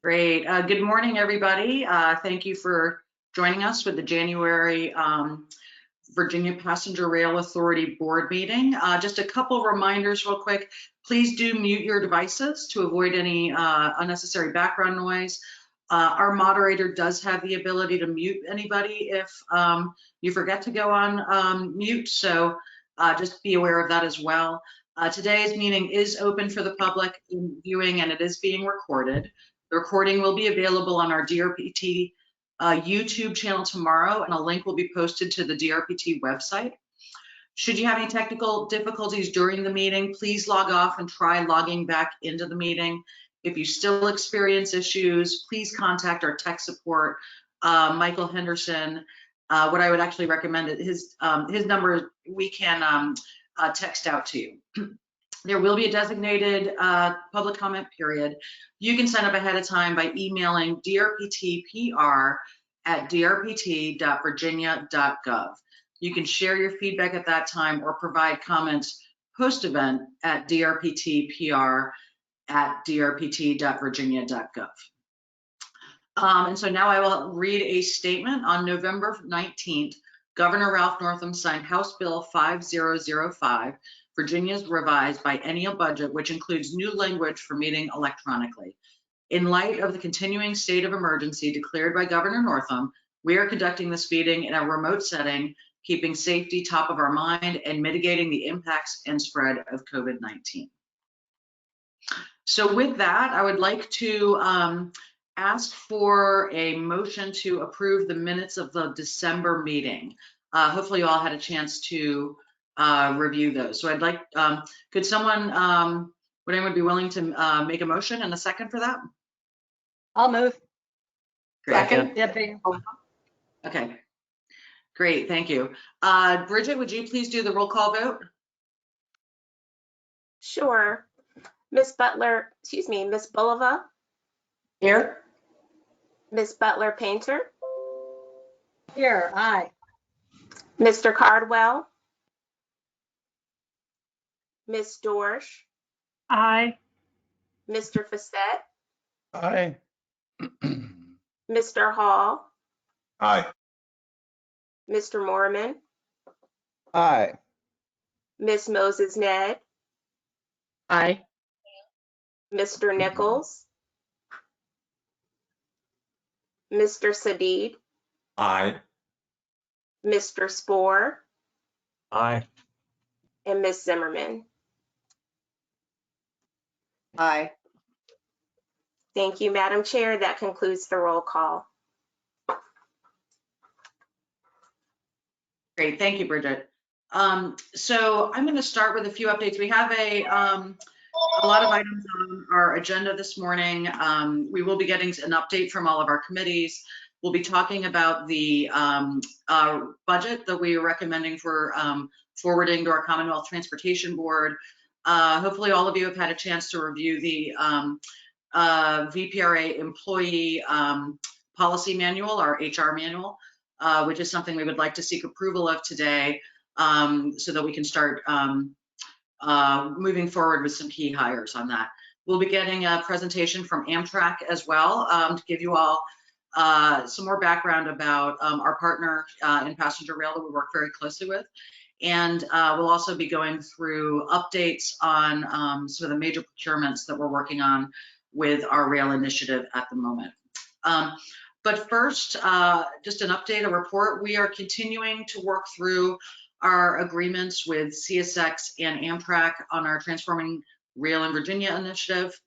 Great. Good morning, everybody. Thank you for joining us with the January Virginia Passenger Rail Authority Board meeting. Just a couple reminders real quick. Please do mute your devices to avoid any unnecessary background noise. Our moderator does have the ability to mute anybody if you forget to go on mute, so just be aware of that as well. Today's meeting is open for the public viewing and it is being recorded. The recording will be available on our DRPT YouTube channel tomorrow, and a link will be posted to the DRPT website. Should you have any technical difficulties during the meeting, please log off and try logging back into the meeting. If you still experience issues, please contact our tech support, Michael Henderson. What I would actually recommend is his number we can text out to you. There will be a designated public comment period. You can sign up ahead of time by emailing drptpr@drpt.virginia.gov. You can share your feedback at that time or provide comments post-event at drptpr@drpt.virginia.gov. And so now I will read a statement. On November 19th, Governor Ralph Northam signed House Bill 5005, Virginia's revised biennial budget, which includes new language for meeting electronically. In light of the continuing state of emergency declared by Governor Northam, we are conducting this meeting in a remote setting, keeping safety top of our mind and mitigating the impacts and spread of COVID-19. So with that, I would like to ask for a motion to approve the minutes of the December meeting. Hopefully you all had a chance to review those. So I'd like, could someone, would anyone be willing to make a motion and a second for that? I'll move. Great. Second. Yep. Okay, great, thank you. Bridget, would you please do the roll call vote? Sure. Ms. Bulova? Here. Ms. Butler Painter? Here, aye. Mr. Cardwell? Ms. Dorsch? Aye. Mr. Facette? Aye. Mr. Hall? Aye. Mr. Moorman? Aye. Ms. Moses Ned? Aye. Mr. Nichols? Mr. Sadid? Aye. Mr. Spohr? Aye. And Ms. Zimmerman? Aye. Thank you, Madam Chair. That concludes the roll call. Great, thank you, Bridget. So I'm going to start with a few updates. We have a lot of items on our agenda this morning. We will be getting an update from all of our committees. We'll be talking about the budget that we are recommending for forwarding to our Commonwealth Transportation Board. Hopefully all of you have had a chance to review the VPRA Employee Policy Manual, our HR manual, which is something we would like to seek approval of today so that we can start moving forward with some key hires on that. We'll be getting a presentation from Amtrak as well to give you all some more background about our partner in passenger rail that we work very closely with. And we'll also be going through updates on some of the major procurements that we're working on with our rail initiative at the moment. But first, just an update, a report. We are continuing to work through our agreements with CSX and Amtrak on our Transforming Rail in Virginia initiative.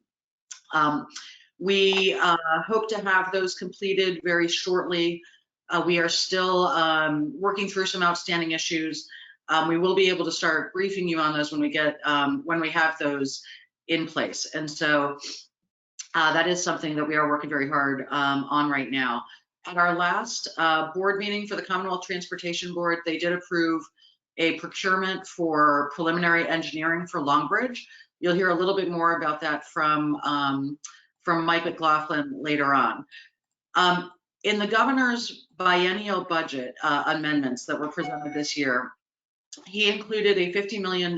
We hope to have those completed very shortly. We are still working through some outstanding issues. We will be able to start briefing you on those when we get when we have those in place. And so that is something that we are working very hard on right now. At our last board meeting for the Commonwealth Transportation Board, they did approve a procurement for preliminary engineering for Long Bridge. You'll hear a little bit more about that from Mike McLaughlin later on. In the governor's biennial budget amendments that were presented this year, he included a $50 million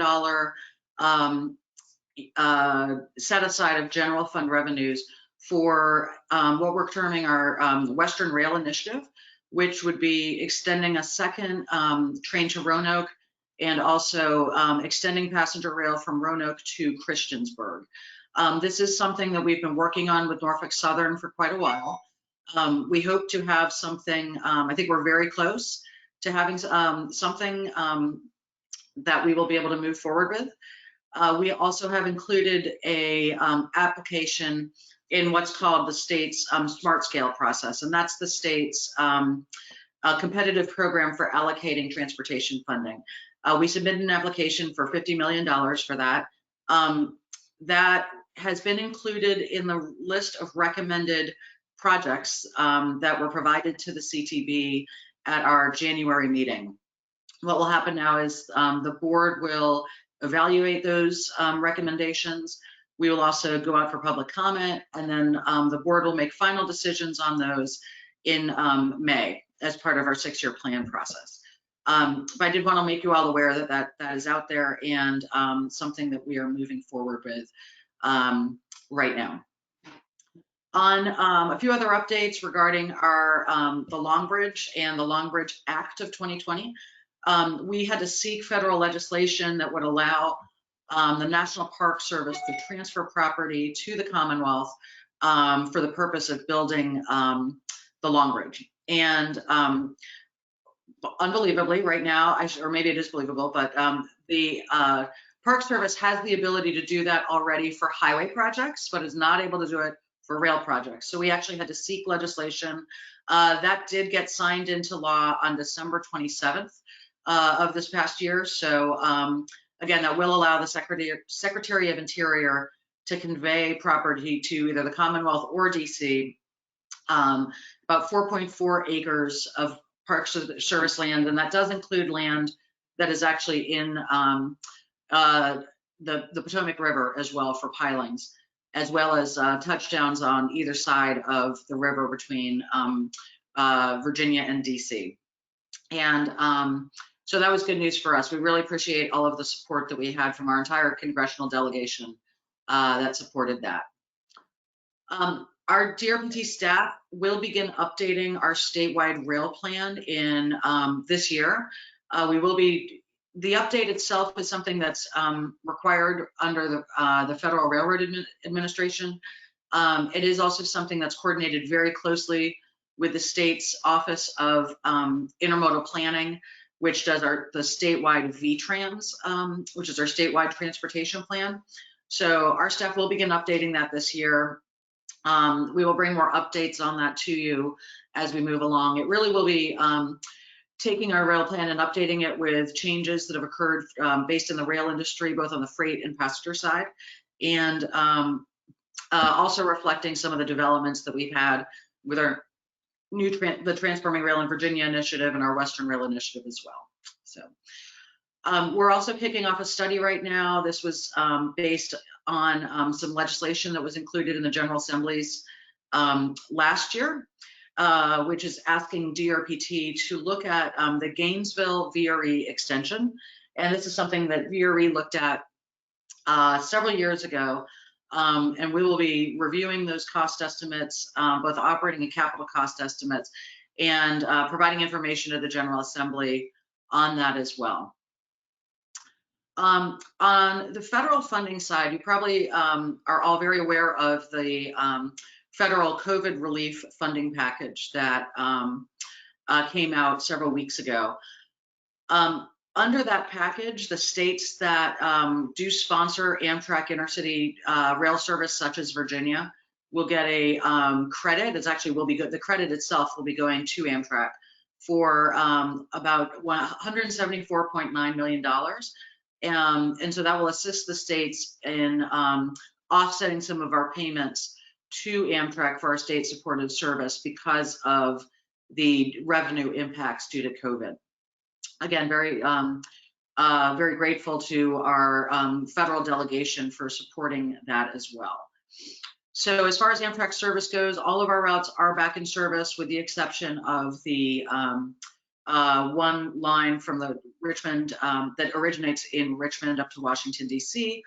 set aside of general fund revenues for what we're terming our Western Rail Initiative, which would be extending a second train to Roanoke and also extending passenger rail from Roanoke to Christiansburg. This is something that we've been working on with Norfolk Southern for quite a while. We hope to have something, I think we're very close to having something that we will be able to move forward with. We also have included a application in what's called the state's Smart Scale process, and that's the state's competitive program for allocating transportation funding. We submitted an application for $50 million for that. That has been included in the list of recommended projects that were provided to the CTB at our January meeting. What will happen now is the board will evaluate those recommendations. We will also go out for public comment, and then the board will make final decisions on those in May as part of our 6-year plan process. But I did want to make you all aware that that is out there and something that we are moving forward with right now. On a few other updates regarding our the Long Bridge and the Long Bridge Act of 2020, we had to seek federal legislation that would allow the National Park Service to transfer property to the Commonwealth for the purpose of building the Long Bridge. And unbelievably, right now, or maybe it is believable, but the Park Service has the ability to do that already for highway projects, but is not able to do it for rail projects. So we actually had to seek legislation. That did get signed into law on December 27th of this past year. So again, that will allow the Secretary of Interior to convey property to either the Commonwealth or DC, about 4.4 acres of Park Service land, and that does include land that is actually in the Potomac River as well for pilings, as well as touchdowns on either side of the river between Virginia and DC. And so that was good news for us. We really appreciate all of the support that we had from our entire congressional delegation that supported that. Our DRPT staff will begin updating our statewide rail plan in this year. The update itself is something that's required under the Federal Railroad Administration. It is also something that's coordinated very closely with the state's Office of Intermodal Planning, which does the statewide VTrans, which is our statewide transportation plan. So our staff will begin updating that this year. We will bring more updates on that to you as we move along. It really will be taking our rail plan and updating it with changes that have occurred based in the rail industry, both on the freight and passenger side, and also reflecting some of the developments that we've had with our the Transforming Rail in Virginia initiative and our Western Rail initiative as well. So we're also kicking off a study right now. This was based on some legislation that was included in the General Assembly's last year, which is asking DRPT to look at the Gainesville VRE extension. And this is something that VRE looked at several years ago. And we will be reviewing those cost estimates, both operating and capital cost estimates, and providing information to the General Assembly on that as well. On the federal funding side, you probably are all very aware of the federal COVID relief funding package that came out several weeks ago. Under that package, the states that do sponsor Amtrak intercity rail service, such as Virginia, will get a credit. It's actually will be good. The credit itself will be going to Amtrak for about $174.9 million. And so that will assist the states in offsetting some of our payments to Amtrak for our state-supported service because of the revenue impacts due to COVID. Again, very grateful to our federal delegation for supporting that as well. So as far as Amtrak service goes, all of our routes are back in service with the exception of the one line from the Richmond that originates in Richmond up to Washington, D.C.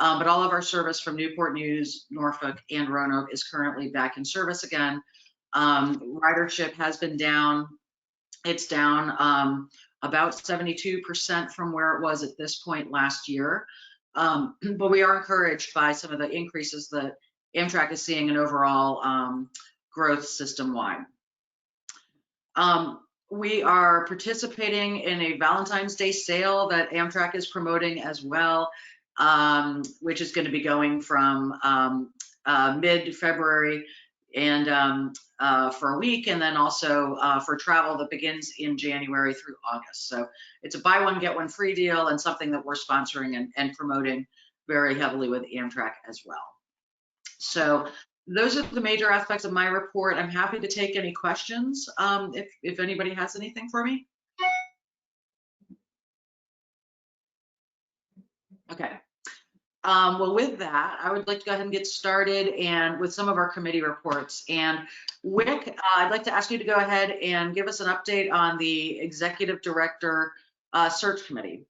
But all of our service from Newport News, Norfolk, and Roanoke is currently back in service again. Ridership has been down. It's down about 72% from where it was at this point last year. But we are encouraged by some of the increases that Amtrak is seeing in overall growth system-wide. We are participating in a Valentine's Day sale that Amtrak is promoting as well, which is going to be going from mid-February and for a week, and then also for travel that begins in January through August. So it's a buy one, get one free deal, and something that we're sponsoring and promoting very heavily with Amtrak as well. So those are the major aspects of my report. I'm happy to take any questions if anybody has anything for me. Okay. Well, with that, I would like to go ahead and get started and with some of our committee reports. And Wick, I'd like to ask you to go ahead and give us an update on the Executive Director Search Committee.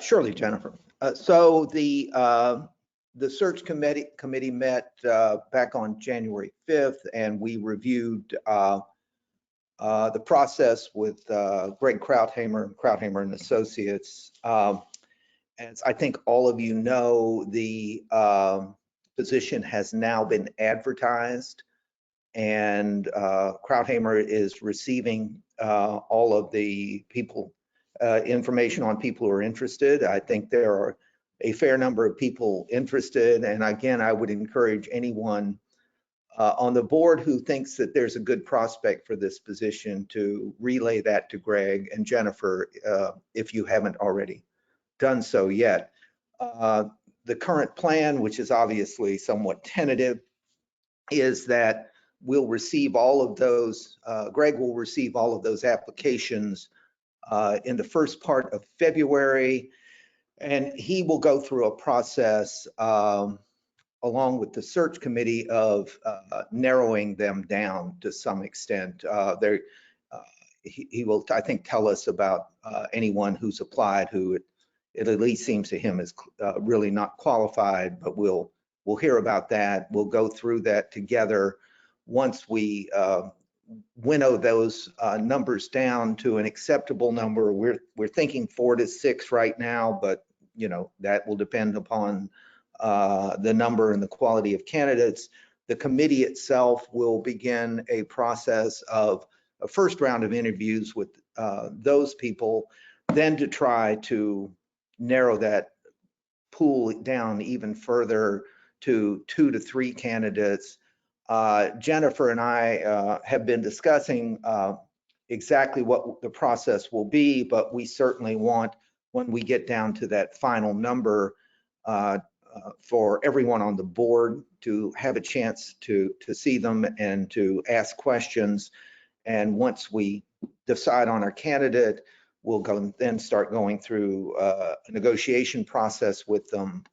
Surely, Jennifer. So the search committee met back on January 5th, and we reviewed the process with Greg Krauthamer and Associates. As I think all of you know, the position has now been advertised, and Krauthamer is receiving all of the information on people who are interested. I think there are a fair number of people interested, and again, I would encourage anyone on the board who thinks that there's a good prospect for this position to relay that to Greg and Jennifer if you haven't already done so yet. The current plan, which is obviously somewhat tentative, is that we'll receive all of those, Greg will receive all of those applications in the first part of February, and he will go through a process along with the search committee of narrowing them down to some extent. He will, I think, tell us about anyone who's applied who it at least seems to him is really not qualified, but we'll hear about that. We'll go through that together. Once we winnow those numbers down to an acceptable number, we're thinking 4 to 6 right now, but you know that will depend upon the number and the quality of candidates. The committee itself will begin a process of a first round of interviews with those people, then to try to narrow that pool down even further to 2 to 3 candidates. Jennifer and I have been discussing exactly what the process will be, but we certainly want, when we get down to that final number, for everyone on the board to have a chance to see them and to ask questions. And once we decide on our candidate, we'll then start going through a negotiation process with them.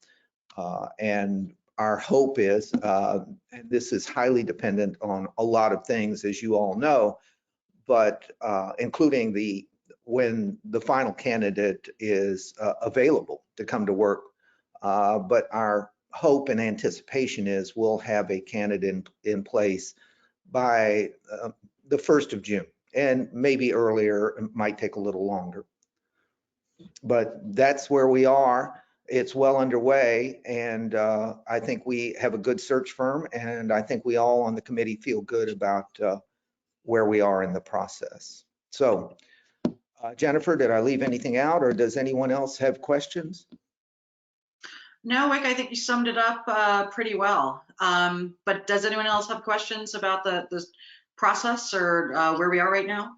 And our hope is, and this is highly dependent on a lot of things, as you all know, but including when the final candidate is available to come to work. But our hope and anticipation is we'll have a candidate in place by the 1st of June, and maybe earlier. It might take a little longer. But that's where we are. It's well underway, and I think we have a good search firm, and I think we all on the committee feel good about where we are in the process. So, Jennifer, did I leave anything out, or does anyone else have questions? No, Wick, I think you summed it up pretty well. But does anyone else have questions about the process or where we are right now?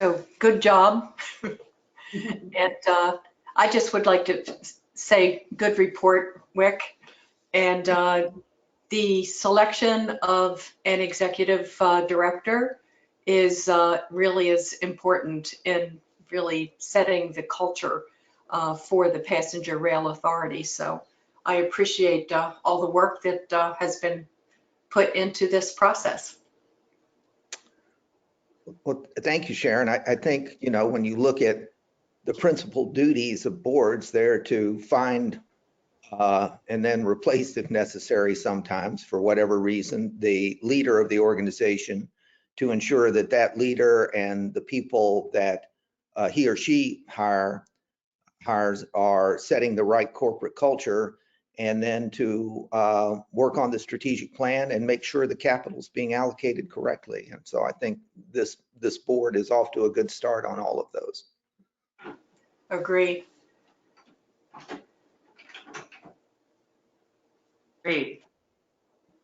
So good job. And I just would like to say good report, Wick. And the selection of an executive director is really is important in really setting the culture for the Passenger Rail Authority. So I appreciate all the work that has been put into this process. Well, thank you, Sharon. I think, when you look at the principal duties of boards, they're to find and then replace, if necessary, sometimes for whatever reason, the leader of the organization, to ensure that that leader and the people that he or she hires are setting the right corporate culture, and then to work on the strategic plan and make sure the capital is being allocated correctly. And so I think this board is off to a good start on all of those. Agree. Great.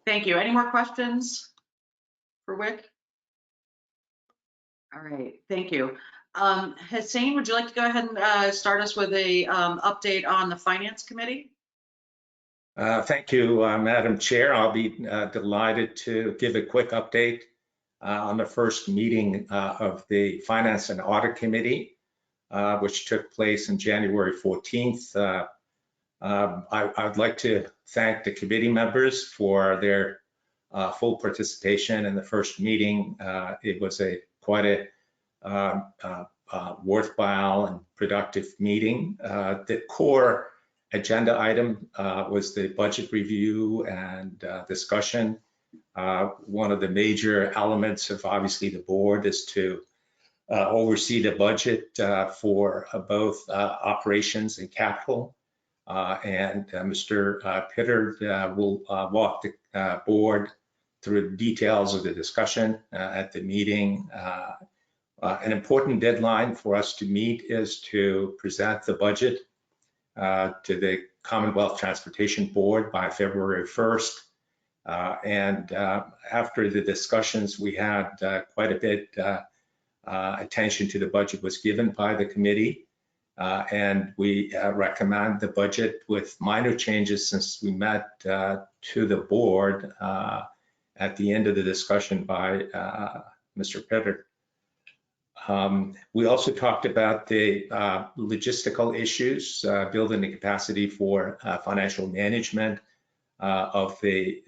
Thank you. Any more questions for Wick? All right, thank you. Hussein, would you like to go ahead and start us with a update on the Finance Committee? Thank you, Madam Chair. I'll be delighted to give a quick update on the first meeting of the Finance and Audit Committee, which took place on January 14th. I'd like to thank the committee members for their full participation in the first meeting. It was quite a worthwhile and productive meeting. The core agenda item was the budget review and discussion. One of the major elements of obviously the board is to oversee the budget for both operations and capital. And Mr. Pittard will walk the board through the details of the discussion at the meeting. An important deadline for us to meet is to present the budget to the Commonwealth Transportation Board by February 1st. And after the discussions, we had quite a bit attention to the budget was given by the committee. And we recommend the budget with minor changes since we met to the board at the end of the discussion by Mr. Pittard. We also talked about the logistical issues, building the capacity for financial management of the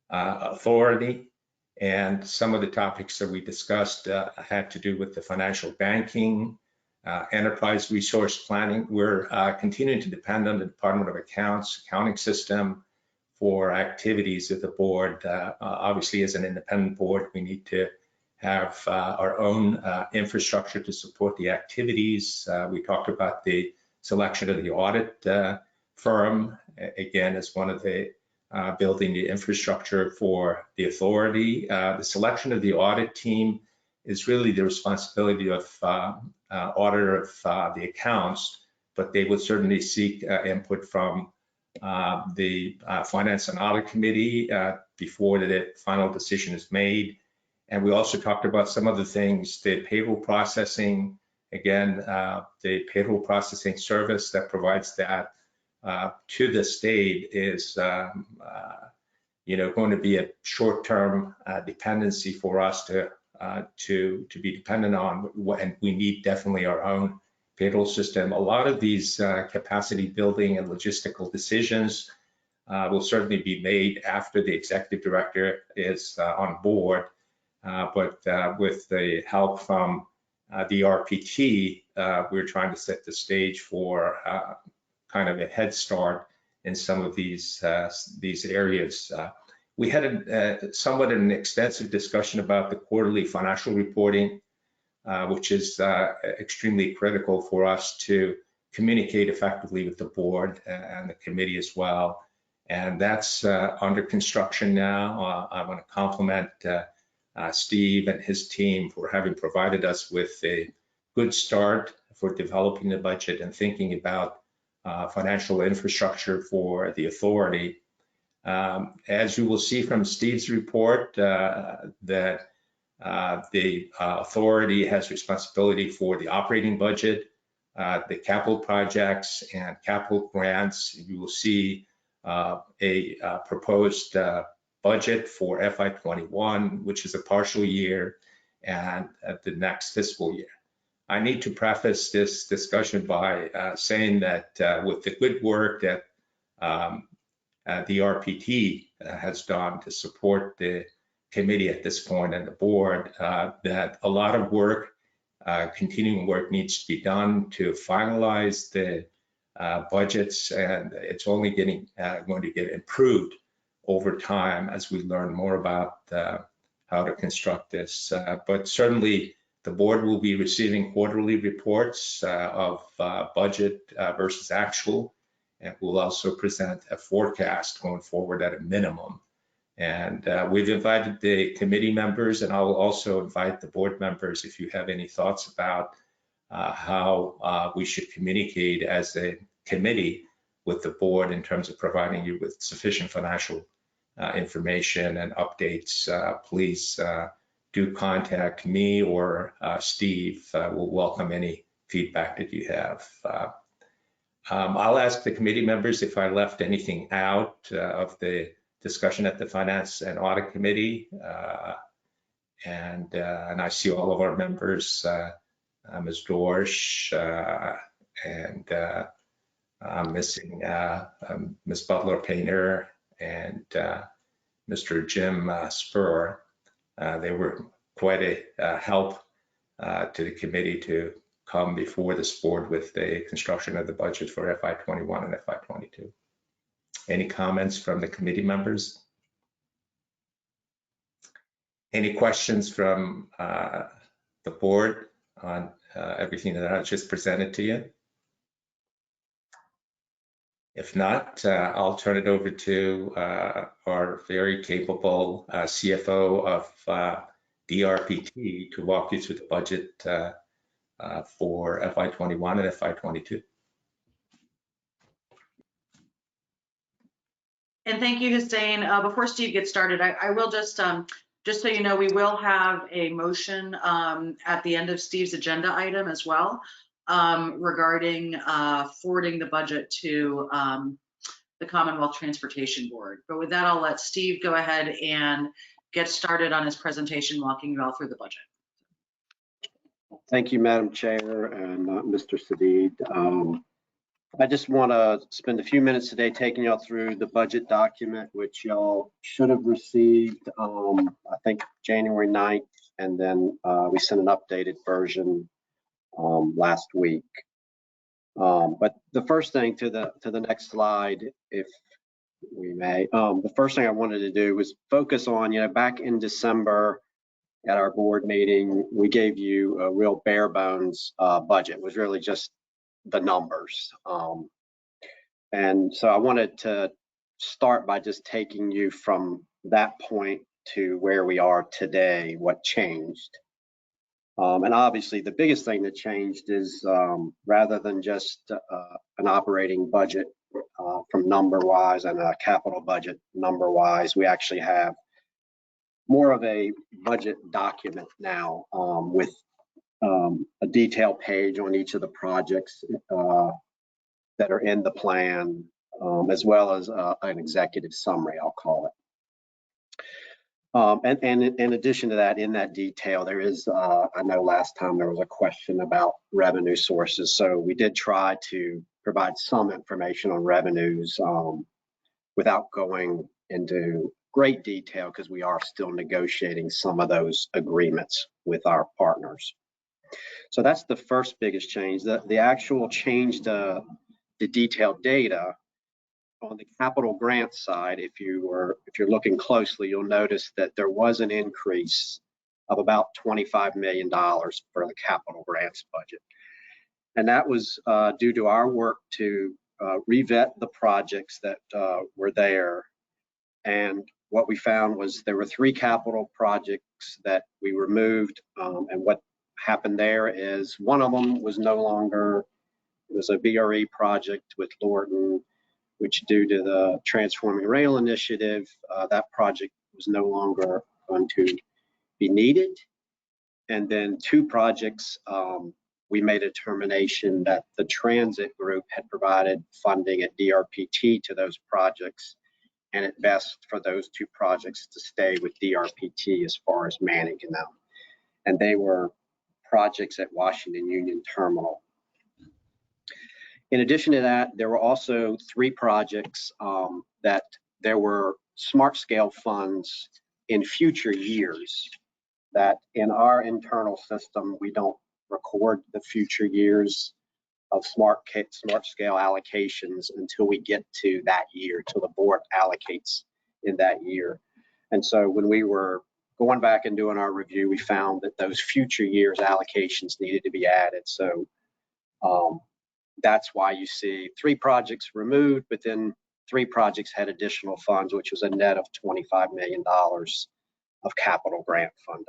authority. And some of the topics that we discussed had to do with the financial banking, enterprise resource planning. We're continuing to depend on the Department of Accounts accounting system for activities of the board. Obviously, as an independent board, we need to have our own infrastructure to support the activities. We talked about the selection of the audit firm, again, as one of the building the infrastructure for the authority. The selection of the audit team is really the responsibility of auditor of the accounts, but they would certainly seek input from the Finance and Audit Committee before the final decision is made. And we also talked about some other things, the payroll processing, again, the payroll processing service that provides that to the state is going to be a short-term dependency for us to be dependent on, and we need definitely our own payroll system. A lot of these capacity building and logistical decisions will certainly be made after the executive director is on board, but with the help from the RPT, we're trying to set the stage for kind of a head start in some of these areas. We had somewhat an extensive discussion about the quarterly financial reporting, which is extremely critical for us to communicate effectively with the board and the committee as well. And that's under construction now. I want to compliment Steve and his team for having provided us with a good start for developing the budget and thinking about financial infrastructure for the authority. As you will see from Steve's report, that the authority has responsibility for the operating budget, the capital projects and capital grants. You will see a proposed budget for FY21, which is a partial year, and the next fiscal year. I need to preface this discussion by saying that with the good work that the RPT has done to support the committee at this point and the board that a lot of work, continuing work needs to be done to finalize the budgets, and it's only going to get improved over time as we learn more about how to construct this. But certainly the board will be receiving quarterly reports of budget versus actual, and we'll also present a forecast going forward at a minimum. And we've invited the committee members, and I'll also invite the board members if you have any thoughts about how we should communicate as a committee with the board in terms of providing you with sufficient financial information and updates. Please do contact me or Steve. We'll welcome any feedback that you have. I'll ask the committee members if I left anything out of the discussion at the Finance and Audit Committee. And I see all of our members, Ms. Dorsch, and I'm missing Ms. Butler-Painter and Mr. Jim Spur. They were quite a help to the committee to come before this board with the construction of the budget for FY21 and FY22. Any comments from the committee members? Any questions from the board on everything that I just presented to you? If not, I'll turn it over to our very capable CFO of DRPT to walk you through the budget for FY21 and FY22. And thank you, Hussein. Before Steve gets started, I will just so you know, we will have a motion at the end of Steve's agenda item as well regarding forwarding the budget to the Commonwealth Transportation Board. But with that, I'll let Steve go ahead and get started on his presentation, walking you all through the budget. Thank you, Madam Chair and Mr. Sadid. I just want to spend a few minutes today taking y'all through the budget document, which y'all should have received, I think, January 9th, and then we sent an updated version last week. But the first thing to the next slide, if we may, the first thing I wanted to do was focus on, back in December at our board meeting, we gave you a real bare bones budget. It was really just the numbers. And so I wanted to start by just taking you from that point to where we are today, what changed. And obviously the biggest thing that changed is rather than just an operating budget from number-wise and a capital budget number-wise, we actually have more of a budget document now with a detailed page on each of the projects that are in the plan, as well as an executive summary, I'll call it. And in addition to that, in that detail, there is, I know last time there was a question about revenue sources. So we did try to provide some information on revenues without going into great detail, because we are still negotiating some of those agreements with our partners. So that's the first biggest change. The actual change to the detailed data on the capital grant side, if you're looking closely, you'll notice that there was an increase of about $25 million for the capital grants budget. And that was due to our work to revet the projects that were there. And what we found was there were 3 capital projects that we removed, and what happened there is one of them was no longer, it was a VRE project with Lorton, which due to the Transforming Rail initiative, that project was no longer going to be needed. And then 2 projects, we made a determination that the transit group had provided funding at DRPT to those projects, and it best for those 2 projects to stay with DRPT as far as managing them. And they were projects at Washington Union Terminal. In addition to that, there were also 3 projects that there were smart scale funds in future years, that in our internal system, we don't record the future years of smart scale allocations until we get to that year, till the board allocates in that year. And so when we were going back and doing our review, we found that those future years allocations needed to be added. So that's why you see 3 projects removed, but then 3 projects had additional funds, which was a net of $25 million of capital grant funding.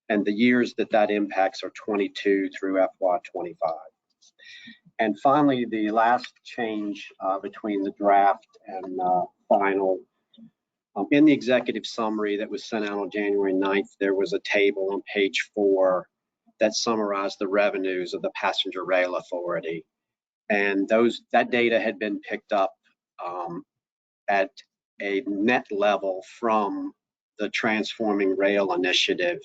And the years that impacts are 22 through FY25. And finally, the last change between the draft and final, in the executive summary that was sent out on January 9th, there was a table on page 4 that summarized the revenues of the Passenger Rail Authority. And that data had been picked up at a net level from the Transforming Rail Initiative.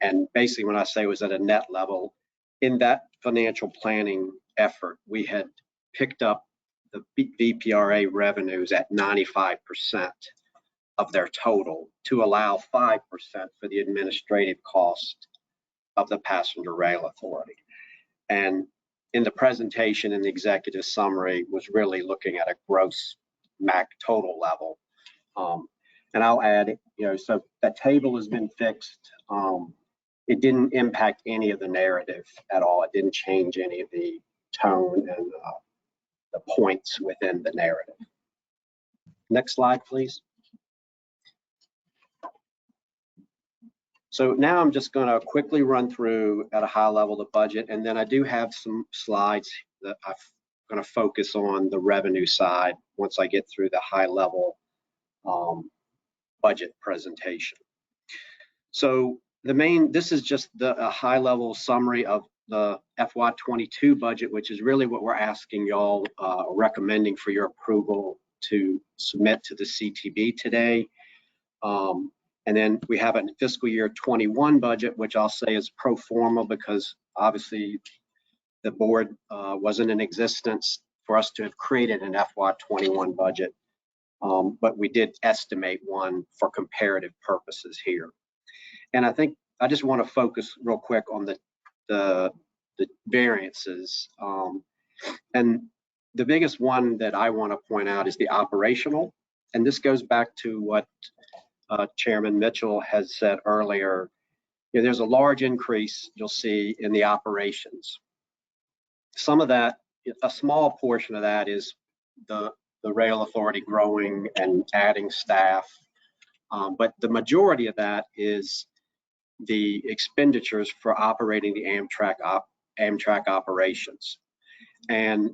And basically when I say it was at a net level, in that financial planning effort, we had picked up the VPRA revenues at 95% of their total to allow 5% for the administrative cost of the Passenger Rail Authority. And in the presentation in the executive summary was really looking at a gross MAC total level. And I'll add, so that table has been fixed. It didn't impact any of the narrative at all. It didn't change any of the tone and the points within the narrative. Next slide, please. So now I'm just going to quickly run through at a high level the budget, and then I do have some slides that I'm going to focus on the revenue side once I get through the high level budget presentation. So this is just a high level summary of the FY22 budget, which is really what we're asking y'all, recommending for your approval to submit to the CTB today. And then we have a fiscal year 21 budget, which I'll say is pro forma because obviously the board wasn't in existence for us to have created an FY21 budget. But we did estimate one for comparative purposes here. And I think I just want to focus real quick on the variances. And the biggest one that I want to point out is the operational. And this goes back to what Chairman Mitchell has said earlier. There's a large increase you'll see in the operations. Some of that, a small portion of that is the rail authority growing and adding staff. But the majority of that is the expenditures for operating the Amtrak operations. And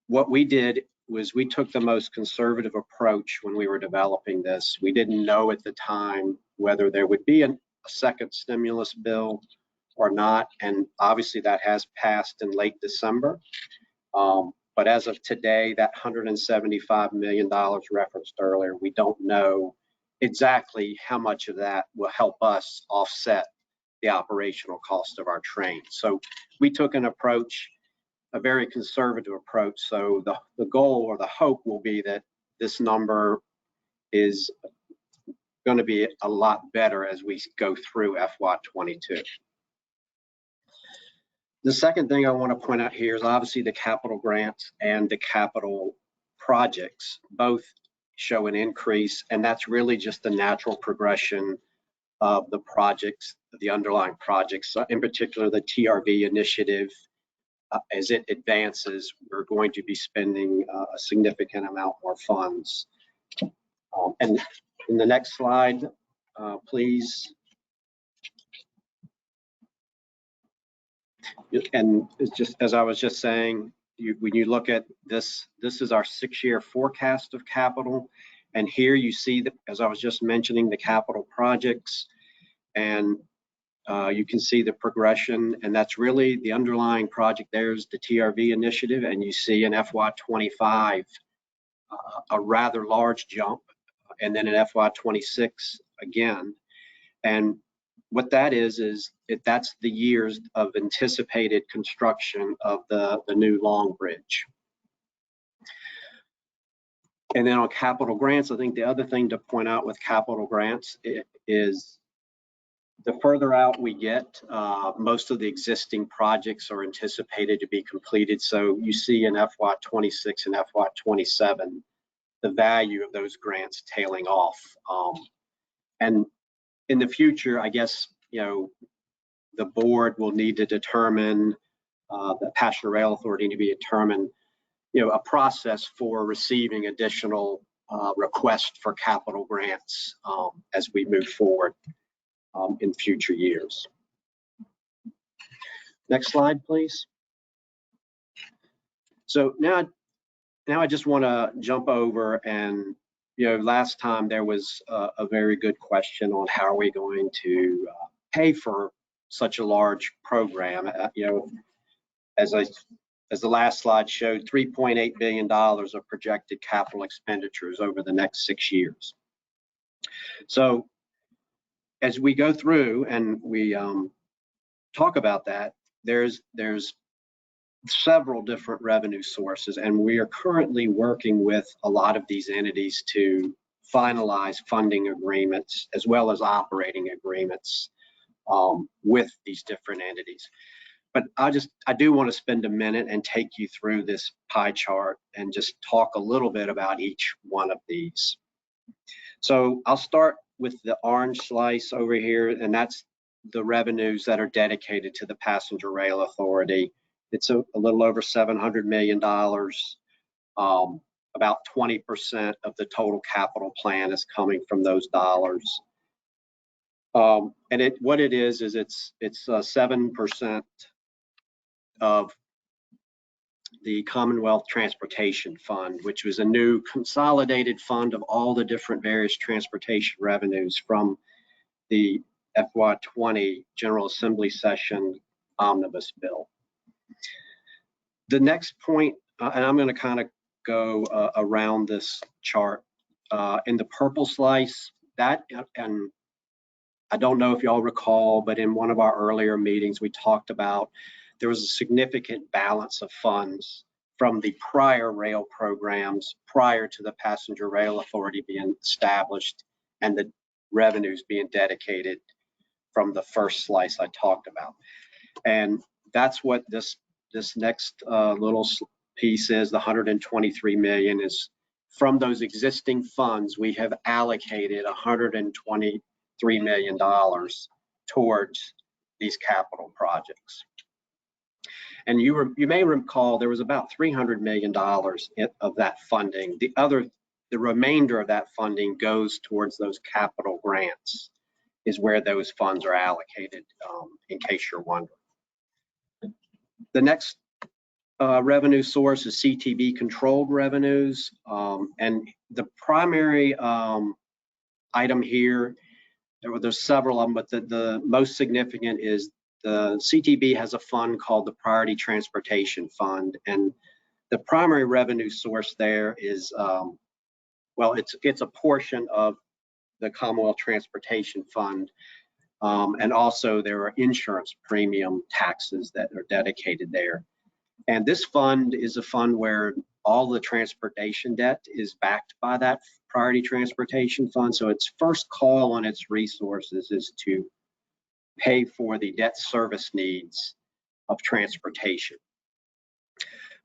what we did was we took the most conservative approach when we were developing this. We didn't know at the time whether there would be a second stimulus bill or not. And obviously that has passed in late December. But as of today, that $175 million referenced earlier, we don't know exactly how much of that will help us offset the operational cost of our train. So we took an approach, a very conservative approach. So the goal or the hope will be that this number is going to be a lot better as we go through FY22. The second thing I want to point out here is obviously the capital grants and the capital projects both show an increase, and that's really just the natural progression of the projects, the underlying projects, in particular the TRV initiative. As it advances, we're going to be spending a significant amount more funds. And in the next slide, please. And it's just as I was just saying, when you look at this, this is our 6-year forecast of capital. And here you see that, as I was just mentioning, the capital projects, and you can see the progression, and that's really the underlying project. There's the TRV initiative, and you see in FY25 a rather large jump, and then in FY26 again. And what that is that's the years of anticipated construction of the new Long Bridge. And then on capital grants, I think the other thing to point out with capital grants is the further out we get, most of the existing projects are anticipated to be completed. So you see in FY26 and FY27, the value of those grants tailing off. And in the future, I guess, the board will need to determine, the Passenger Rail Authority need to be determined, a process for receiving additional requests for capital grants as we move forward in future years. Next slide, please. So now I just want to jump over and, last time there was a very good question on how are we going to pay for such a large program. As the last slide showed, $3.8 billion of projected capital expenditures over the next 6 years. So as we go through and we talk about that, there's several different revenue sources, and we are currently working with a lot of these entities to finalize funding agreements as well as operating agreements with these different entities. But I do want to spend a minute and take you through this pie chart and just talk a little bit about each one of these. So I'll start with the orange slice over here, and that's the revenues that are dedicated to the Passenger Rail Authority. It's a little over $700 million. About 20% of the total capital plan is coming from those dollars. And what it is it's 7% of the Commonwealth Transportation Fund, which was a new consolidated fund of all the different various transportation revenues from the FY20 General Assembly session omnibus bill. The next point, and I'm going to kind of go around this chart, in the purple slice, and I don't know if y'all recall, but in one of our earlier meetings, we talked about there was a significant balance of funds from the prior rail programs prior to the Passenger Rail Authority being established and the revenues being dedicated from the first slice I talked about. And that's what this next little piece is. The $123 million is from those existing funds. We have allocated $123 million towards these capital projects. And you may recall there was about $300 million of that funding. The remainder of that funding goes towards those capital grants, is where those funds are allocated, in case you're wondering. The next revenue source is Ctb Controlled Revenues. And the primary item here, there's several of them, but the most significant is the Ctb has a fund called the Priority Transportation Fund, and the primary revenue source there is, well, it's a portion of the Commonwealth Transportation Fund, and also there are insurance premium taxes that are dedicated there. And this fund is a fund where all the transportation debt is backed by that Priority Transportation Fund. So its first call on its resources is to pay for the debt service needs of transportation.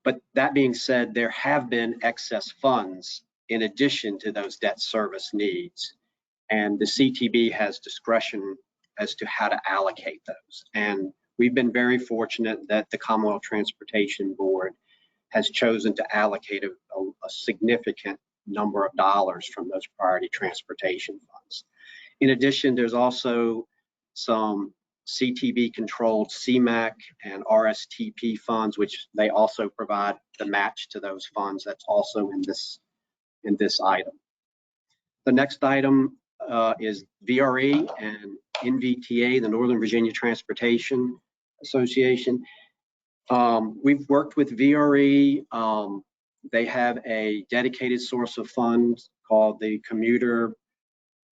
But that being said, there have been excess funds in addition to those debt service needs, and the CTB has discretion as to how to allocate those. And we've been very fortunate that the Commonwealth Transportation Board has chosen to allocate a significant number of dollars from those priority transportation funds. In addition, there's also some CTB controlled CMAQ and RSTP funds, which they also provide the match to those funds. That's also in this item. The next item is VRE and NVTA, the Northern Virginia Transportation Association. We've worked with VRE. They have a dedicated source of funds called the Commuter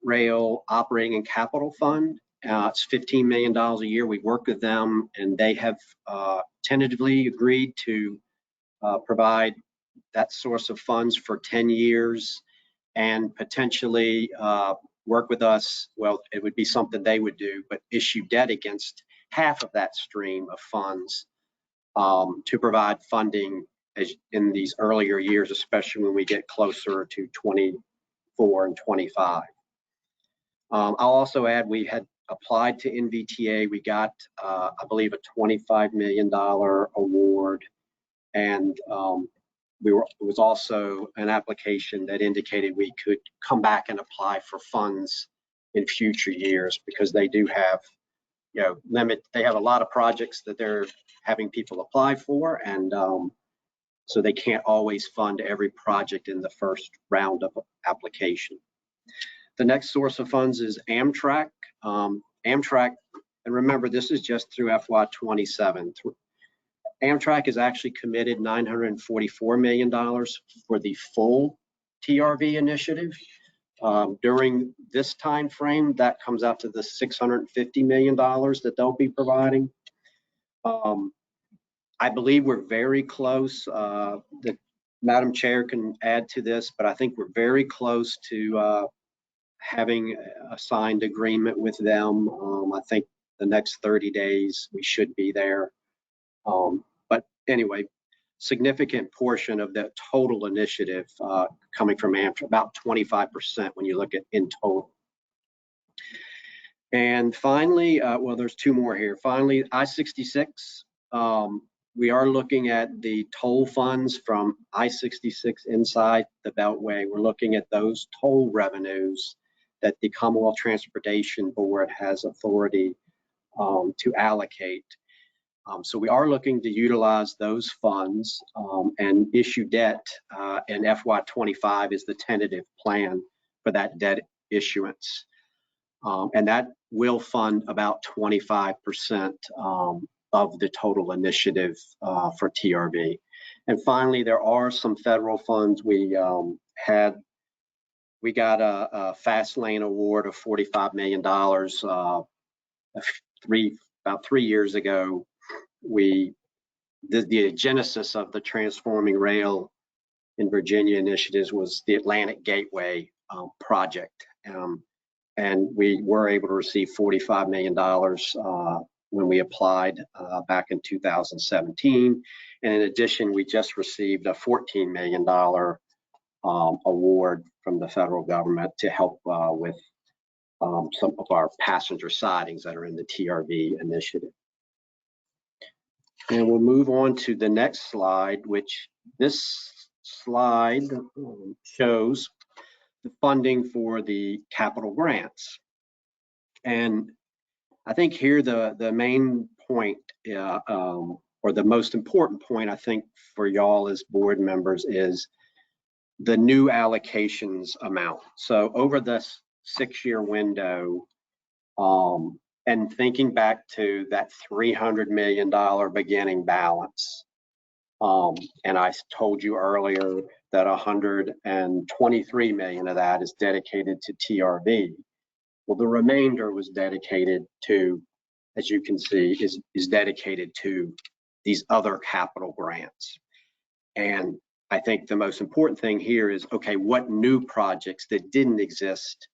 Rail Operating and Capital Fund. It's $15 million a year. We've worked with them, and they have tentatively agreed to provide that source of funds for 10 years and potentially work with us. Well, it would be something they would do, but issue debt against half of that stream of funds to provide funding in these earlier years, especially when we get closer to 24 and 25. I'll also add, we had applied to NVTA. We got, I believe, a $25 million award, and it was also an application that indicated we could come back and apply for funds in future years, because they do have, they have a lot of projects that they're having people apply for, and so they can't always fund every project in the first round of application. The next source of funds is Amtrak. Amtrak, and remember, this is just through FY27. Amtrak has actually committed $944 million for the full TRV initiative. During this time frame, that comes out to the $650 million that they'll be providing. I believe we're very close. The Madam Chair can add to this, but I think we're very close to having a signed agreement with them. I think the next 30 days we should be there. But anyway, significant portion of the total initiative coming from Amtrak, about 25% when you look at in total. And finally, well, there's two more here. Finally, I-66. We are looking at the toll funds from I-66 inside the Beltway. We're looking at those toll revenues that the Commonwealth Transportation Board has authority to allocate. So we are looking to utilize those funds and issue debt, and FY25 is the tentative plan for that debt issuance. And that will fund about 25% of the total initiative for TRV. And finally, there are some federal funds. We got a fast lane award of $45 million about 3 years ago. The genesis of the Transforming Rail in Virginia initiatives was the Atlantic Gateway project. And we were able to receive $45 million when we applied back in 2017. And in addition, we just received a $14 million award from the federal government to help with some of our passenger sidings that are in the TRV initiative. And we'll move on to the next slide, which this slide shows the funding for the capital grants. And I think here the main point, or the most important point, I think, for y'all as board members is the new allocations amount. So over this 6-year window, and thinking back to that $300 million beginning balance, and I told you earlier that $123 million of that is dedicated to TRV. Well, the remainder was dedicated to, as you can see, is dedicated to these other capital grants. And I think the most important thing here is, okay, what new projects that didn't exist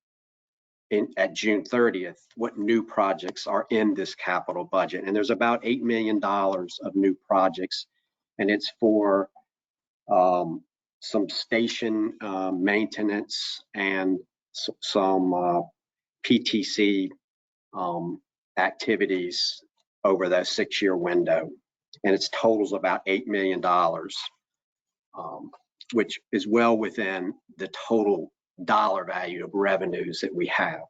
at June 30th, what new projects are in this capital budget? And there's about $8 million of new projects, and it's for some station maintenance and some PTC activities over that 6-year window. And its totals about $8 million, which is well within the total dollar value of revenues that we have.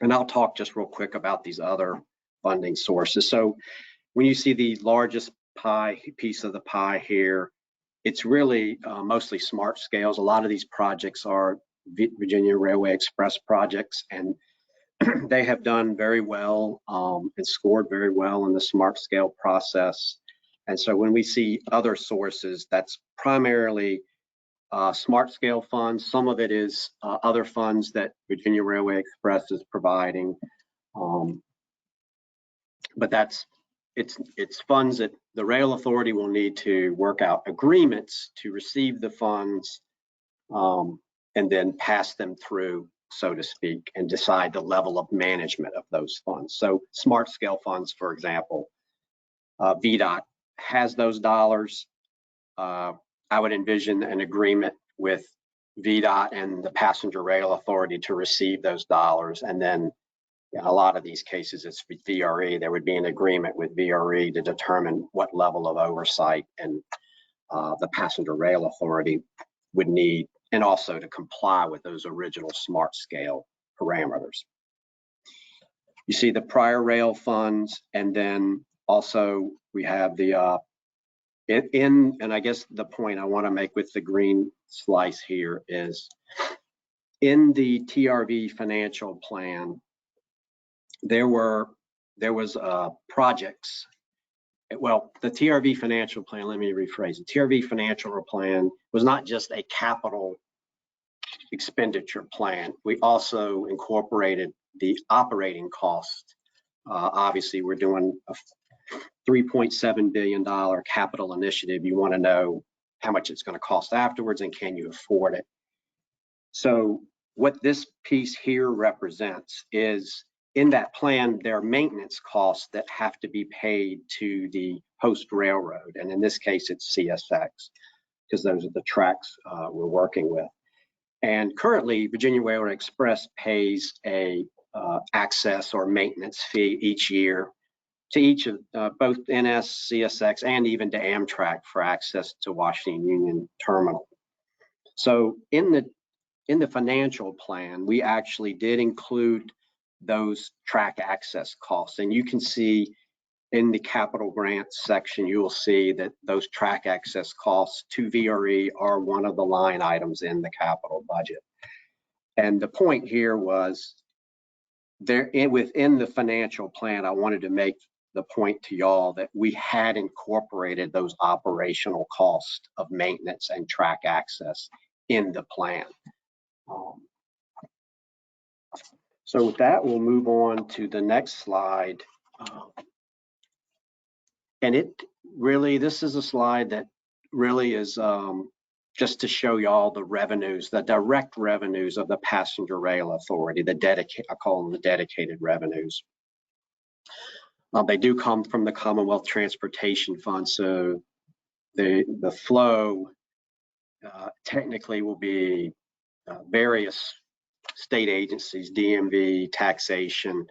And I'll talk just real quick about these other funding sources. So when you see the largest piece of the pie here, it's really mostly smart scales. A lot of these projects are Virginia Railway Express projects, and they have done very well and scored very well in the smart scale process. And so when we see other sources, that's primarily smart scale funds. Some of it is other funds that Virginia Railway Express is providing. But that's it's funds that the rail authority will need to work out agreements to receive the funds, and then pass them through, so to speak, and decide the level of management of those funds. So smart scale funds, for example, VDOT has those dollars. I would envision an agreement with VDOT and the passenger rail authority to receive those dollars, and then in a lot of these cases, it's VRE. There would be an agreement with VRE to determine what level of oversight and the passenger rail authority would need, and also to comply with those original smart scale parameters. You see the prior rail funds, and then also we have the and I guess the point I want to make with the green slice here is in the TRV financial plan, there was projects. Well, the TRV financial plan, let me rephrase it. TRV financial plan was not just a capital expenditure plan. We also incorporated the operating cost. Obviously, we're doing a $3.7 billion capital initiative. You want to know how much it's going to cost afterwards, and can you afford it? So what this piece here represents is, in that plan, there are maintenance costs that have to be paid to the host railroad. And in this case, it's CSX, because those are the tracks we're working with. And currently, Virginia Railroad Express pays a access or maintenance fee each year to each of both NS, CSX, and even to Amtrak for access to Washington Union Terminal. So in the financial plan, we actually did include those track access costs. And you can see in the capital grants section, you will see that those track access costs to VRE are one of the line items in the capital budget. And the point here was, within the financial plan, I wanted to make the point to y'all that we had incorporated those operational costs of maintenance and track access in the plan. So with that, we'll move on to the next slide. And this is a slide that really is just to show y'all the revenues, the direct revenues of the passenger rail authority, I call them the dedicated revenues. They do come from the Commonwealth Transportation Fund, so the flow technically will be various state agencies, DMV, taxation,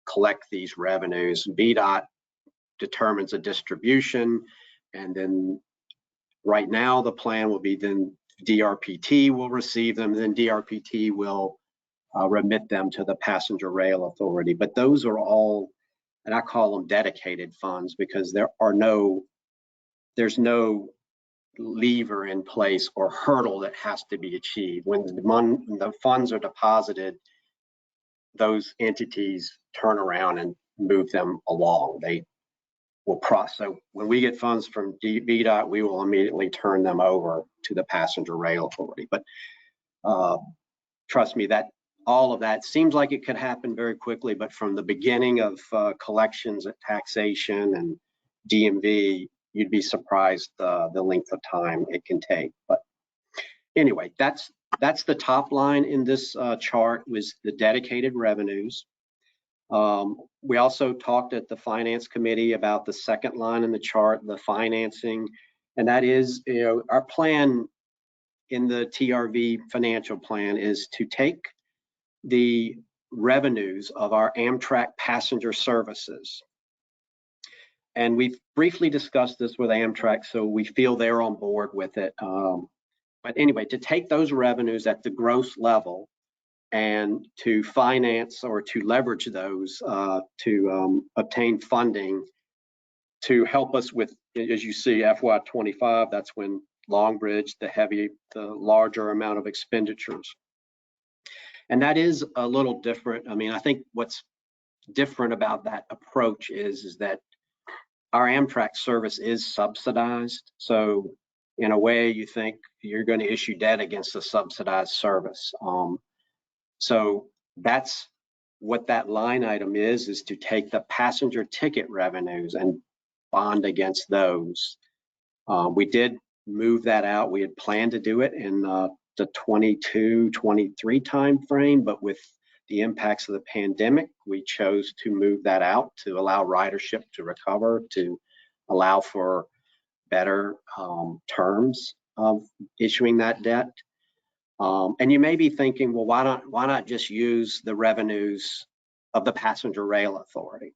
collect these revenues. VDOT determines a distribution, and then right now the plan will be then DRPT will receive them, and then DRPT will remit them to the passenger rail authority. But those are all, and I call them dedicated funds, because there's no lever in place or hurdle that has to be achieved. When the funds are deposited, those entities turn around and move them along. They will process. So when we get funds from VDOT, we will immediately turn them over to the passenger rail authority. But trust me, that all of that seems like it could happen very quickly, but from the beginning of collections at taxation and DMV, you'd be surprised the length of time it can take. But anyway, that's the top line in this chart, was the dedicated revenues. We also talked at the Finance Committee about the second line in the chart, the financing, and that is, our plan in the TRV financial plan is to take the revenues of our Amtrak passenger services. And we've briefly discussed this with Amtrak, so we feel they're on board with it. But anyway, to take those revenues at the gross level and to finance or to leverage those to obtain funding to help us with, as you see, FY25, that's when Long Bridge, the larger amount of expenditures. And that is a little different. I mean, I think what's different about that approach is that our Amtrak service is subsidized. So in a way, you think you're going to issue debt against a subsidized service. So that's what that line item is to take the passenger ticket revenues and bond against those. We did move that out. We had planned to do it in the 22-23 timeframe, but with the impacts of the pandemic, we chose to move that out to allow ridership to recover, to allow for better terms of issuing that debt. And you may be thinking, well, why not just use the revenues of the Passenger Rail Authority,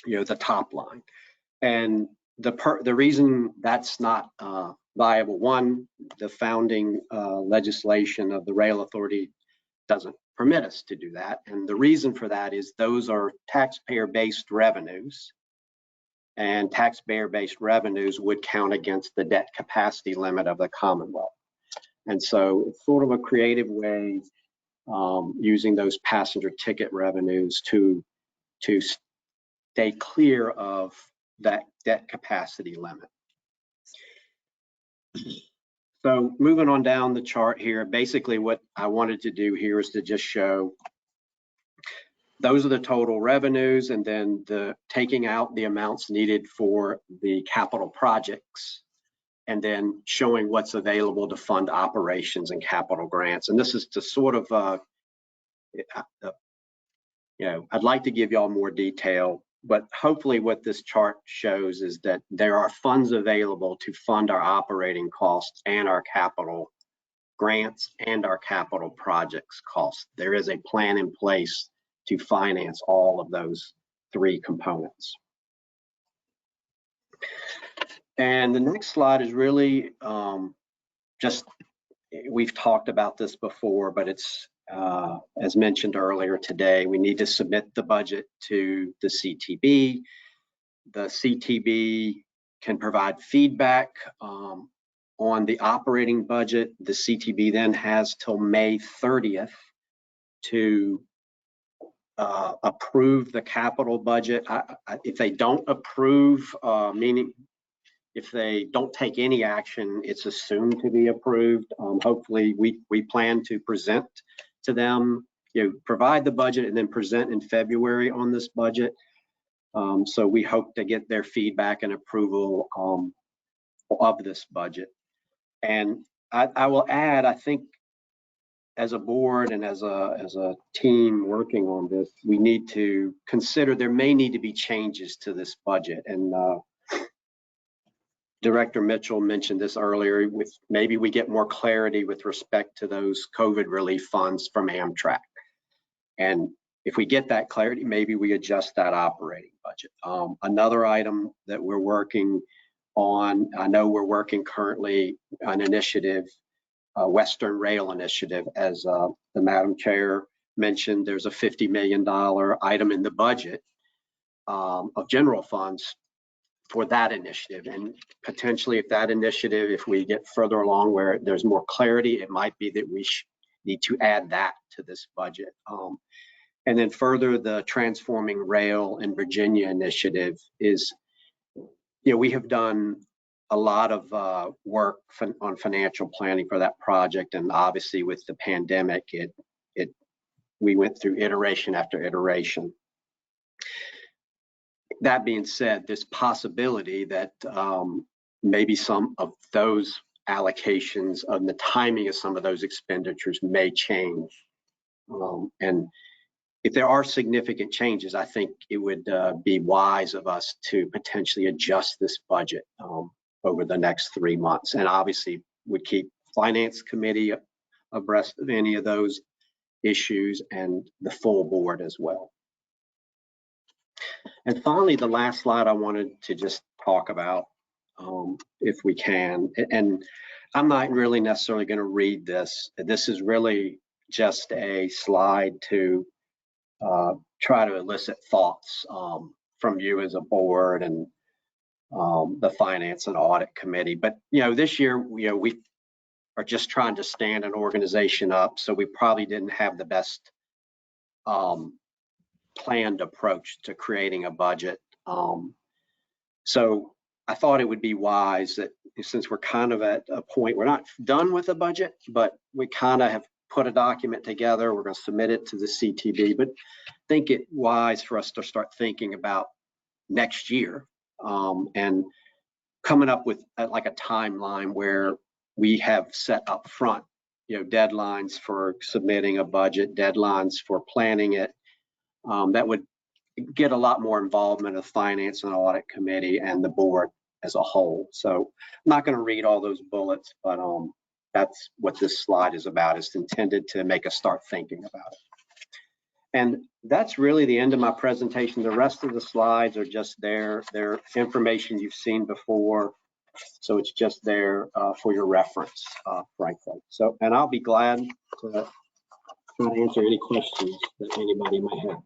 the top line? And the reason that's not viable, one, the founding legislation of the Rail Authority doesn't permit us to do that. And the reason for that is those are taxpayer-based revenues, and taxpayer-based revenues would count against the debt capacity limit of the Commonwealth. And so it's sort of a creative way using those passenger ticket revenues to stay clear of that debt capacity limit. So moving on down the chart here, basically what I wanted to do here is to just show those are the total revenues, and then taking out the amounts needed for the capital projects, and then showing what's available to fund operations and capital grants. And this is to sort of, I'd like to give y'all more detail, but hopefully what this chart shows is that there are funds available to fund our operating costs and our capital grants and our capital projects costs. There is a plan in place to finance all of those three components. And the next slide is really we've talked about this before, but it's, as mentioned earlier today, we need to submit the budget to the CTB. The CTB can provide feedback on the operating budget. The CTB then has till May 30th to approve the capital budget. If they don't approve, meaning if they don't take any action, it's assumed to be approved. Hopefully we plan to present to them, provide the budget and then present in February on this budget. So we hope to get their feedback and approval of this budget. And I will add, I think as a board and as a team working on this, we need to consider there may need to be changes to this budget. And Director Mitchell mentioned this earlier, with maybe we get more clarity with respect to those COVID relief funds from Amtrak. And if we get that clarity, maybe we adjust that operating budget. Another item that we're working on, I know we're working currently on an initiative, Western Rail Initiative. As the Madam Chair mentioned, there's a $50 million item in the budget of general funds for that initiative. And potentially if that initiative, if we get further along where there's more clarity, it might be that we need to add that to this budget. And then further, the Transforming Rail in Virginia initiative is, we have done a lot of work on financial planning for that project. And obviously with the pandemic, we went through iteration after iteration. That being said, there's possibility that maybe some of those allocations and the timing of some of those expenditures may change. And if there are significant changes, I think it would be wise of us to potentially adjust this budget over the next 3 months. And obviously would keep Finance Committee abreast of any of those issues and the full board as well. And finally, the last slide I wanted to just talk about, if we can, and I'm not really necessarily going to read this. This is really just a slide to try to elicit thoughts from you as a board and the Finance and Audit Committee. But this year, we are just trying to stand an organization up, so we probably didn't have the best planned approach to creating a budget. So I thought it would be wise that since we're kind of at a point, we're not done with the budget, but we kind of have put a document together. We're going to submit it to the CTB, but think it wise for us to start thinking about next year and coming up with like a timeline where we have set up front, deadlines for submitting a budget, deadlines for planning it. That would get a lot more involvement of Finance and Audit Committee and the board as a whole. So I'm not going to read all those bullets, but that's what this slide is about. It's intended to make us start thinking about it. And that's really the end of my presentation. The rest of the slides are just there. They're information you've seen before. So it's just there for your reference, frankly. So, and I'll be glad to try to answer any questions that anybody might have.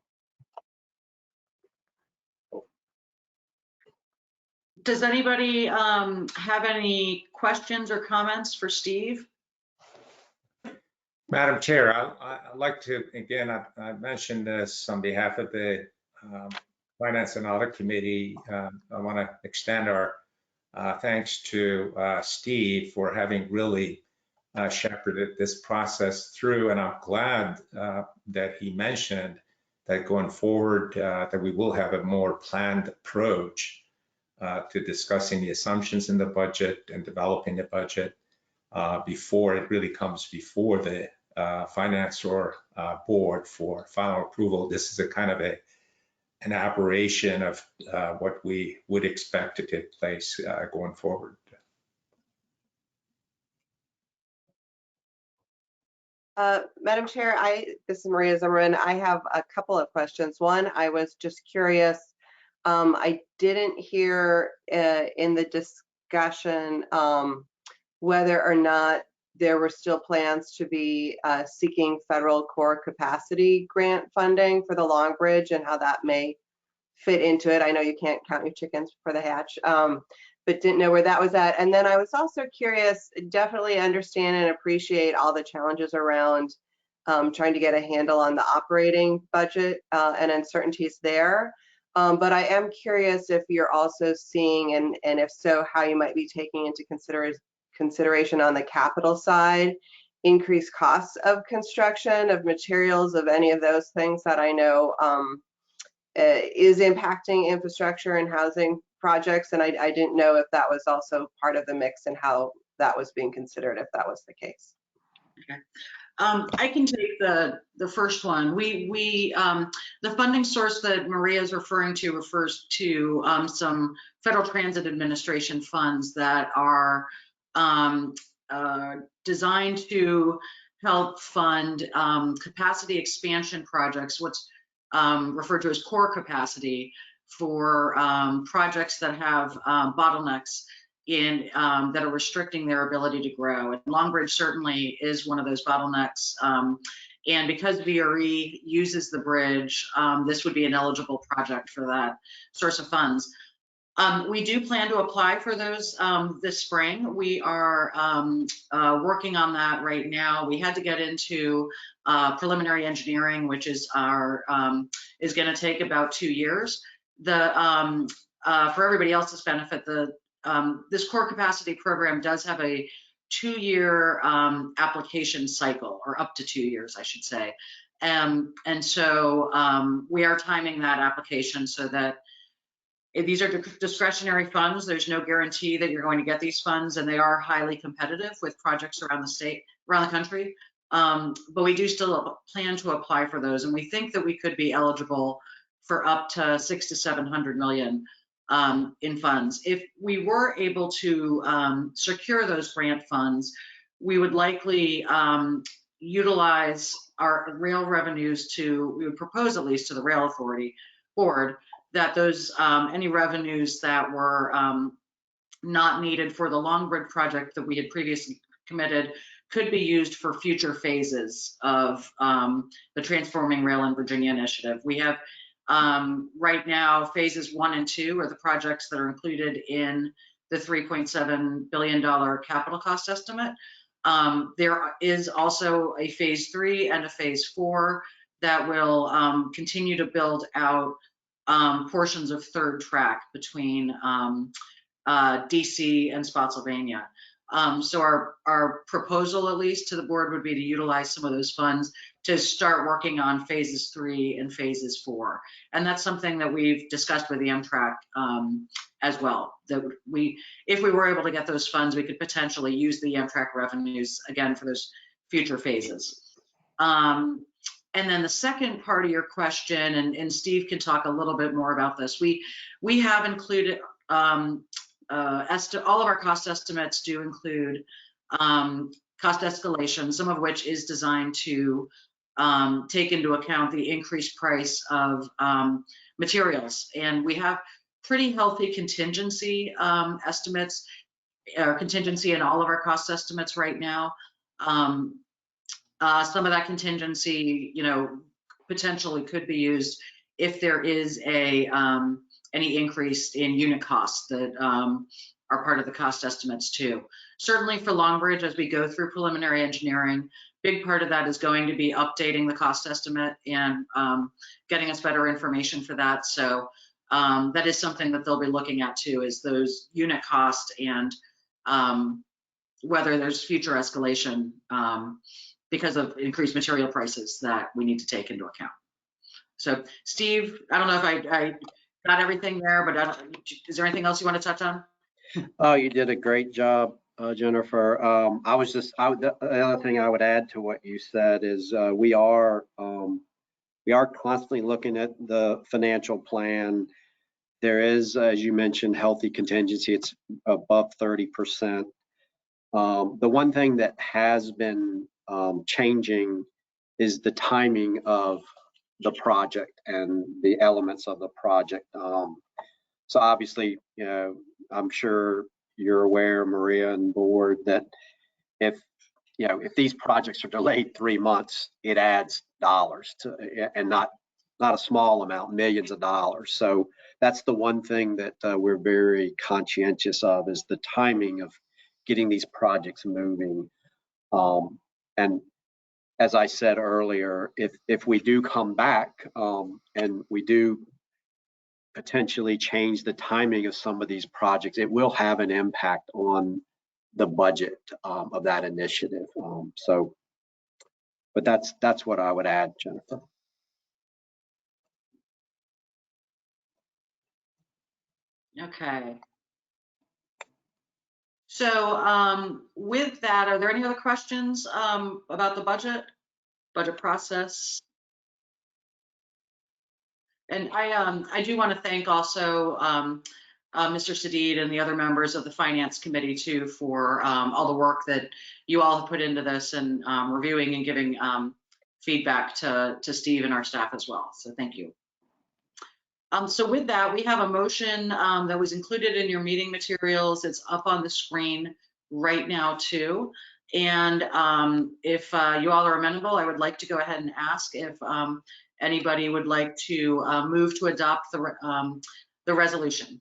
Does anybody have any questions or comments for Steve? Madam Chair, I'd like to, again, I mentioned this on behalf of the Finance and Audit Committee. I want to extend our thanks to Steve for having really shepherded this process through, and I'm glad that he mentioned that going forward that we will have a more planned approach to discussing the assumptions in the budget and developing the budget before it really comes before the finance or board for final approval. This is a kind of an aberration of what we would expect to take place going forward. Madam Chair, this is Maria Zimmerman. I have a couple of questions. One, I was just curious. I didn't hear in the discussion whether or not there were still plans to be seeking federal core capacity grant funding for the Long Bridge and how that may fit into it. I know you can't count your chickens before they hatch, but didn't know where that was at. And then I was also curious, definitely understand and appreciate all the challenges around trying to get a handle on the operating budget and uncertainties there. But I am curious if you're also seeing, and if so, how you might be taking into consideration on the capital side, increased costs of construction, of materials, of any of those things that I know is impacting infrastructure and housing projects. And I didn't know if that was also part of the mix and how that was being considered, if that was the case. Okay. I can take the first one. The funding source that Maria is referring to refers to some Federal Transit Administration funds that are designed to help fund capacity expansion projects, what's referred to as core capacity for projects that have bottlenecks in that are restricting their ability to grow. And Long Bridge certainly is one of those bottlenecks. And because VRE uses the bridge, this would be an eligible project for that source of funds. We do plan to apply for those this spring. We are working on that right now. We had to get into preliminary engineering, which is going to take about 2 years. For everybody else's benefit, this core capacity program does have a 2-year application cycle, or up to 2 years, I should say. And so we are timing that application so that these are discretionary funds. There's no guarantee that you're going to get these funds, and they are highly competitive with projects around the state, around the country. But we do still plan to apply for those, and we think that we could be eligible for up to $600 to $700 million in funds. If we were able to secure those grant funds, we would likely utilize our rail revenues we would propose at least to the Rail Authority Board that those any revenues that were not needed for the Long Bridge project that we had previously committed could be used for future phases of the Transforming Rail in Virginia initiative. We have right now phases 1 and 2 are the projects that are included in the $3.7 billion capital cost estimate. There is also a phase 3 and a phase 4 that will continue to build out portions of third track between DC and Spotsylvania. So our proposal, at least to the board, would be to utilize some of those funds to start working on phases 3 and phases 4. And that's something that we've discussed with the Amtrak as well, that if we were able to get those funds, we could potentially use the Amtrak revenues again for those future phases. And then the second part of your question, and Steve can talk a little bit more about this, we have included all of our cost estimates do include cost escalation, some of which is designed to take into account the increased price of materials. And we have pretty healthy contingency estimates, or contingency in all of our cost estimates right now. Some of that contingency, potentially could be used if there is any increase in unit costs that are part of the cost estimates too. Certainly for Long Bridge, as we go through preliminary engineering, big part of that is going to be updating the cost estimate and getting us better information for that. So that is something that they'll be looking at too, is those unit costs and whether there's future escalation because of increased material prices that we need to take into account. So Steve, I don't know if I got everything there, but is there anything else you want to touch on? Oh, you did a great job, Jennifer. The other thing I would add to what you said is we are constantly looking at the financial plan. There is, as you mentioned, healthy contingency. It's above 30%. The one thing that has been changing is the timing of the project and the elements of the project. So obviously, I'm sure you're aware, Maria and board, that if these projects are delayed 3 months, it adds dollars to, and not a small amount, millions of dollars. So that's the one thing that we're very conscientious of, is the timing of getting these projects moving. And as I said earlier, if we do come back and we do potentially change the timing of some of these projects, it will have an impact on the budget of that initiative. But that's what I would add, Jennifer. Okay. So with that, are there any other questions about the budget process? And I do want to thank also Mr. Sadid and the other members of the Finance Committee too for all the work that you all have put into this and reviewing and giving feedback to Steve and our staff as well. So thank you. So with that, we have a motion that was included in your meeting materials. It's up on the screen right now too. And if you all are amenable, I would like to go ahead and ask if anybody would like to move to adopt the resolution.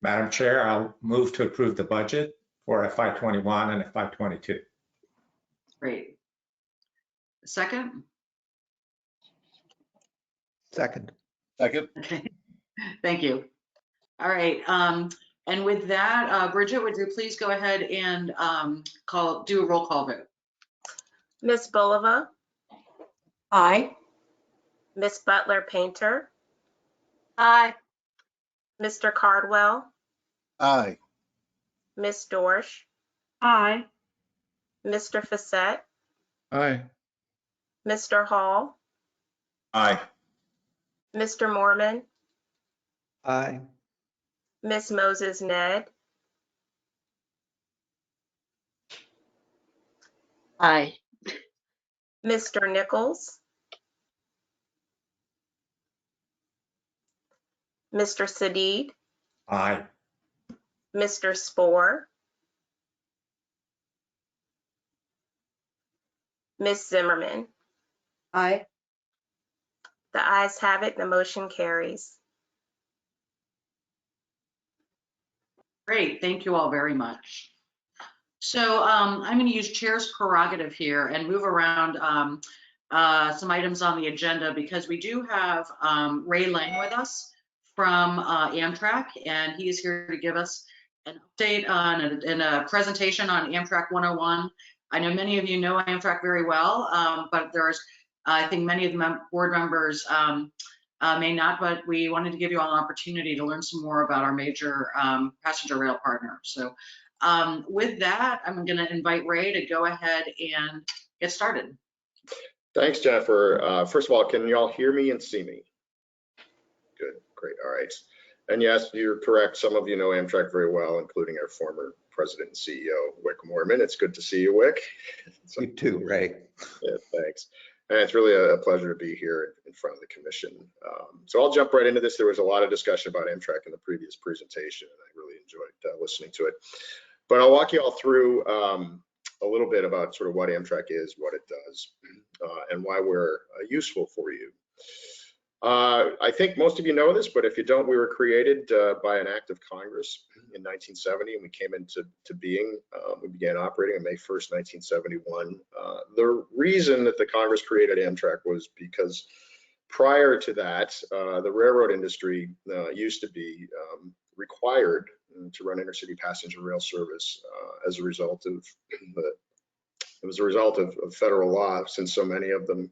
Madam Chair, I'll move to approve the budget for FY21 and FY22. Great. Second? Second. Okay. Thank you. All right. And with that, Bridget, would you please go ahead and do a roll call vote? Ms. Bulova, Aye. Ms. Butler Painter, Aye. Mr. Cardwell, Aye. Ms. Dorsch, Aye. Mr. Facette, Aye. Mr. Hall, Aye. Mr. Mormon, Aye. Ms. Moses Ned, Aye. Mr. Nichols, Mr. Sadid, Aye. Mr. Spohr, Ms. Zimmerman. Aye. The ayes have it, the motion carries. Great. Thank you all very much. So I'm going to use chair's prerogative here and move around some items on the agenda because we do have Ray Lang with us from Amtrak, and he is here to give us an update on and a presentation on Amtrak 101. I know many of you know Amtrak very well, but there's, I think many of the board members may not, but we wanted to give you all an opportunity to learn some more about our major passenger rail partner. So with that, I'm going to invite Ray to go ahead and get started. Thanks, Jennifer. First of all, can you all hear me and see me? Good, great, all right. And yes, you're correct. Some of you know Amtrak very well, including our former president and CEO, Wick Moorman. It's good to see you, Wick. You too, Ray. Yeah, thanks. And it's really a pleasure to be here in front of the commission. So I'll jump right into this. There was a lot of discussion about Amtrak in the previous presentation, and I really enjoyed listening to it. But I'll walk you all through a little bit about sort of what Amtrak is, what it does, and why we're useful for you. I think most of you know this, but if you don't, we were created by an act of Congress in 1970, and we came into being. We began operating on May 1st, 1971. The reason that the Congress created Amtrak was because prior to that, the railroad industry used to be required to run intercity passenger rail service as a result of federal law, since so many of them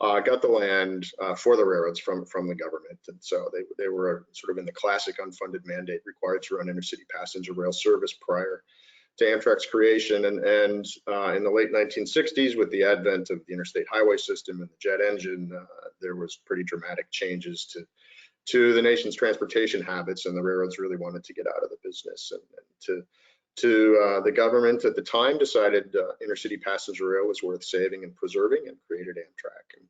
got the land for the railroads from the government. And so they were sort of in the classic unfunded mandate required to run intercity passenger rail service prior to Amtrak's creation. And in the late 1960s, with the advent of the interstate highway system and the jet engine, there was pretty dramatic changes to the nation's transportation habits, and the railroads really wanted to get out of the business. And the government at the time decided intercity passenger rail was worth saving and preserving, and created Amtrak. And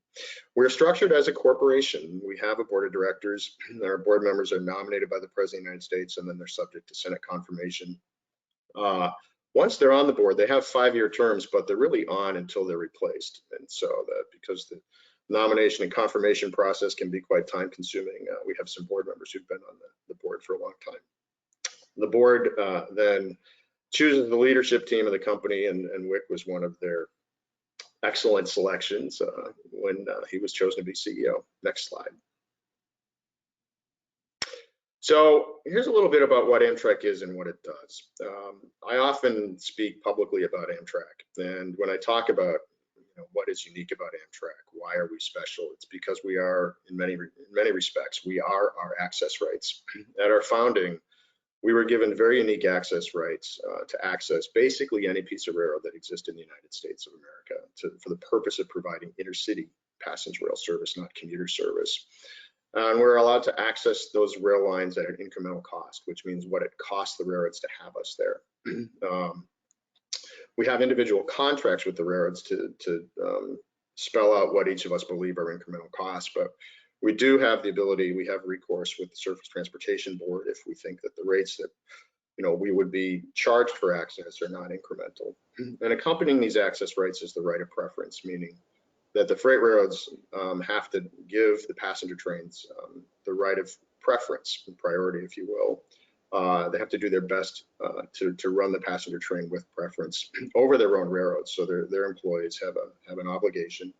we're structured as a corporation. We have a board of directors, and our board members are nominated by the President of the United States, and then they're subject to Senate confirmation. Once they're on the board, they have 5-year terms, but they're really on until they're replaced. And so because the nomination and confirmation process can be quite time consuming, we have some board members who've been on the board for a long time. The board then chooses the leadership team of the company, and Wick was one of their excellent selections when he was chosen to be CEO. Next slide. So here's a little bit about what Amtrak is and what it does. I often speak publicly about Amtrak, and when I talk about what is unique about Amtrak, why are we special, it's because we are, in many respects, we are our access rights. At our founding, we were given very unique access rights to access basically any piece of railroad that exists in the United States of America for the purpose of providing intercity passenger rail service, not commuter service. And we're allowed to access those rail lines at an incremental cost, which means what it costs the railroads to have us there. We have individual contracts with the railroads to spell out what each of us believe are incremental costs, but we do have the ability, we have recourse with the Surface Transportation Board if we think that the rates that we would be charged for access are not incremental. And accompanying these access rights is the right of preference, meaning that the freight railroads have to give the passenger trains the right of preference, priority, if you will. They have to do their best to run the passenger train with preference over their own railroads. So their employees have an obligation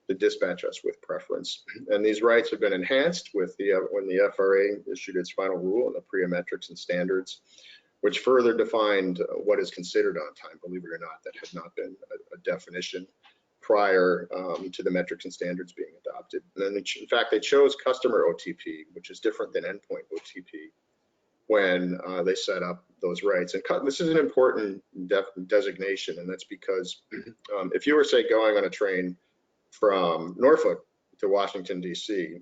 to dispatch us with preference. And these rights have been enhanced with when the FRA issued its final rule on the PREA metrics and standards, which further defined what is considered on time. Believe it or not, that had not been a definition prior to the metrics and standards being adopted. And then in fact, they chose customer OTP, which is different than endpoint OTP, when they set up those rights. And this is an important designation, and that's because if you were, say, going on a train from Norfolk to Washington, D.C.,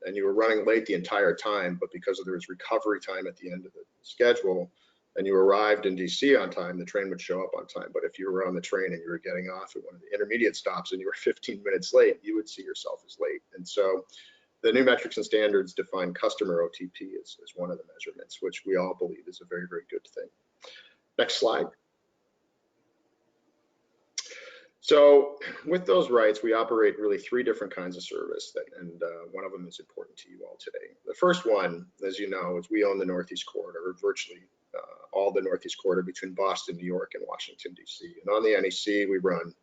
and you were running late the entire time, but because there was recovery time at the end of the schedule, and you arrived in D.C. on time, the train would show up on time. But if you were on the train and you were getting off at one of the intermediate stops and you were 15 minutes late, you would see yourself as late. And so the new metrics and standards define customer OTP as one of the measurements, which we all believe is a very, very good thing. Next slide. So with those rights, we operate really 3 different kinds of service, and one of them is important to you all today. The first one, as you know, is we own the Northeast Corridor, or virtually all the Northeast Corridor between Boston, New York, and Washington, D.C. And on the NEC, we run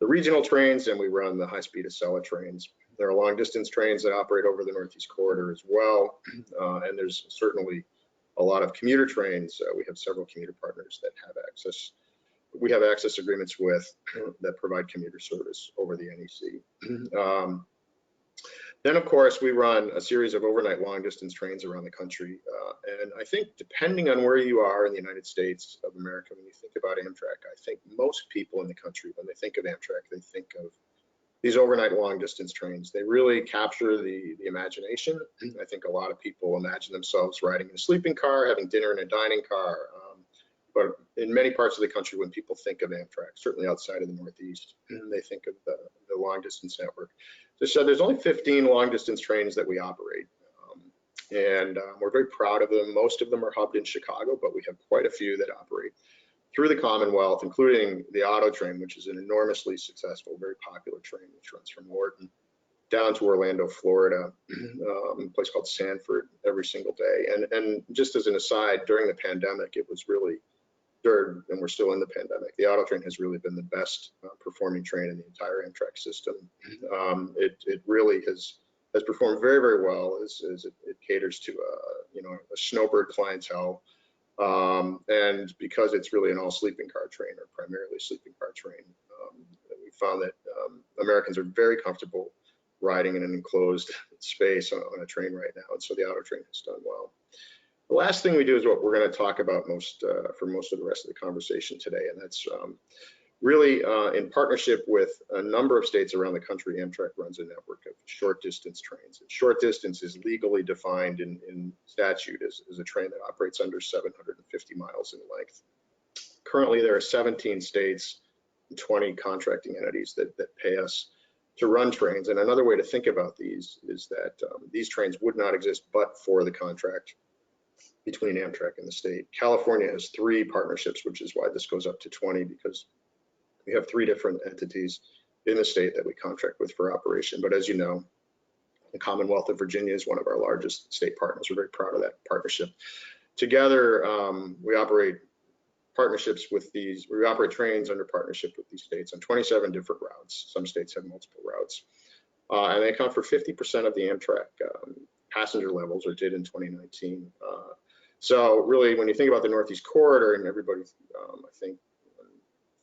the regional trains and we run the high-speed Acela trains. There are long-distance trains that operate over the Northeast Corridor as well, and there's certainly a lot of commuter trains. We have several commuter partners that have access. We have access agreements with that provide commuter service over the NEC. Then, of course, we run a series of overnight long distance trains around the country. And I think depending on where you are in the United States of America, when you think about Amtrak, I think most people in the country, when they think of Amtrak, they think of these overnight long distance trains. They really capture the imagination. I think a lot of people imagine themselves riding in a sleeping car, having dinner in a dining car. But in many parts of the country, when people think of Amtrak, certainly outside of the Northeast, they think of the long distance network. So there's only 15 long distance trains that we operate. And we're very proud of them. Most of them are hubbed in Chicago, but we have quite a few that operate through the Commonwealth, including the Auto Train, which is an enormously successful, very popular train, which runs from Lorton down to Orlando, Florida, a place called Sanford, every single day. And just as an aside, during the pandemic, it was really, and we're still in the pandemic, the Auto Train has really been the best performing train in the entire Amtrak system. It really has performed very, very well as it caters to a snowbird clientele. And because it's really an all sleeping car train, or primarily sleeping car train, we found that Americans are very comfortable riding in an enclosed space on a train right now. And so the Auto Train has done well. The last thing we do is what we're going to talk about for most of the rest of the conversation today, and that's really in partnership with a number of states around the country. Amtrak runs a network of short distance trains. And short distance is legally defined in statute as a train that operates under 750 miles in length. Currently, there are 17 states and 20 contracting entities that pay us to run trains. And another way to think about these is that these trains would not exist but for the contract between Amtrak and the state. California has 3 partnerships, which is why this goes up to 20, because we have 3 different entities in the state that we contract with for operation. But as you know, the Commonwealth of Virginia is one of our largest state partners. We're very proud of that partnership. Together, we operate partnerships with these, we operate trains under partnership with these states on 27 different routes. Some states have multiple routes. And they account for 50% of the Amtrak passenger levels, or did in 2019. So really, when you think about the Northeast Corridor, and everybody, I think,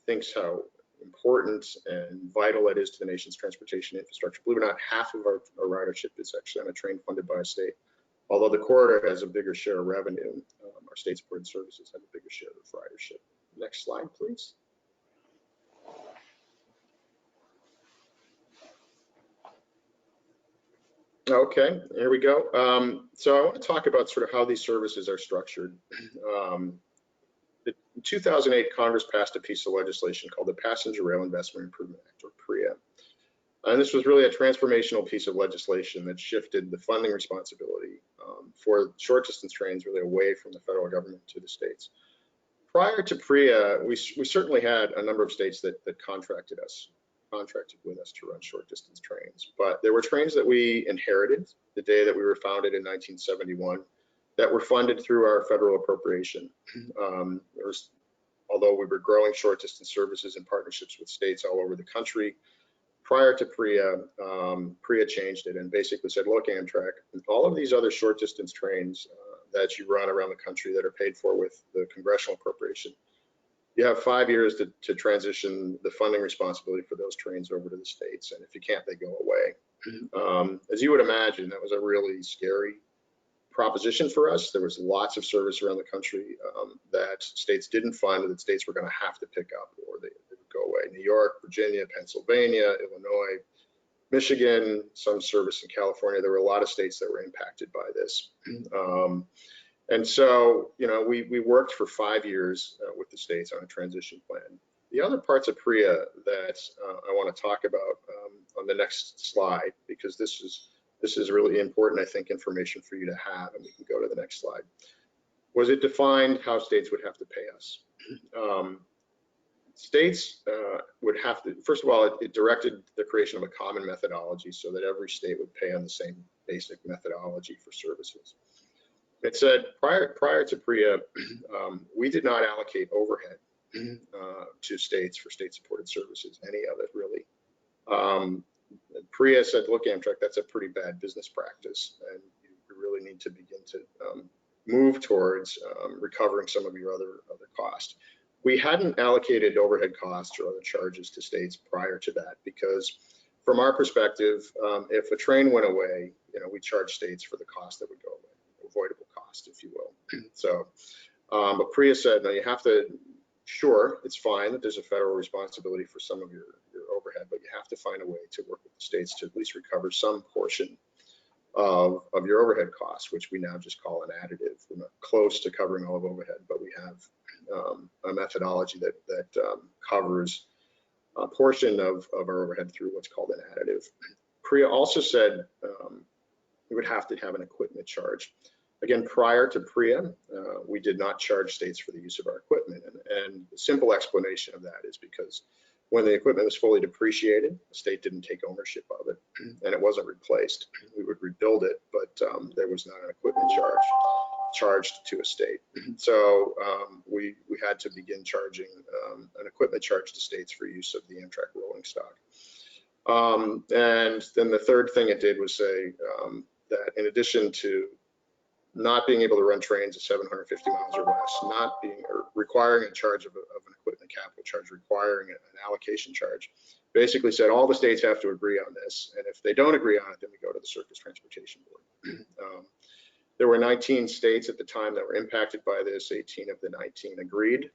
thinks how important and vital it is to the nation's transportation infrastructure. Believe it or not, half of our ridership is actually on a train funded by a state. Although the corridor has a bigger share of revenue, our state supported services have a bigger share of ridership. Next slide, please. Okay, here we go. So I want to talk about sort of how these services are structured. In 2008, Congress passed a piece of legislation called the Passenger Rail Investment Improvement Act, or PREA. And this was really a transformational piece of legislation that shifted the funding responsibility for short distance trains really away from the federal government to the states. Prior to PREA, we certainly had a number of states that contracted with us to run short distance trains. But there were trains that we inherited the day that we were founded in 1971 that were funded through our federal appropriation. Although we were growing short distance services in partnerships with states all over the country, prior to PREA, PREA changed it and basically said, look, Amtrak, all of these other short distance trains that you run around the country that are paid for with the congressional appropriation, you have 5 years to transition the funding responsibility for those trains over to the states. And if you can't, they go away. As you would imagine, that was a really scary proposition for us. There was lots of service around the country that states didn't fund, that states were going to have to pick up, or they would go away. New York, Virginia, Pennsylvania, Illinois, Michigan, some service in California. There were a lot of states that were impacted by this. And so, we worked for 5 years with the states on a transition plan. The other parts of PREA that I want to talk about on the next slide, because this is really important, I think, information for you to have, and we can go to the next slide, was it defined how states would have to pay us. States would have to, first of all, it directed the creation of a common methodology so that every state would pay on the same basic methodology for services. It said prior to PREA, we did not allocate overhead to states for state-supported services, any of it really. PREA said, look, Amtrak, that's a pretty bad business practice, and you really need to begin to move towards recovering some of your other costs. We hadn't allocated overhead costs or other charges to states prior to that because from our perspective, if a train went away, we charge states for the cost that would go away, avoidable cost, if you will. So, but PREA said, no, you have to, sure, it's fine that there's a federal responsibility for some of your overhead, but you have to find a way to work with the states to at least recover some portion of your overhead costs, which we now just call an additive. We're not close to covering all of overhead, but we have a methodology that covers a portion of our overhead through what's called an additive. PREA also said we would have to have an equipment charge. Again, prior to PREA, we did not charge states for the use of our equipment. And the simple explanation of that is because when the equipment was fully depreciated, the state didn't take ownership of it and it wasn't replaced. We would rebuild it, but there was not an equipment charge charged to a state. So we had to begin charging an equipment charge to states for use of the Amtrak rolling stock. And then the third thing it did was say that in addition to not being able to run trains at 750 miles or less, not being or requiring a charge of an equipment capital charge, requiring an allocation charge, basically said all the states have to agree on this. And if they don't agree on it, then we go to the Surface Transportation Board. There were 19 states at the time that were impacted by this. 18 of the 19 agreed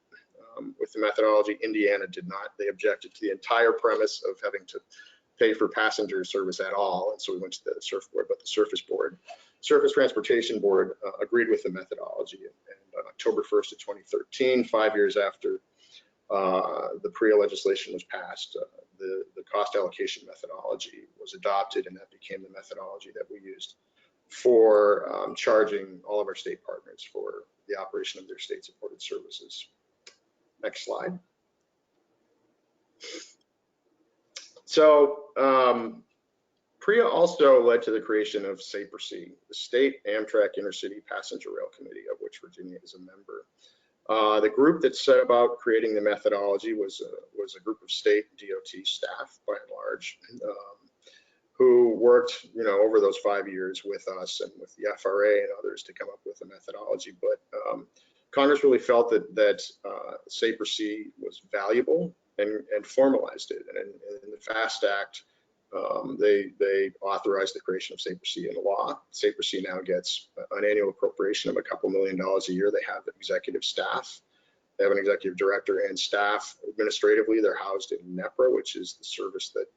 with the methodology. Indiana did not. They objected to the entire premise of having to pay for passenger service at all. And so we went to the Surf Board, but the Surface Transportation Board agreed with the methodology. And on October 1st of 2013, 5 years after the PREA legislation was passed, the cost allocation methodology was adopted, and that became the methodology that we used for charging all of our state partners for the operation of their state-supported services. Next slide. So PREA also led to the creation of SAPRC, the State Amtrak Intercity Passenger Rail Committee, of which Virginia is a member. The group that set about creating the methodology was a group of state DOT staff, by and large, who worked, over those 5 years with us and with the FRA and others to come up with a methodology. But Congress really felt that SAPRC was valuable and formalized it. And in the FAST Act, they authorized the creation of SAPRC in law. SAPRC now gets an annual appropriation of a couple $1 million a year. They have executive staff. They have an executive director and staff. Administratively, they're housed in NEPRA, which is the service that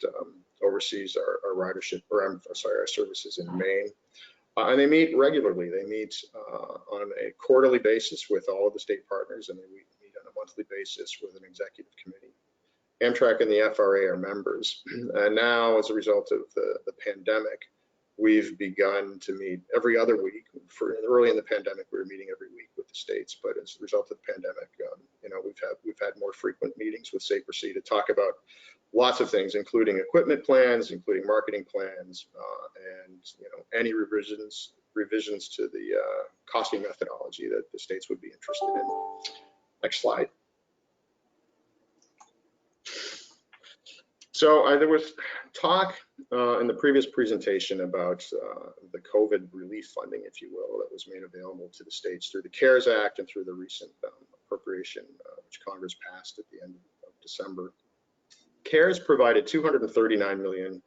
oversees our ridership, or our services in Maine. And they meet regularly. They meet on a quarterly basis with all of the state partners, and they meet on a monthly basis with an executive committee. Amtrak and the FRA are members. And now, as a result of the pandemic, we've begun to meet every other week. Early in the pandemic, we were meeting every week with the states, but as a result of the pandemic, we've had more frequent meetings with SAPRC to talk about lots of things, including equipment plans, including marketing plans, and any revisions to the costing methodology that the states would be interested in. Next slide. So there was talk in the previous presentation about the COVID relief funding, if you will, that was made available to the states through the CARES Act and through the recent appropriation which Congress passed at the end of December. CARES provided $239 million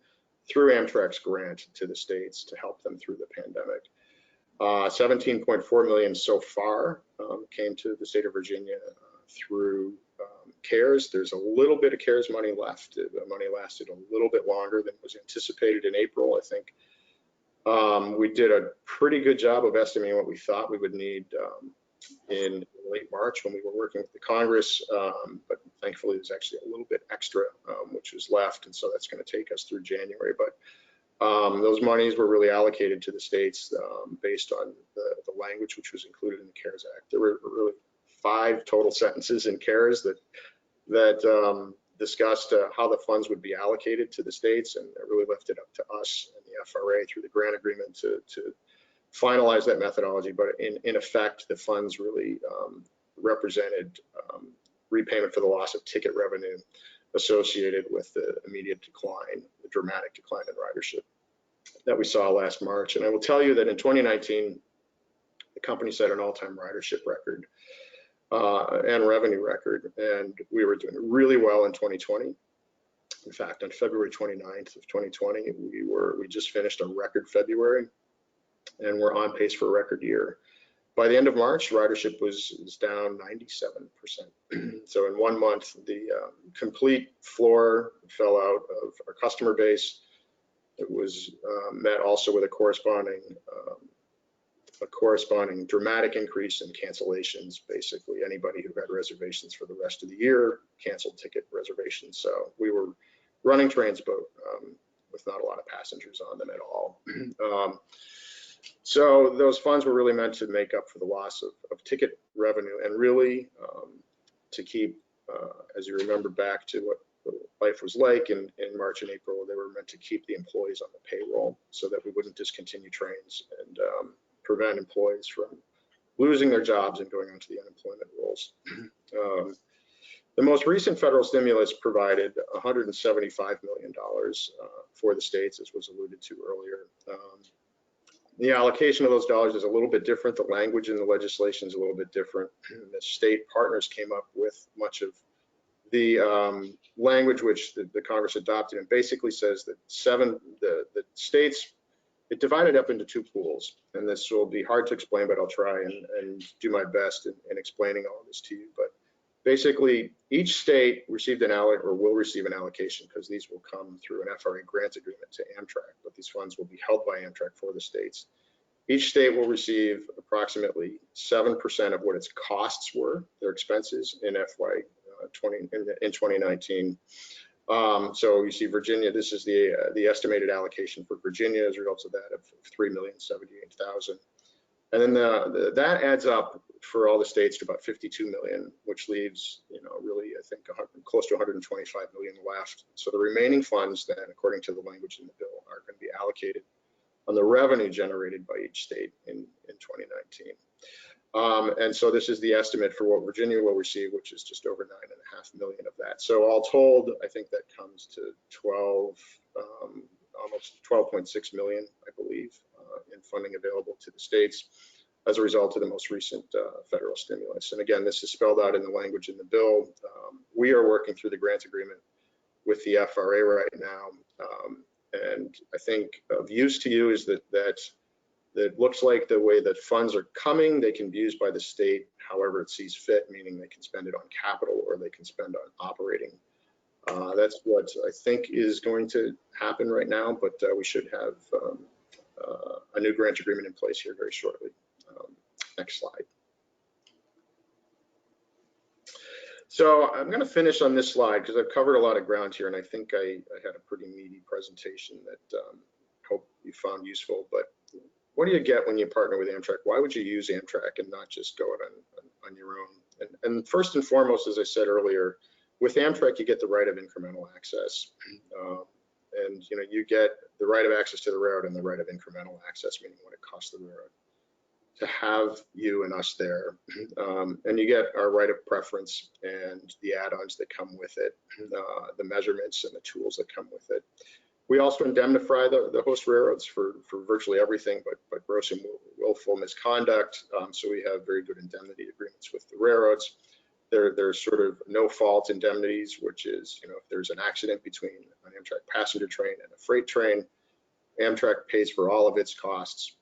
through Amtrak's grant to the states to help them through the pandemic. 17.4 million so far came to the state of Virginia through CARES. There's a little bit of CARES money left. The money lasted a little bit longer than was anticipated in April. I think we did a pretty good job of estimating what we thought we would need in late March when we were working with the Congress, but thankfully there's actually a little bit extra which was left, and so that's going to take us through January. But those monies were really allocated to the states based on the language which was included in the CARES Act. There were really 5 total sentences in CARES that discussed how the funds would be allocated to the states, and it really left it up to us and the FRA through the grant agreement to finalize that methodology. But in effect, the funds really represented repayment for the loss of ticket revenue associated with the immediate decline, the dramatic decline in ridership that we saw last March. And I will tell you that in 2019, The company set an all-time ridership record and revenue record, and we were doing really well in 2020. In fact, on February 29th of 2020, we just finished a record February, and we're on pace for a record year. By the end of March, ridership was down 97%. So in 1 month, the complete floor fell out of our customer base. It was met also with a corresponding dramatic increase in cancellations. Basically, anybody who had reservations for the rest of the year canceled ticket reservations. So we were running trains, but with not a lot of passengers on them at all. So those funds were really meant to make up for the loss of ticket revenue, and really to keep, as you remember back to what life was like in March and April, they were meant to keep the employees on the payroll so that we wouldn't discontinue trains and prevent employees from losing their jobs and going onto the unemployment rolls. The most recent federal stimulus provided $175 million for the states, as was alluded to earlier. The allocation of those dollars is a little bit different. The language in the legislation is a little bit different. The state partners came up with much of the language which the Congress adopted, and basically says that the states, it divided up into 2 pools, and this will be hard to explain, but I'll try and do my best in explaining all of this to you. But basically, each state received will receive an allocation, because these will come through an FRA grant agreement to Amtrak, but these funds will be held by Amtrak for the states. Each state will receive approximately 7% of what its costs were, their expenses in in 2019. So you see Virginia, this is the estimated allocation for Virginia as a result of that of $3,078,000. And then that adds up for all the states to about 52 million, which leaves, really, I think, close to 125 million left. So the remaining funds then, according to the language in the bill, are going to be allocated on the revenue generated by each state in 2019. And so this is the estimate for what Virginia will receive, which is just over 9.5 million of that. So all told, I think that comes to almost 12.6 million, I believe, in funding available to the states as a result of the most recent federal stimulus. And again, this is spelled out in the language in the bill. We are working through the grant agreement with the FRA right now. And I think of use to you is that it looks like the way that funds are coming, they can be used by the state however it sees fit, meaning they can spend it on capital or they can spend on operating. That's what I think is going to happen right now, but we should have a new grant agreement in place here very shortly. Next slide. So I'm going to finish on this slide because I've covered a lot of ground here, and I think I had a pretty meaty presentation that hope you found useful. But what do you get when you partner with Amtrak? Why would you use Amtrak and not just go it on your own? And first and foremost, as I said earlier, with Amtrak, you get the right of incremental access. And you get the right of access to the railroad and the right of incremental access, meaning what it costs the railroad to have you and us there. And you get our right of preference and the add-ons that come with it, the measurements and the tools that come with it. We also indemnify the host railroads for virtually everything but gross and willful misconduct. So we have very good indemnity agreements with the railroads. There's sort of no fault indemnities, which is, if there's an accident between an Amtrak passenger train and a freight train, Amtrak pays for all of its costs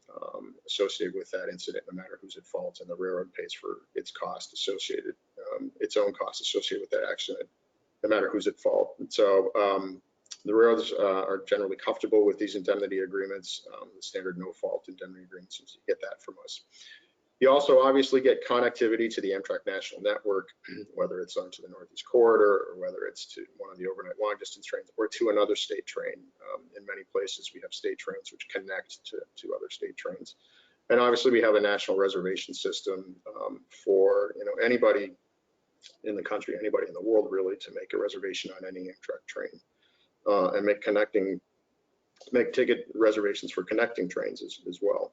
associated with that incident, no matter who's at fault, and the railroad pays for its cost associated, its own costs associated with that accident, no matter who's at fault. And so the railroads are generally comfortable with these indemnity agreements, the standard no fault indemnity agreements. You get that from us. You also obviously get connectivity to the Amtrak national network, whether it's onto the Northeast Corridor or whether it's to one of the overnight long distance trains or to another state train. In many places, we have state trains which connect to other state trains. And obviously, we have a national reservation system for anybody in the country, anybody in the world really, to make a reservation on any Amtrak train and make ticket reservations for connecting trains as well.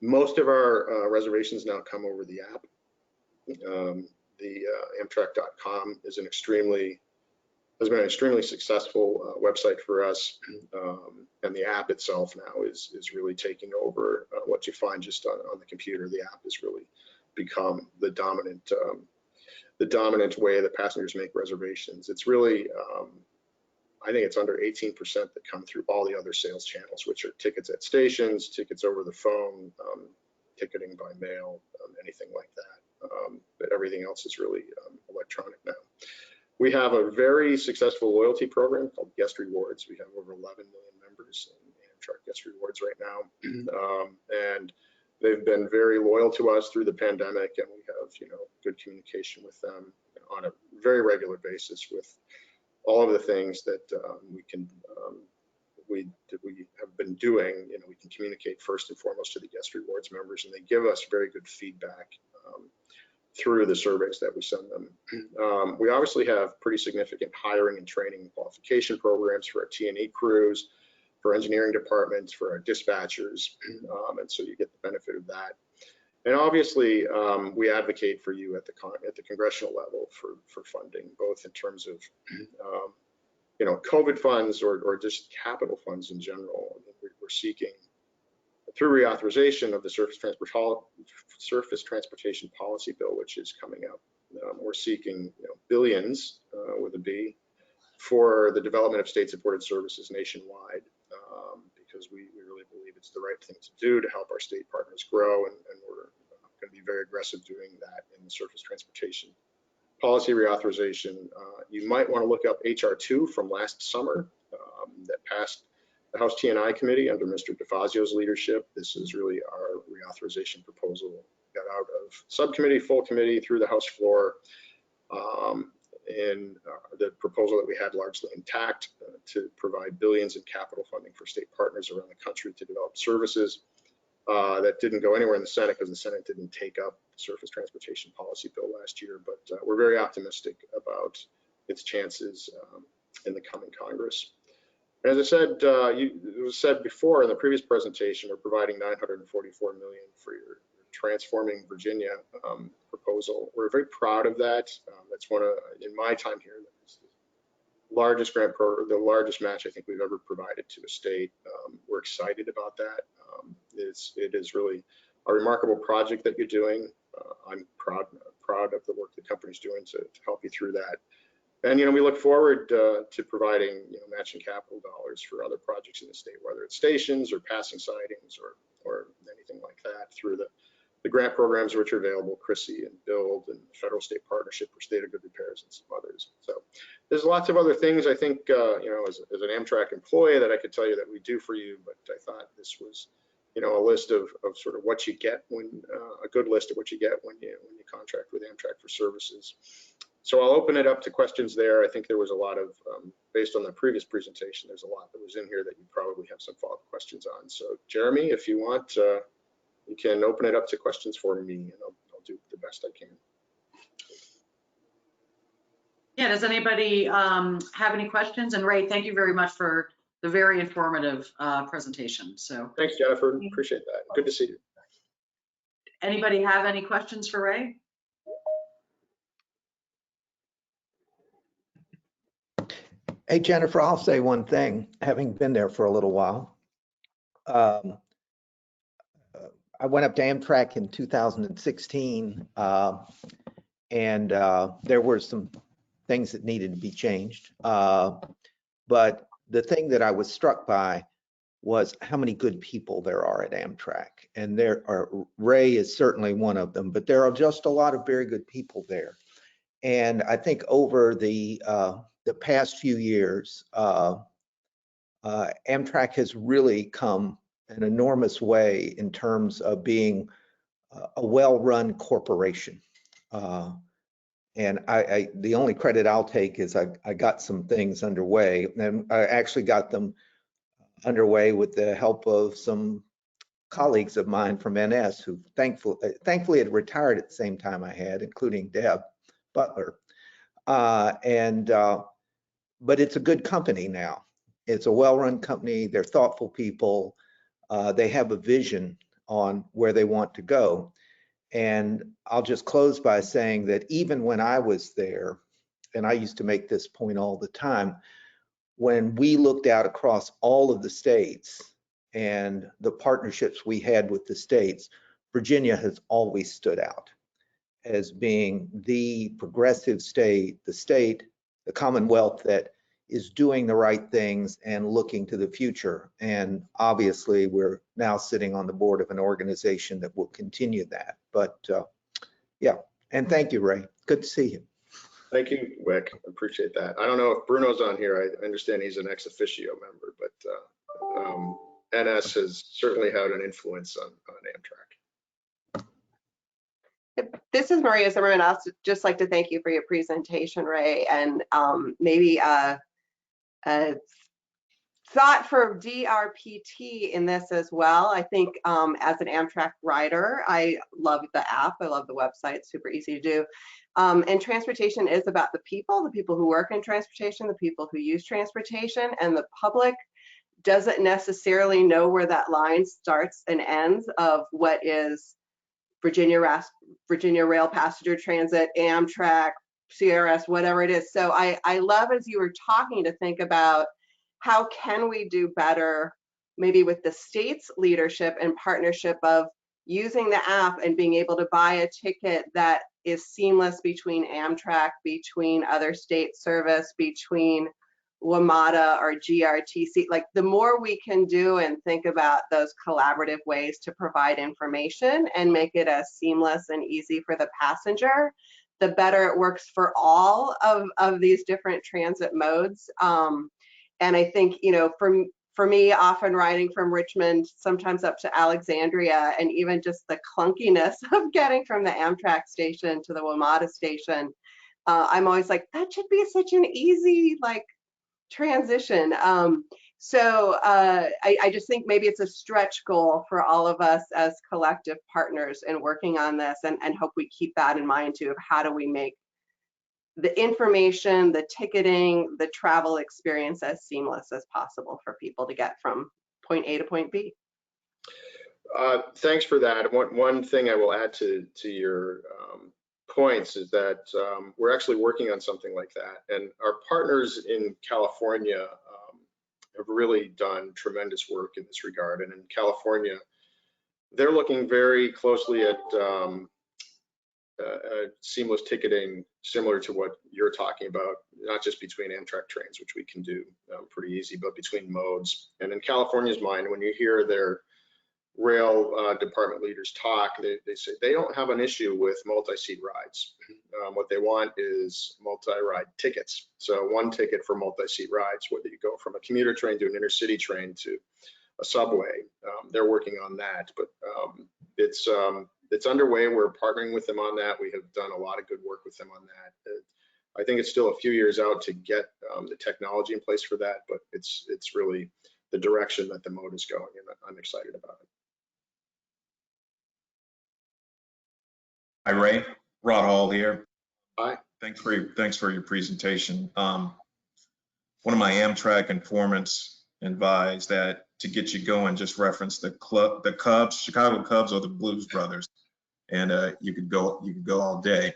Most of our reservations now come over the app. The Amtrak.com is an extremely has been an extremely successful website for us, and the app itself now is really taking over what you find just on the computer. The app has really become the dominant way that passengers make reservations. It's really, I think it's under 18% that come through all the other sales channels, which are tickets at stations, tickets over the phone, ticketing by mail, anything like that. But everything else is really electronic now. We have a very successful loyalty program called Guest Rewards. We have over 11 million members in Amtrak Guest Rewards right now. And they've been very loyal to us through the pandemic, and we have, good communication with them on a very regular basis with all of the things that we have been doing. We can communicate first and foremost to the Guest Rewards members, and they give us very good feedback through the surveys that we send them. We obviously have pretty significant hiring and training and qualification programs for our T&E crews, for engineering departments, for our dispatchers, and so you get the benefit of that. And obviously, we advocate for you at the congressional level for funding, both in terms of COVID funds or just capital funds in general. I mean, we're seeking, through reauthorization of the Surface Transportation Policy Bill, which is coming up, we're seeking billions with a B for the development of state-supported services nationwide, because we really believe it's the right thing to do to help our state partners grow, and we're going to be very aggressive doing that in the surface transportation policy reauthorization. You might want to look up HR 2 from last summer that passed the House T&I committee under Mr. DeFazio's leadership. This is really our reauthorization proposal. Got out of subcommittee, full committee, through the House floor, and the proposal that we had largely intact to provide billions in capital funding for state partners around the country to develop services. That didn't go anywhere in the Senate because the Senate didn't take up the Surface Transportation Policy Bill last year, but we're very optimistic about its chances in the coming Congress. As I said, it was said before in the previous presentation, we're providing $944 million for your Transforming Virginia proposal. We're very proud of that. That's one of, in my time here, the largest grant program, the largest match I think we've ever provided to a state. We're excited about that. It is really a remarkable project that you're doing. I'm proud of the work the company's doing to help you through that. And we look forward to providing matching capital dollars for other projects in the state, whether it's stations or passing sidings or anything like that, through the grant programs which are available, CRISI and BUILD and Federal State Partnership for State of Good Repairs and some others. So there's lots of other things I think as an Amtrak employee that I could tell you that we do for you, but I thought this was a list of sort of what you get when a good list of what you get when you contract with Amtrak for services. So I'll open it up to questions there. I think there was a lot of, based on the previous presentation, there's a lot that was in here that you probably have some follow-up questions on. So Jeremy, if you want, you can open it up to questions for me, and I'll do the best I can. Yeah, does anybody have any questions? And Ray, thank you very much for the very informative presentation. So thanks, Jennifer. Appreciate that. Good to see you. Anybody have any questions for Ray? Hey, Jennifer, I'll say one thing, having been there for a little while. I went up to Amtrak in 2016, and there were some things that needed to be changed. But the thing that I was struck by was how many good people there are at Amtrak. And Ray is certainly one of them, but there are just a lot of very good people there. And I think over the past few years, Amtrak has really come an enormous way in terms of being a well-run corporation. And the only credit I'll take is I got some things underway, and I actually got them underway with the help of some colleagues of mine from NS who thankfully had retired at the same time I had, including Deb Butler. But it's a good company now. It's a well-run company. They're thoughtful people. They have a vision on where they want to go. And I'll just close by saying that even when I was there, and I used to make this point all the time, when we looked out across all of the states and the partnerships we had with the states, Virginia has always stood out as being the progressive state, the Commonwealth that is doing the right things and looking to the future. And obviously, we're now sitting on the board of an organization that will continue that. But yeah, and thank you, Ray. Good to see you. Thank you, Wick. Appreciate that. I don't know if Bruno's on here. I understand he's an ex officio member, but NS has certainly had an influence on Amtrak. This is Maria Zimmerman. I'd also just like to thank you for your presentation, Ray, and maybe a thought for DRPT in this as well. I think as an Amtrak rider, I love the app. I love the website, super easy to do. And transportation is about the people who work in transportation, the people who use transportation, and the public doesn't necessarily know where that line starts and ends of what is Virginia Rail Passenger Transit, Amtrak, CRS, whatever it is. So I love, as you were talking, to think about how can we do better, maybe with the state's leadership and partnership of using the app and being able to buy a ticket that is seamless between Amtrak, between other state service, between WMATA or GRTC. Like, the more we can do and think about those collaborative ways to provide information and make it as seamless and easy for the passenger, the better it works for all of these different transit modes. And I think, you know, for me, often riding from Richmond, sometimes up to Alexandria, and even just the clunkiness of getting from the Amtrak station to the WMATA station, I'm always like, that should be such an easy, like, transition. So I just think maybe it's a stretch goal for all of us as collective partners in working on this, and hope we keep that in mind too, of how do we make the information, the ticketing, the travel experience as seamless as possible for people to get from point A to point B. Thanks for that. One thing I will add to your points is that we're actually working on something like that, and our partners in California have really done tremendous work in this regard. And in California, they're looking very closely at seamless ticketing, similar to what you're talking about, not just between Amtrak trains, which we can do pretty easy, but between modes. And in California's mind, when you hear their rail department leaders talk, they say they don't have an issue with multi-seat rides. What they want is multi-ride tickets. So one ticket for multi-seat rides, whether you go from a commuter train to an intercity train to a subway. They're working on that, but it's underway. We're partnering with them on that. We have done a lot of good work with them on that. I think it's still a few years out to get the technology in place for that, but it's really the direction that the mode is going, and I'm excited about it. Hi, Ray. Rod Hall here. Hi. Thanks for your presentation. One of my Amtrak informants advised that to get you going, just reference the Cubs, Chicago Cubs, or the Blues Brothers, and you could go all day.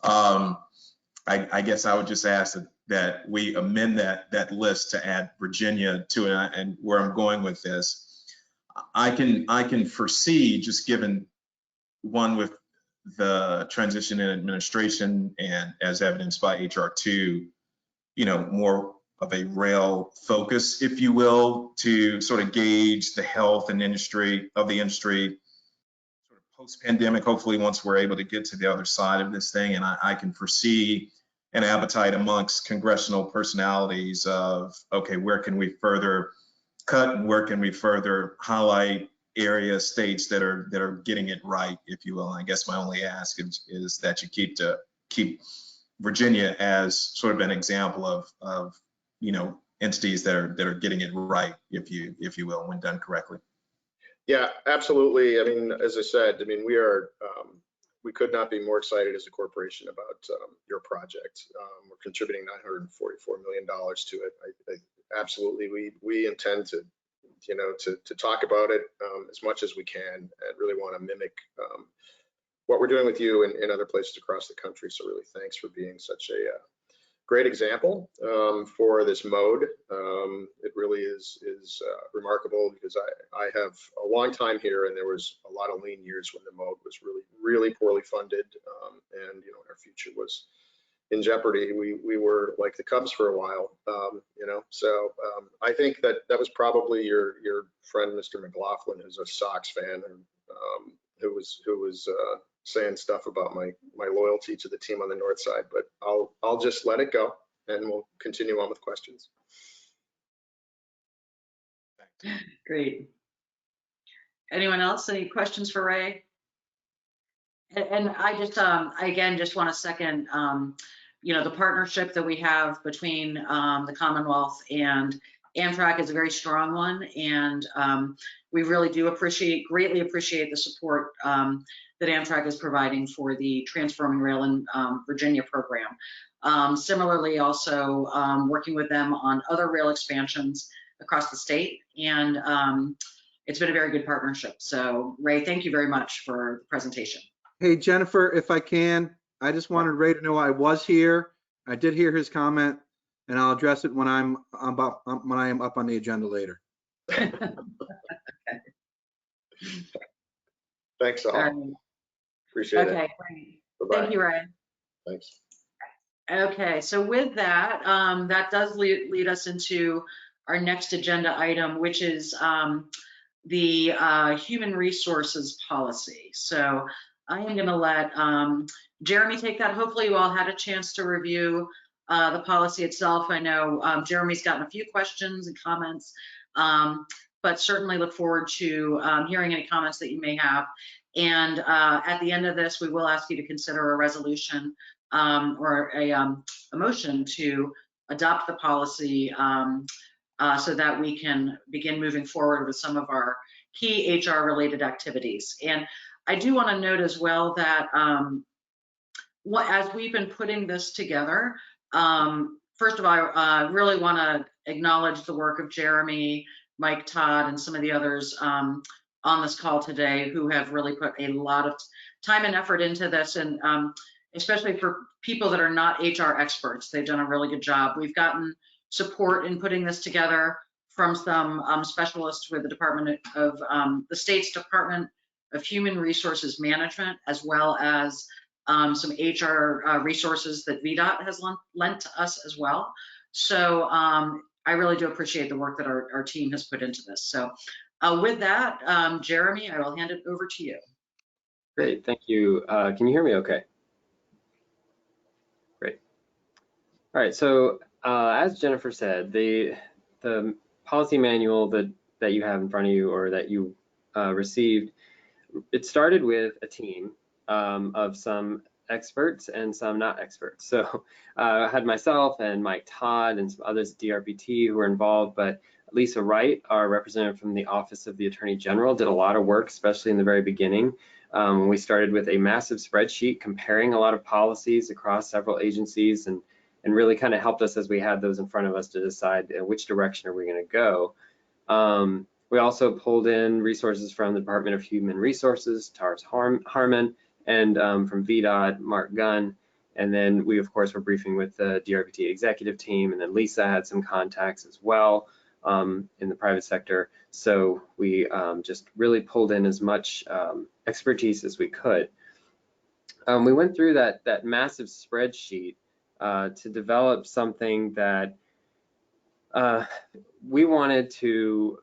I guess I would just ask that we amend that list to add Virginia to it. And where I'm going with this, I can foresee, just given one with the transition in administration and as evidenced by HR2, more of a rail focus, if you will, to sort of gauge the health and industry sort of post-pandemic, hopefully once we're able to get to the other side of this thing. And I can foresee an appetite amongst congressional personalities of, okay, where can we further cut and where can we further highlight areas, states that are getting it right, if you will. And I guess my only ask is that you keep Virginia as sort of an example of entities that are getting it right, if you will, when done correctly. Yeah, absolutely. I mean, as I said, we could not be more excited as a corporation about your project. We're contributing $944 million to it. Absolutely, we intend to talk about it as much as we can, and really want to mimic what we're doing with you in other places across the country. So really, thanks for being such great example for this mode. It really is remarkable because I have a long time here, and there was a lot of lean years when the mode was really poorly funded, and our future was in jeopardy. We were like the Cubs for a while, So I think that was probably your friend, Mr. McLaughlin, who's a Sox fan, and who was saying stuff about my loyalty to the team on the north side. But I'll just let it go, and we'll continue on with questions. Great. Anyone else? Any questions for Ray? And I just, again, just want to second, the partnership that we have between the Commonwealth and Amtrak is a very strong one. And we really do greatly appreciate the support that Amtrak is providing for the Transforming Rail in Virginia program. Similarly, also working with them on other rail expansions across the state. And it's been a very good partnership. So Ray, thank you very much for the presentation. Hey, Jennifer, if I can, I just wanted Ray to know I was here. I did hear his comment, and I'll address it when I am up on the agenda later. Okay. Thanks all. Right. Appreciate it. Okay, great. Bye-bye. Thank you, Ray. Thanks. Okay, so with that, that does lead us into our next agenda item, which is the human resources policy. So I am going to let Jeremy take that. Hopefully you all had a chance to review the policy itself. I know Jeremy's gotten a few questions and comments, but certainly look forward to hearing any comments that you may have. And at the end of this, we will ask you to consider a resolution or a motion to adopt the policy so that we can begin moving forward with some of our key HR related activities. And I do want to note as well that as we've been putting this together, first of all, I really want to acknowledge the work of Jeremy, Mike, Todd, and some of the others on this call today who have really put a lot of time and effort into this, and especially for people that are not HR experts. They've done a really good job. We've gotten support in putting this together from some specialists with the Department of the state's Department of Human Resources Management, as well as some HR resources that VDOT has lent to us as well. So I really do appreciate the work that our team has put into this. So with that, Jeremy, I will hand it over to you. Great, thank you. Can you hear me okay? Great. All right, so as Jennifer said, the policy manual that you have in front of you, or that you received, it started with a team of some experts and some not experts. So I had myself and Mike Todd and some others at DRPT who were involved, but Lisa Wright, our representative from the Office of the Attorney General, did a lot of work, especially in the very beginning. We started with a massive spreadsheet comparing a lot of policies across several agencies, and really kind of helped us as we had those in front of us to decide which direction are we going to go. We also pulled in resources from the Department of Human Resources, Tars Harmon, and from VDOT, Mark Gunn. And then we, of course, were briefing with the DRPT executive team, and then Lisa had some contacts as well in the private sector. So we just really pulled in as much expertise as we could. We went through that massive spreadsheet to develop something that we wanted to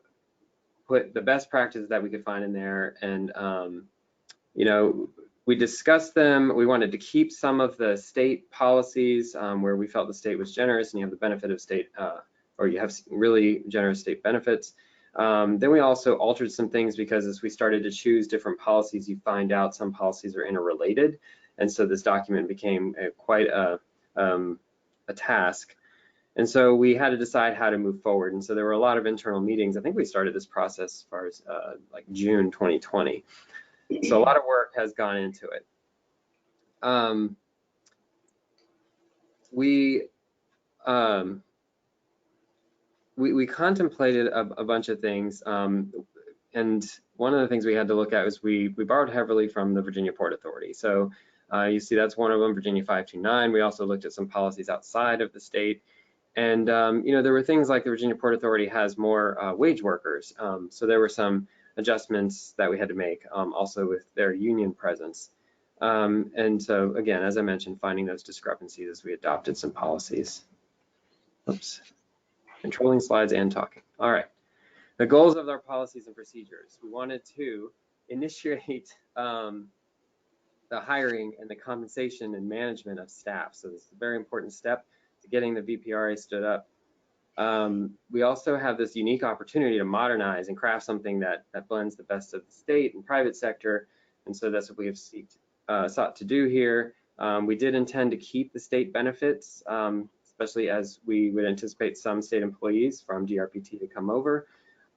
put the best practices that we could find in there. And, we discussed them. We wanted to keep some of the state policies where we felt the state was generous and you have the benefit of state, or you have really generous state benefits. Then we also altered some things because as we started to choose different policies, you find out some policies are interrelated. And so this document became quite a task. And so we had to decide how to move forward. And so there were a lot of internal meetings. I think we started this process as far as like June 2020. So a lot of work has gone into it. We contemplated a bunch of things. And one of the things we had to look at was we borrowed heavily from the Virginia Port Authority. So You see that's one of them, Virginia 529. We also looked at some policies outside of the state. And, there were things like the Virginia Port Authority has more wage workers. So there were some adjustments that we had to make also with their union presence. And so again, as I mentioned, finding those discrepancies as we adopted some policies. Oops, controlling slides and talking. All right, the goals of our policies and procedures. We wanted to initiate the hiring and the compensation and management of staff. So this is a very important step to getting the VPRA stood up. We also have this unique opportunity to modernize and craft something that blends the best of the state and private sector. And so that's what we have sought to do here. We did intend to keep the state benefits, especially as we would anticipate some state employees from DRPT to come over.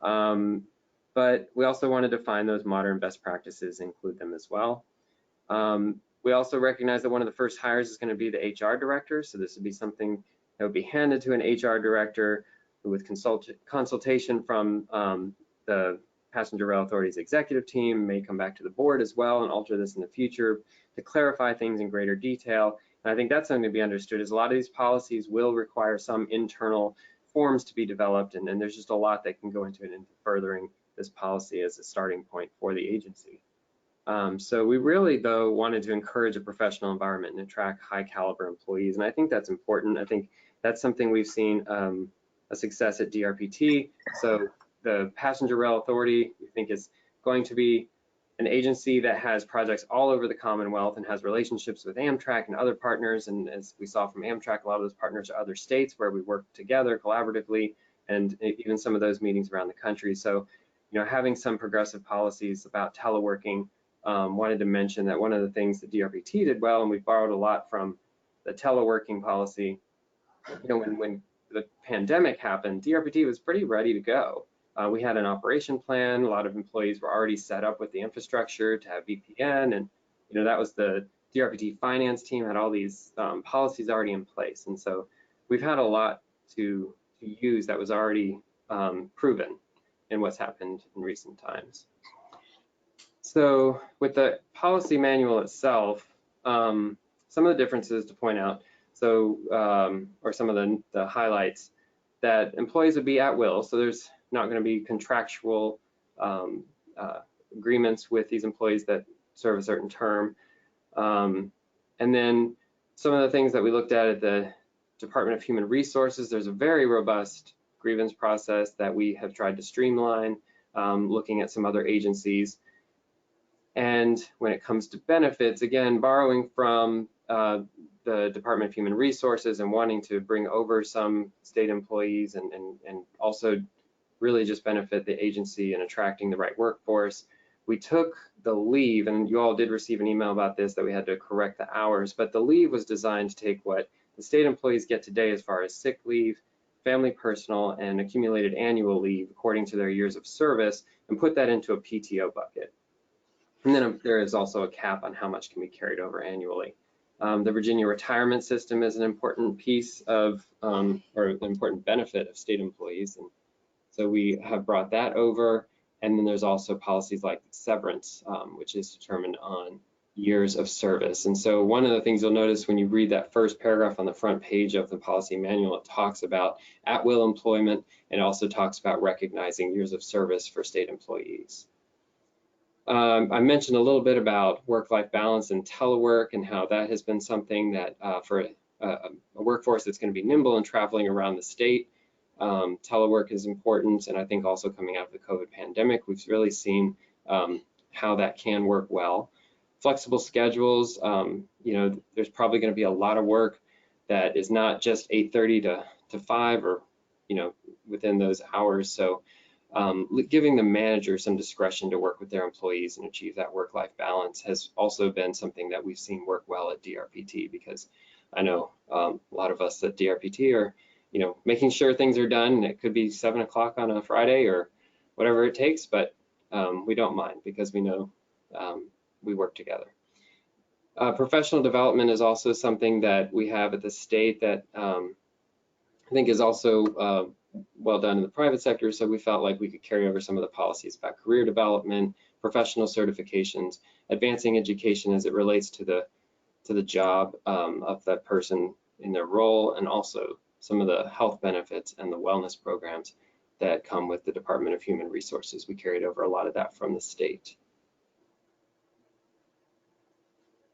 But we also wanted to find those modern best practices and include them as well. We also recognize that one of the first hires is going to be the HR director. So this would be something that would be handed to an HR director with consultation from the Passenger Rail Authority's executive team, may come back to the board as well and alter this in the future to clarify things in greater detail. And I think that's something to be understood, is a lot of these policies will require some internal forms to be developed, and there's just a lot that can go into it in furthering this policy as a starting point for the agency. So we really, though, wanted to encourage a professional environment and attract high caliber employees. And I think that's important. I think that's something we've seen a success at DRPT. So the Passenger Rail Authority, we think, is going to be an agency that has projects all over the Commonwealth and has relationships with Amtrak and other partners. And as we saw from Amtrak, a lot of those partners are other states where we work together collaboratively, and even some of those meetings around the country. So, having some progressive policies about teleworking, wanted to mention that one of the things that DRPT did well, and we borrowed a lot from the teleworking policy, when the pandemic happened, DRPT was pretty ready to go. We had an operation plan. A lot of employees were already set up with the infrastructure to have VPN, and that was the DRPT finance team had all these policies already in place. And so we've had a lot to use that was already proven in what's happened in recent times. So with the policy manual itself, some of the differences to point out, so or some of the highlights, that employees would be at will. So there's not going to be contractual agreements with these employees that serve a certain term. And then some of the things that we looked at the Department of Human Resources, there's a very robust grievance process that we have tried to streamline, looking at some other agencies. And when it comes to benefits, again, borrowing from the Department of Human Resources and wanting to bring over some state employees and also really just benefit the agency and attracting the right workforce, we took the leave, and you all did receive an email about this, that we had to correct the hours, but the leave was designed to take what the state employees get today as far as sick leave, family personal, and accumulated annual leave according to their years of service, and put that into a PTO bucket. And then there is also a cap on how much can be carried over annually. The Virginia retirement system is an important piece of, or an important benefit of state employees. And so we have brought that over. And then there's also policies like severance, which is determined on years of service. And so one of the things you'll notice when you read that first paragraph on the front page of the policy manual, it talks about at-will employment, and also talks about recognizing years of service for state employees. I mentioned a little bit about work-life balance and telework, and how that has been something that for a workforce that's going to be nimble and traveling around the state, telework is important. And I think also coming out of the COVID pandemic, we've really seen how that can work well. Flexible schedules, there's probably going to be a lot of work that is not just 8:30 to 5 or, within those hours. So giving the manager some discretion to work with their employees and achieve that work-life balance has also been something that we've seen work well at DRPT, because I know a lot of us at DRPT are, making sure things are done. It could be 7 o'clock on a Friday or whatever it takes, but we don't mind, because we know we work together. Professional development is also something that we have at the state that I think is also well done in the private sector. So we felt like we could carry over some of the policies about career development, professional certifications, advancing education as it relates to the the job of that person in their role, and also some of the health benefits and the wellness programs that come with the Department of Human Resources. We carried over a lot of that from the state.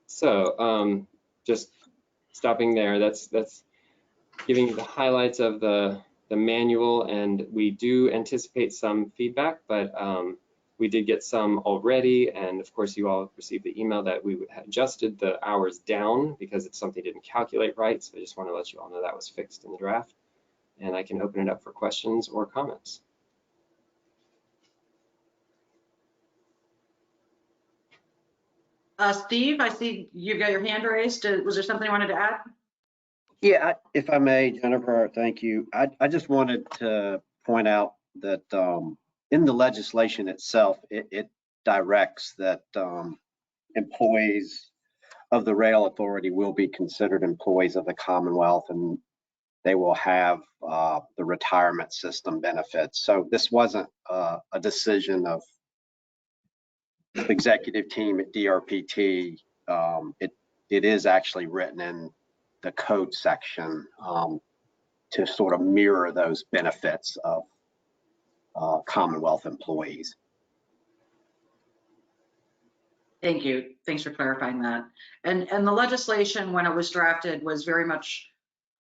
So just stopping there, that's giving you the highlights of the manual, and we do anticipate some feedback, but we did get some already, and of course you all received the email that we adjusted the hours down because it's something didn't calculate right. So I just want to let you all know that was fixed in the draft, and I can open it up for questions or comments. Steve, I see you've got your hand raised. Was there something you wanted to add? Yeah, if I may, Jennifer, thank you. I just wanted to point out that in the legislation itself, it directs that employees of the rail authority will be considered employees of the Commonwealth, and they will have the retirement system benefits. So this wasn't a decision of the executive team at DRPT. It is actually written in the code section to sort of mirror those benefits of Commonwealth employees. Thank you. Thanks for clarifying that. And the legislation, when it was drafted, was very much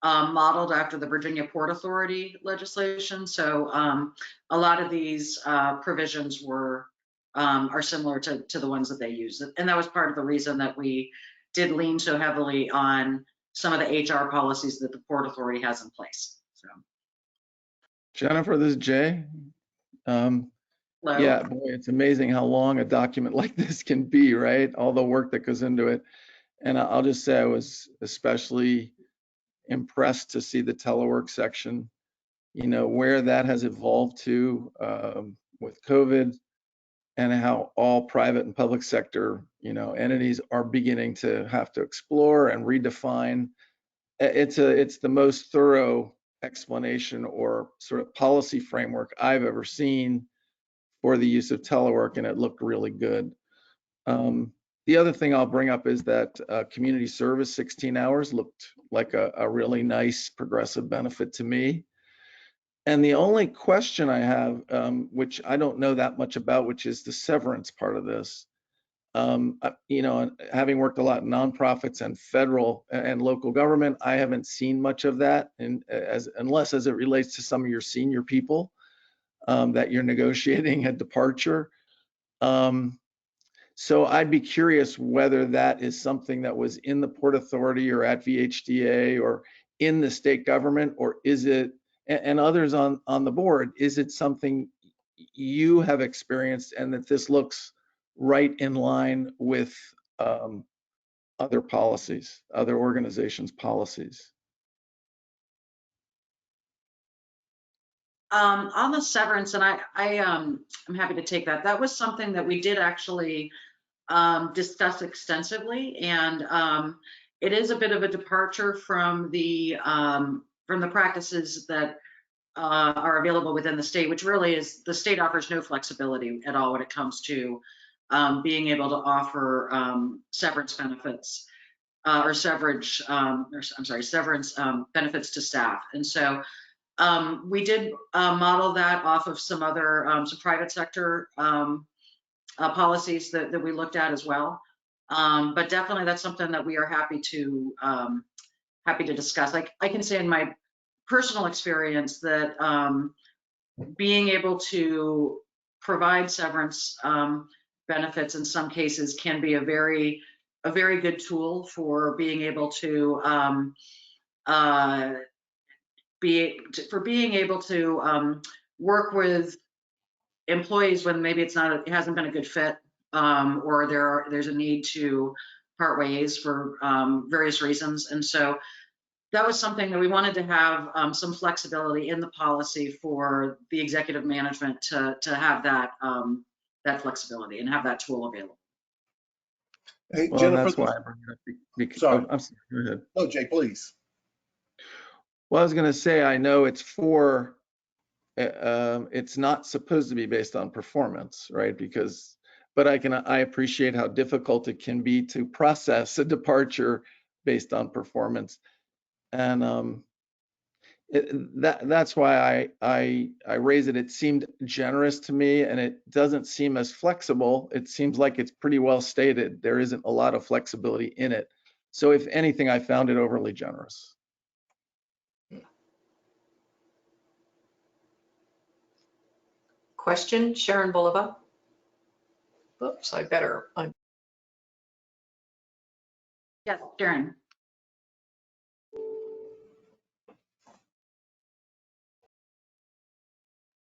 modeled after the Virginia Port Authority legislation. So a lot of these provisions are similar to the ones that they use. And that was part of the reason that we did lean so heavily on some of the HR policies that the Port Authority has in place. So. Jennifer, this is Jay. Hello. Yeah, boy, it's amazing how long a document like this can be, right? All the work that goes into it. And I'll just say I was especially impressed to see the telework section, you know, where that has evolved to with COVID, and how all private and public sector, you know, entities are beginning to have to explore and redefine. It's the most thorough explanation or sort of policy framework I've ever seen for the use of telework, and it looked really good. The other thing I'll bring up is that community service 16 hours looked like a really nice progressive benefit to me. And the only question I have, which I don't know that much about, which is the severance part of this. You know, having worked a lot in nonprofits and federal and local government, I haven't seen much of that, unless as it relates to some of your senior people that you're negotiating a departure. So I'd be curious whether that is something that was in the Port Authority or at VHDA or in the state government, or is it, and others on the board, is it something you have experienced and that this looks right in line with other policies, other organizations' policies? On the severance, and I'm happy to take that. That was something that we did actually discuss extensively, and it is a bit of a departure from the practices that are available within the state, which really is, the state offers no flexibility at all when it comes to being able to offer severance benefits or severance benefits to staff. And so we did model that off of some other some private sector policies that we looked at as well. But definitely that's something that we are happy to discuss. Like I can say in my personal experience that being able to provide severance benefits in some cases can be a very good tool for being able to work with employees when maybe it hasn't been a good fit, or there's a need to part ways for various reasons. And so that was something that we wanted to have some flexibility in the policy for the executive management to have that flexibility and have that tool available. Hey, well, Jennifer, that's why I bring it up. Sorry. I'm sorry, go ahead. No, Jay, please. Well, I was going to say, I know it's it's not supposed to be based on performance, right? Because but I appreciate how difficult it can be to process a departure based on performance. And that's why I raise it. It seemed generous to me, and it doesn't seem as flexible. It seems like it's pretty well stated. There isn't a lot of flexibility in it. So if anything, I found it overly generous. Question, Sharon Bulova. Oops, I better. Yes, Sharon.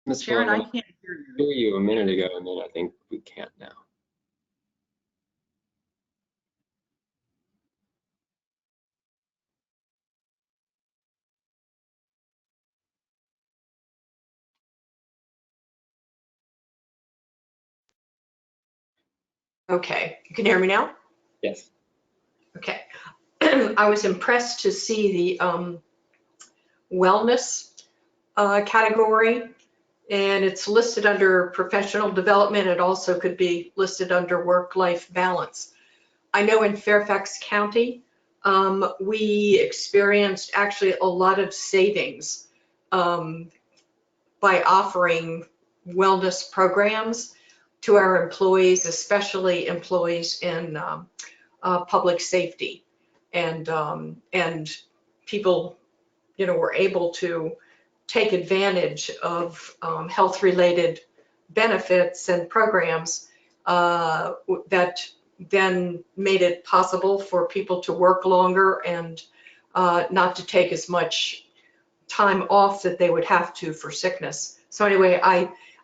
Ms. Sharon, I Bulova, can't hear you. hear you a minute ago, and then I think we can't now. Okay, you can hear me now? Yes. Okay. I was impressed to see the wellness category, and it's listed under professional development. It also could be listed under work-life balance. I know in Fairfax County, we experienced actually a lot of savings by offering wellness programs to our employees, especially employees in public safety. And people, were able to take advantage of health-related benefits and programs that then made it possible for people to work longer and not to take as much time off that they would have to for sickness. So anyway,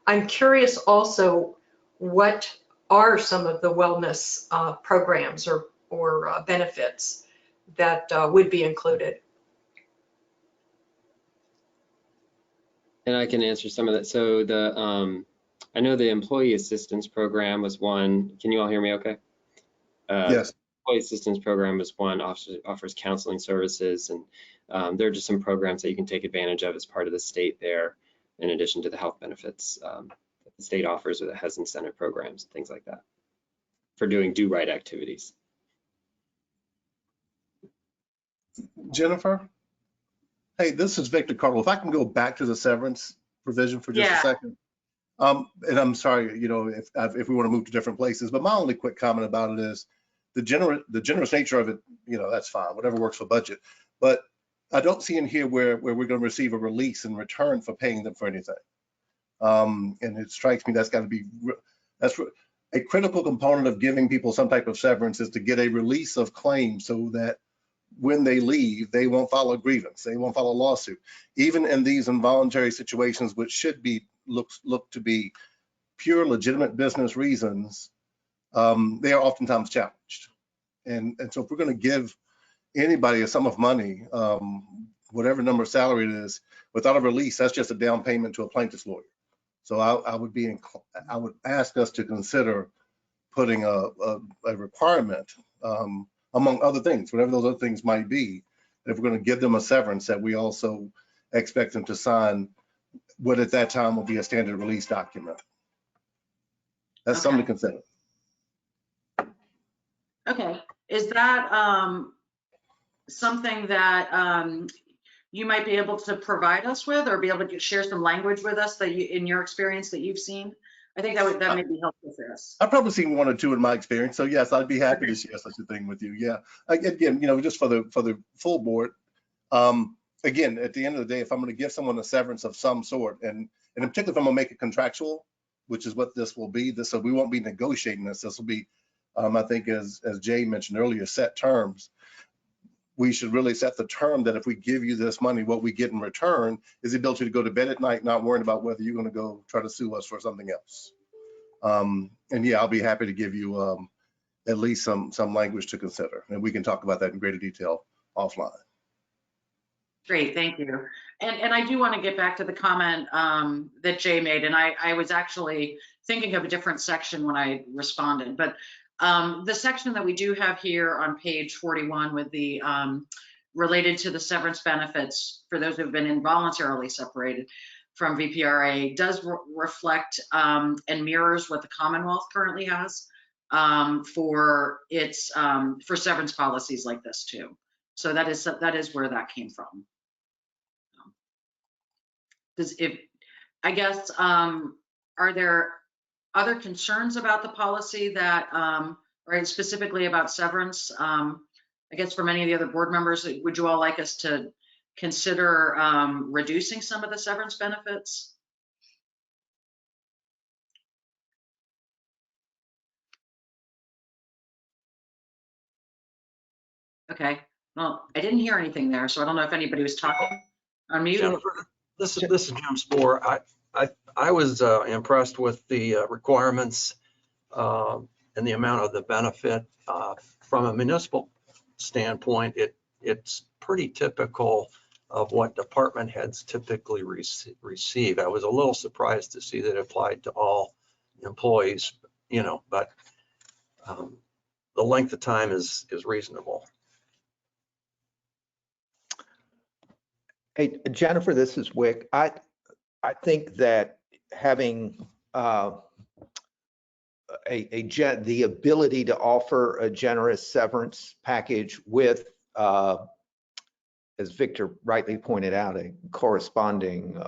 I'm curious also, what are some of the wellness programs or benefits that would be included? And I can answer some of that. So I know the employee assistance program was one. Can you all hear me okay? Yes. Employee assistance program is one, offers counseling services, and there are just some programs that you can take advantage of as part of the state there, in addition to the health benefits that the state offers, or that has incentive programs, things like that, for doing do-right activities. Jennifer? Hey, this is Victor Cardinal. If I can go back to the severance provision for just a second. And I'm sorry, if we want to move to different places, but my only quick comment about it is the generous nature of it, that's fine, whatever works for budget. But I don't see in here where we're going to receive a release in return for paying them for anything. And it strikes me that's got to be, that's a critical component of giving people some type of severance, is to get a release of claims so that when they leave, they won't file a grievance, they won't file a lawsuit. Even in these involuntary situations, which should be look to be pure legitimate business reasons, they are oftentimes challenged. And so if we're going to give anybody a sum of money, whatever number of salary it is, without a release, that's just a down payment to a plaintiff's lawyer. So I would ask us to consider putting a requirement, among other things, whatever those other things might be, if we're going to give them a severance, that we also expect them to sign what at that time will be a standard release document. That's something to consider. Okay, is that something that you might be able to provide us with, or be able to share some language with us that in your experience that you've seen? I think that may be helpful for us. I've probably seen one or two in my experience, so yes, I'd be happy to share such a thing with you. Yeah, again, just for the full board. Again, at the end of the day, if I'm going to give someone a severance of some sort, and in particular, if I'm going to make it contractual, which is what this will be, so we won't be negotiating this. This will be, I think, as Jay mentioned earlier, set terms. We should really set the term that if we give you this money, what we get in return is the ability to go to bed at night, not worrying about whether you're going to go try to sue us for something else. And yeah, I'll be happy to give you at least some language to consider, and we can talk about that in greater detail offline. Great, thank you. And I do want to get back to the comment that Jay made, and I was actually thinking of a different section when I responded, but the section that we do have here on page 41 with the related to the severance benefits for those who have been involuntarily separated, from VPRA does reflect and mirrors what the Commonwealth currently has for its for severance policies like this too. So that is where that came from. I guess, are there other concerns about the policy that, right, specifically about severance? I guess for many of the other board members, would you all like us to consider reducing some of the severance benefits? Okay, well, I didn't hear anything there, so I don't know if anybody was talking on mute. Jennifer, this is Jim Spoor. I was impressed with the requirements and the amount of the benefit. From a municipal standpoint, it's pretty typical of what department heads typically receive. I was a little surprised to see that it applied to all employees, you know, but the length of time is reasonable. Hey, Jennifer, this is Wick. I think that having the ability to offer a generous severance package with, as Victor rightly pointed out, a corresponding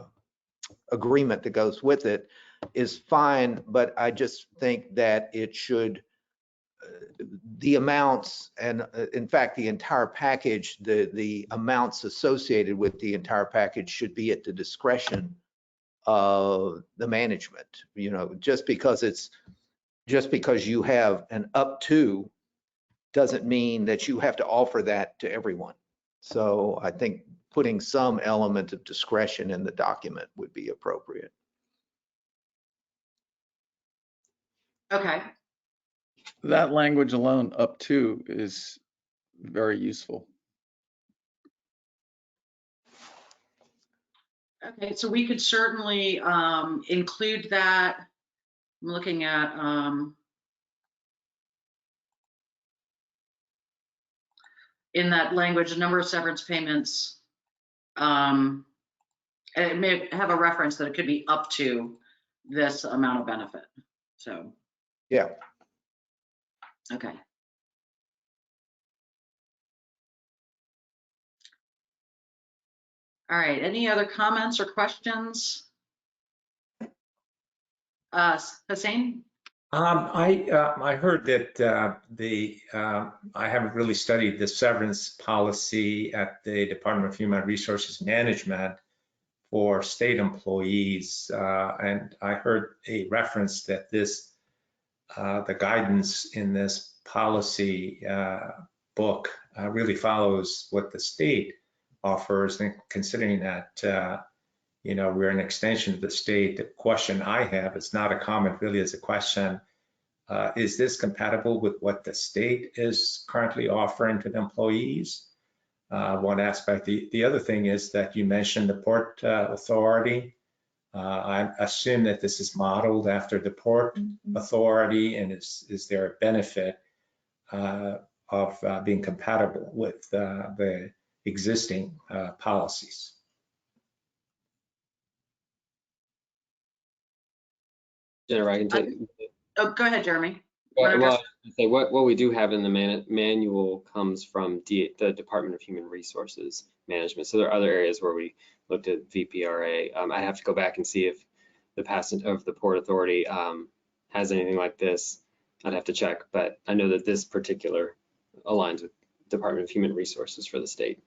agreement that goes with it is fine, but I just think that it should, the amounts and in fact, the entire package, the amounts associated with the entire package should be at the discretion of the management. You know, just because you have an up to doesn't mean that you have to offer that to everyone. So I think putting some element of discretion in the document would be appropriate. Okay. That language alone, up to, is very useful. Okay, so we could certainly include that. I'm looking at in that language, a number of severance payments. It may have a reference that it could be up to this amount of benefit. So, yeah. Okay. All right, any other comments or questions? Hussein? I heard that I haven't really studied the severance policy at the Department of Human Resources Management for state employees, and I heard a reference that the guidance in this policy book really follows what the state offers, and considering that you know, we're an extension of the state. The question I have, it's not a comment really, it's a question. Is this compatible with what the state is currently offering to the employees? One aspect. The other thing is that you mentioned the Port Authority. I assume that this is modeled after the Port Authority, and is there a benefit of being compatible with the existing policies? Jennifer, I can take. Oh, go ahead, Jeremy. Well, what we do have in the manual comes from the Department of Human Resources Management. So there are other areas where we looked at VPRA. I have to go back and see if the passage of the Port Authority has anything like this. I'd have to check, but I know that this particular aligns with Department of Human Resources for the state.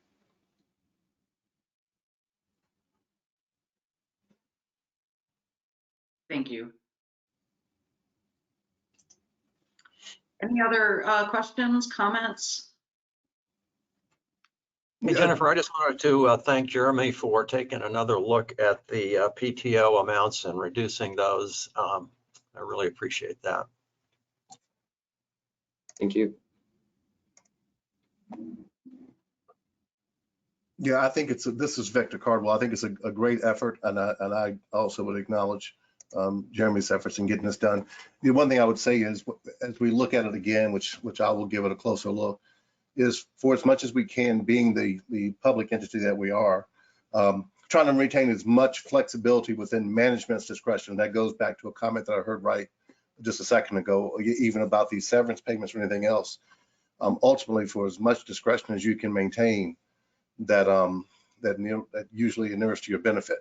Thank you. Any other questions, comments? Hey, Jennifer, I just wanted to thank Jeremy for taking another look at the PTO amounts and reducing those. I really appreciate that. Thank you. Yeah, I think this is Victor Cardwell. I think it's a great effort, and I also would acknowledge Jeremy's efforts in getting this done. The one thing I would say is, as we look at it again, which I will give it a closer look, is for as much as we can, being the public entity that we are, trying to retain as much flexibility within management's discretion. That goes back to a comment that I heard right just a second ago, even about these severance payments or anything else. Ultimately, for as much discretion as you can maintain, that usually inures to your benefit.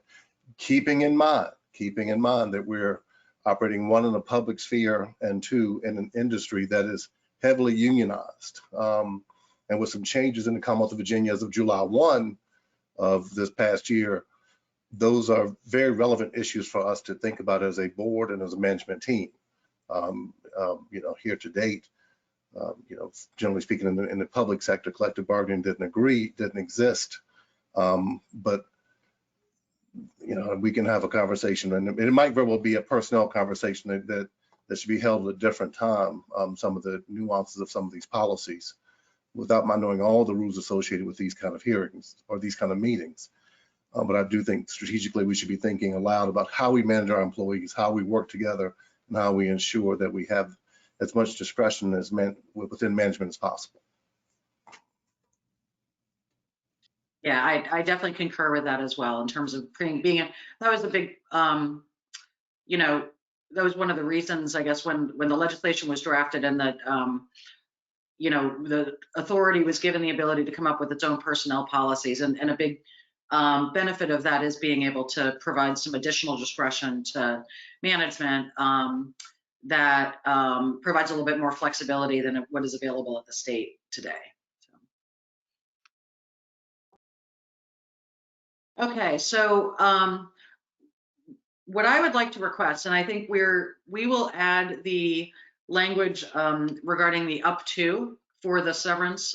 Keeping in mind that we're operating, one, in a public sphere, and two, in an industry that is heavily unionized. And with some changes in the Commonwealth of Virginia as of July 1 of this past year, those are very relevant issues for us to think about as a board and as a management team. Here to date, generally speaking, in the public sector, collective bargaining didn't exist. But we can have a conversation, and it might very well be a personnel conversation that should be held at a different time. Some of the nuances of some of these policies, without my knowing all the rules associated with these kind of hearings or these kind of meetings. But I do think strategically we should be thinking aloud about how we manage our employees, how we work together, and how we ensure that we have as much discretion as within management as possible. Yeah, I definitely concur with that as well in terms of that was a big, that was one of the reasons, I guess, when the legislation was drafted and that, the authority was given the ability to come up with its own personnel policies. And a big benefit of that is being able to provide some additional discretion to management that provides a little bit more flexibility than what is available at the state today. Okay, so what I would like to request, and I think we will add the language regarding the up to for the severance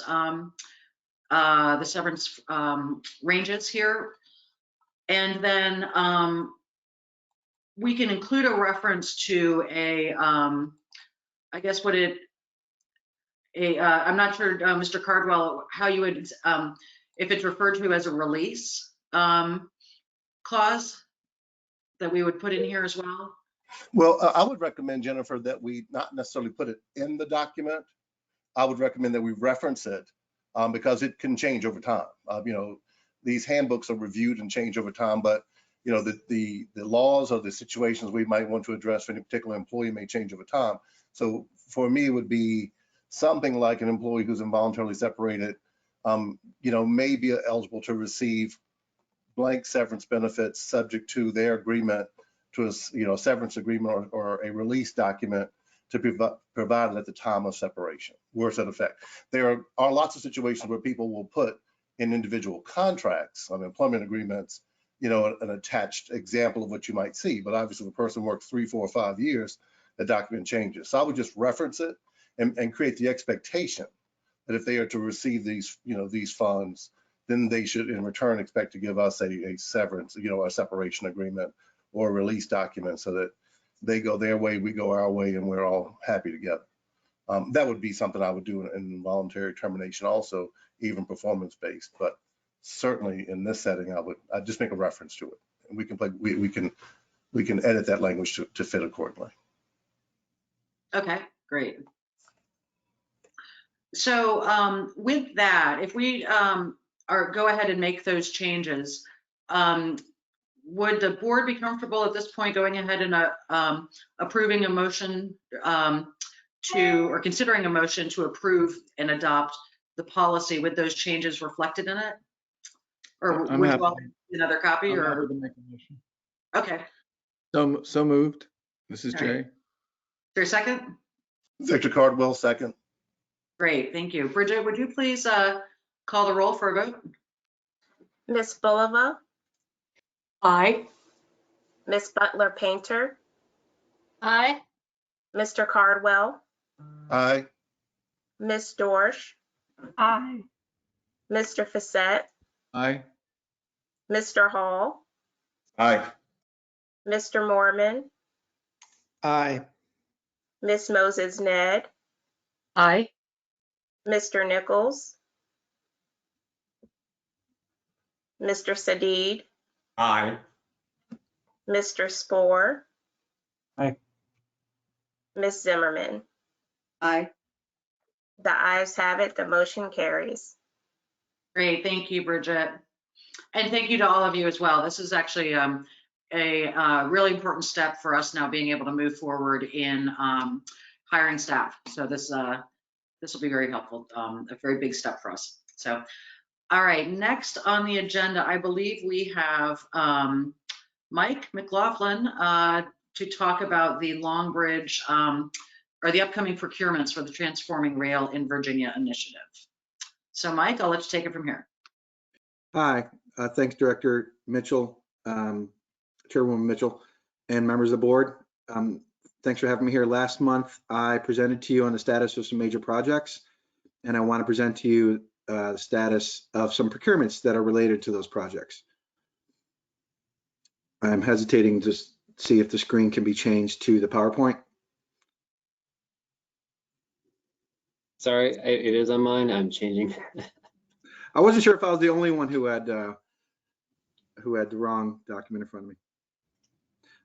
ranges here, and then we can include a reference to I'm not sure, Mr. Cardwell, how you would if it's referred to as a release clause that we would put in here as well? Well, I would recommend, Jennifer, that we not necessarily put it in the document. I would recommend that we reference it because it can change over time. These handbooks are reviewed and change over time, but the laws or the situations we might want to address for any particular employee may change over time. So for me, it would be something like an employee who's involuntarily separated, may be eligible to receive blank severance benefits subject to their agreement to a severance agreement or a release document to be provided at the time of separation. Words that effect. There are lots of situations where people will put in individual contracts on employment agreements, an attached example of what you might see. But obviously, if a person works 3, 4, or 5 years, the document changes. So I would just reference it and create the expectation that if they are to receive these, these funds, then they should in return expect to give us a severance, a separation agreement or a release document so that they go their way, we go our way, and we're all happy together. That would be something I would do in involuntary termination also, even performance-based, but certainly in this setting, I'd just make a reference to it. And we can edit that language to fit accordingly. Okay, great. So with that, if we go ahead and make those changes, would the board be comfortable at this point going ahead and approving a motion or considering a motion to approve and adopt the policy with those changes reflected in it? Or would you all another copy? Or To make a motion. Okay. So moved. This is All Jay. right. Is there a second? Victor Cardwell, second. Great, thank you. Bridget, would you please call the roll for a vote? Ms. Bulova, Aye. Ms. Butler Painter, Aye. Mr. Cardwell, Aye. Ms. Dorsch, Aye. Mr. Facette, Aye. Mr. Hall, Aye. Mr. Mormon, Aye. Ms. Moses Ned, Aye. Mr. Nichols, Mr. Sadid, Aye. Mr. Spohr, Aye. Ms. Zimmerman. Aye. The ayes have it, the motion carries. Great, thank you, Bridget. And thank you to all of you as well. This is actually a really important step for us now being able to move forward in hiring staff. So this will be very helpful, a very big step for us. So, all right, next on the agenda, I believe we have Mike McLaughlin to talk about the Long Bridge or the upcoming procurements for the Transforming Rail in Virginia initiative. So Mike, I'll let you take it from here. Hi, thanks Director Mitchell, Chairwoman Mitchell, and members of the board. Thanks for having me here. Last month, I presented to you on the status of some major projects, and I want to present to you the status of some procurements that are related to those projects. I'm hesitating to see if the screen can be changed to the PowerPoint. Sorry, it is on mine. I'm changing. I wasn't sure if I was the only one who had the wrong document in front of me.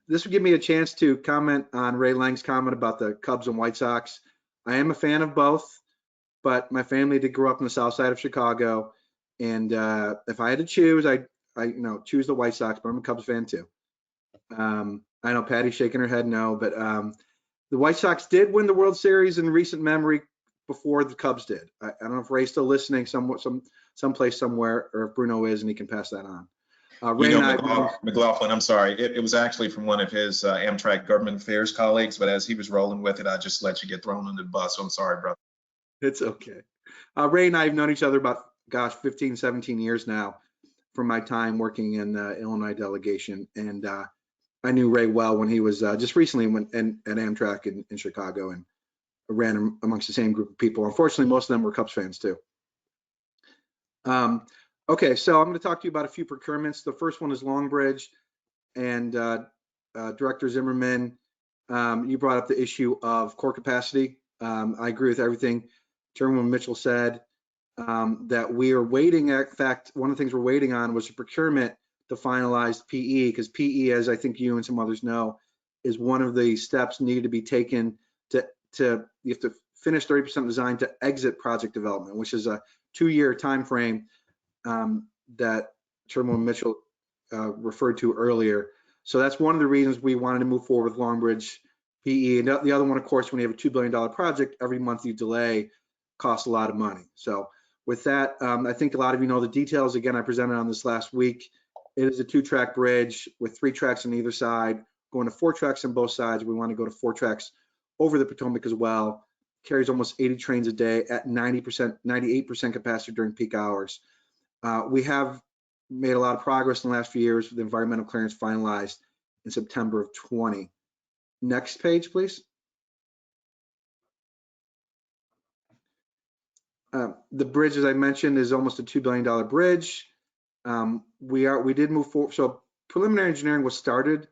This would give me a chance to comment on Ray Lang's comment about the Cubs and White Sox. I am a fan of both, but my family did grow up on the south side of Chicago, and if I had to choose, I choose the White Sox, but I'm a Cubs fan too. I know Patty's shaking her head no, but the White Sox did win the World Series in recent memory before the Cubs did. I don't know if Ray's still listening someplace somewhere, or if Bruno is, and he can pass that on. Ray and I, McLaughlin, I'm sorry. It was actually from one of his Amtrak government affairs colleagues, but as he was rolling with it, I just let you get thrown under the bus. So I'm sorry, brother. It's okay. Ray and I have known each other about, 15, 17 years now from my time working in the Illinois delegation. And I knew Ray well when he was just recently at Amtrak in Chicago, and ran amongst the same group of people. Unfortunately, most of them were Cubs fans too. Okay, so I'm going to talk to you about a few procurements. The first one is Long Bridge, and Director Zimmerman, you brought up the issue of core capacity. I agree with everything Chairwoman Mitchell said, that we are waiting. In fact, one of the things we're waiting on was a procurement to finalize PE, because PE, as I think you and some others know, is one of the steps needed to be taken to you have to finish 30% design to exit project development, which is a 2-year time frame that Chairwoman Mitchell referred to earlier. So that's one of the reasons we wanted to move forward with Long Bridge PE. And the other one, of course, when you have a $2 billion project, every month you delay costs a lot of money. So with that, I think a lot of you know the details. Again, I presented on this last week. It is a 2-track bridge with 3 tracks on either side, going to 4 tracks on both sides. We want to go to 4 tracks over the Potomac as well. Carries almost 80 trains a day at 90%, 98% capacity during peak hours. We have made a lot of progress in the last few years with the environmental clearance finalized in September of 20. Next page, please. The bridge, as I mentioned, is almost a $2 billion bridge. We did move forward. So preliminary engineering was started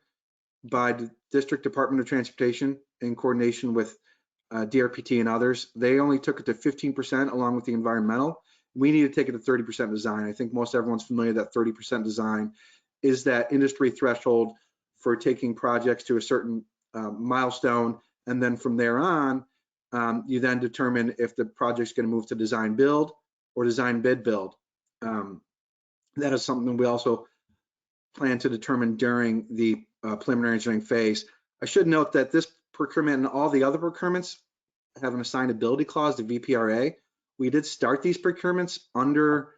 by the District Department of Transportation in coordination with DRPT and others. They only took it to 15% along with the environmental. We need to take it to 30% design. I think most everyone's familiar that 30% design is that industry threshold for taking projects to a certain milestone. And then from there on, you then determine if the project's going to move to design build or design bid build. That is something we also plan to determine during the preliminary engineering phase. I should note that this procurement and all the other procurements have an assignability clause to VPRA. We did start these procurements under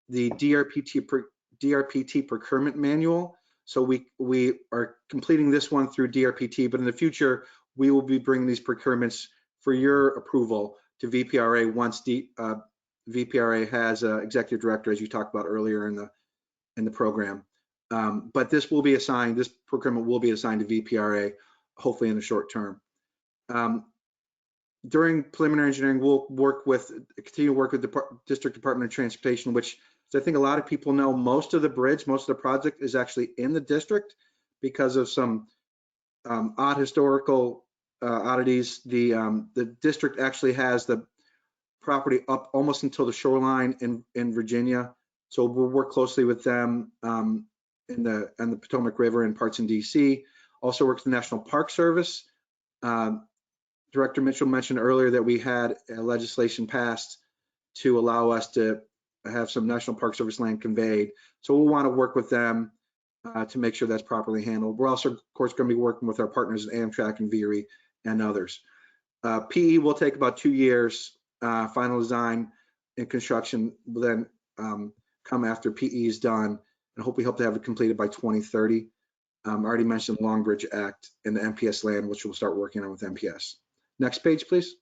the DRPT procurement manual. So we are completing this one through DRPT, but in the future, we will be bringing these procurements for your approval to VPRA once VPRA has an executive director, as you talked about earlier in the program. But this will be assigned, this procurement will be assigned to VPRA, hopefully in the short term. During preliminary engineering, we'll continue to work with the District Department of Transportation, which I think a lot of people know. Most of the bridge, most of the project is actually in the district because of some odd historical oddities. The district actually has the property up almost until the shoreline in Virginia. So we'll work closely with them in the Potomac River and parts in DC. Also works with the National Park Service. Director Mitchell mentioned earlier that we had legislation passed to allow us to have some National Park Service land conveyed. So we'll want to work with them to make sure that's properly handled. We're also, of course, going to be working with our partners at Amtrak and VPRA and others. PE will take about 2 years. Final design and construction will then come after PE is done, and hope to have it completed by 2030. I already mentioned Long Bridge Act and the MPS land, which we'll start working on with MPS. Next page, please.